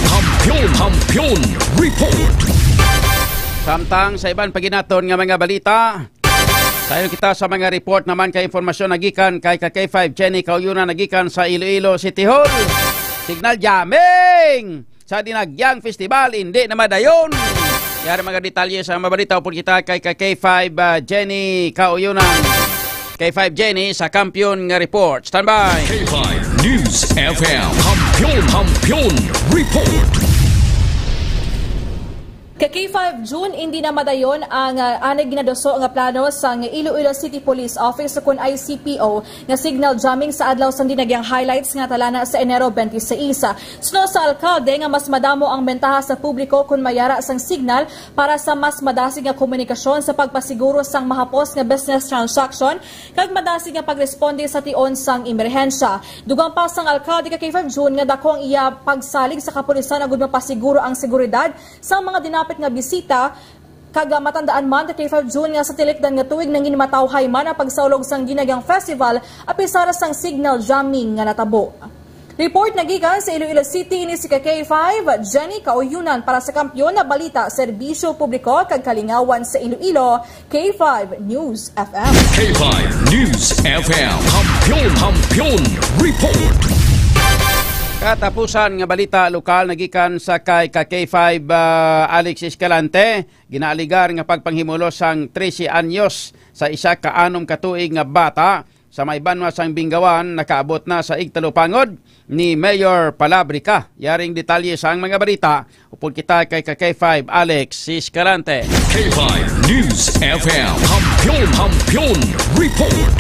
Kampiyon report. Samtang sa ibang paginaton nga mga balita, tayo kita sa mga report naman kay informasyon nagikan kay K5 Jenny Kauyunan nagikan sa Iloilo City Hall. Signal jamming sa Dinagyang Festival, hindi na madayon. Yari mga detalye sa mga balita upon kita kay K5 Jenny Kauyunan. K5 Jenny sa Kampiyon nga report. Standby. K5 News FM. Kampiyon report. K5 June, hindi na madayon ang anay ginadoso nga plano sa Iloilo City Police Office kung ICPO nga signal jamming sa adlaw sa dinagyang highlights nga talana sa Enero 26. Suno sa alkalde nga mas madamo ang bentaha sa publiko kung mayara sang signal para sa mas madasig nga komunikasyon sa pagpasiguro sang mahapos nga business transaction kag madasig nga pagresponde sa tion sang emerhensya. Dugang pa sang alkalde K5 June nga dako ang iya pagsalig sa kapulisan agud mapasiguro ang seguridad sa mga dinapit nga bisita kag matandaan man K5 June nga sa tilikdan nga tuig nang ginmatawhay man ang pagsaulog sang Dinagyang Festival apisara sang signal jamming nga natabo. Report nagikan sa Iloilo City ini si K5 Jenny Kauyunan para sa Kampiyon na Balita, Serbisyo Publiko kag Kalingawan sa Iloilo, K5 News FM. K5 News FM. Kampiyon report. Katapusan nga balita lokal nagikan sa kay K5 Alex Escalante, ginaaligar nga pagpanghimulos sang 13 anyos sa isa ka 6 katuig nga bata sa may banwa sang Bingawan nakaabot na sa igtalupangod ni Mayor Palabrica. Yaring detalye sang mga balita upod kita kay K5 Alex Escalante. K5 News FM. Kampiyon report.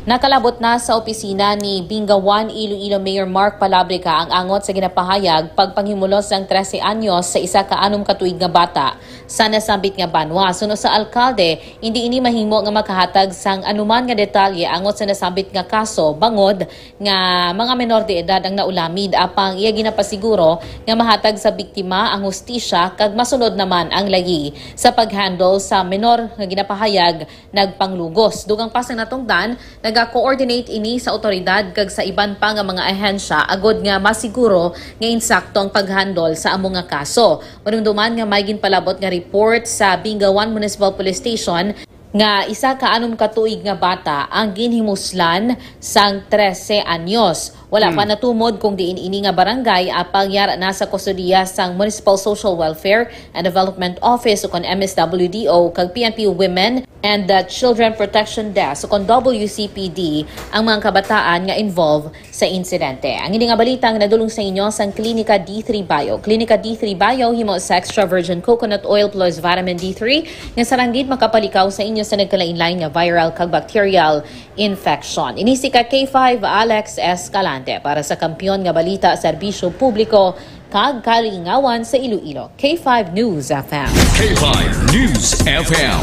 Nakalabot na sa opisina ni Bingawan Iloilo Mayor Mark Palabrica ang angot sa ginapahayag pagpanghimulos ng 13 anyos sa isa ka 6 katuig nga bata sa nasambit nga banwa. Suno sa alkalde, hindi ini mahimo nga makahatag sang anuman nga detalye angot sa nasambit nga kaso bangod nga mga menor de edad ang naulamid apang iya ginapasiguro nga mahatag sa biktima ang hustisya kag masunod naman ang lagi sa paghandle sa menor nga ginapahayag nagpanglugos. Dugang pasang natungdan, nag-coordinate ini sa otoridad kag sa iban pa nga mga ahensya agod nga masiguro nga insakto ang paghandol sa among nga kaso. Manumduman nga may ginpalabot nga report sa Bingawan Municipal Police Station nga isa ka 6 katuig nga bata ang ginhimuslan sang 13 anyos. Wala pa natumod kung diin ini nga barangay apang yara na sa kustodiya sang Municipal Social Welfare and Development Office o kon MSWDO kag PNP Women and the Children Protection Desk o kon WCPD ang mga kabataan nga involved sa insidente. Ang ini nga balita nga nadulong sa inyo sang Klinika D3 Bio. Klinika D3 Bio himo sa extra virgin coconut oil plus vitamin D3 nga saranggid makapalikaw sa inyo sa nagkalain-lain nga viral kag bacterial infection. Ini si K5 Alex Escalante para sa Kampiyon nga Balita, Serbisyo Publiko kag Kalingawan sa Iloilo. K5 News FM. K5 News FM.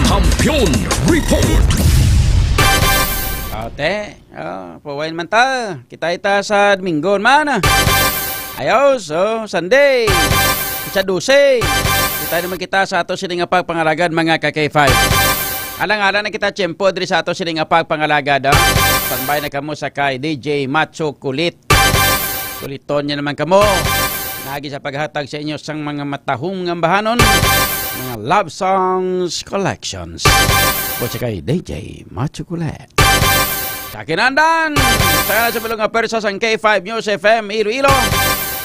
Kampiyon report. Ate, pawain man ta. Kita sa Domingo man. Ayos, Sunday. Sa 12. Kita naman kita sa ato sining nga pagpangalagad mga K5. Alang-alang na kita tiyempo diri sa ato sining nga pagpangalagad. Standby na kamo sa kay DJ Macho Kulit. Kuliton niya naman kamo. Nagi sa paghatag sa inyo sang mga matahong nga bahanon. Mga love songs collections. O sa kay DJ Macho Kulit. Sa kinandan. Sa bilong nga persa sang K5 News FM Iloilo.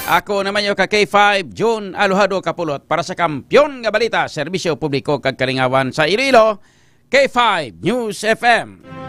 Ako naman yung K5 June Aluhado Kapulot para sa Kampiyon nga Balita, Serbisyo Publiko kag Kalingawan sa Iloilo. K5 News FM.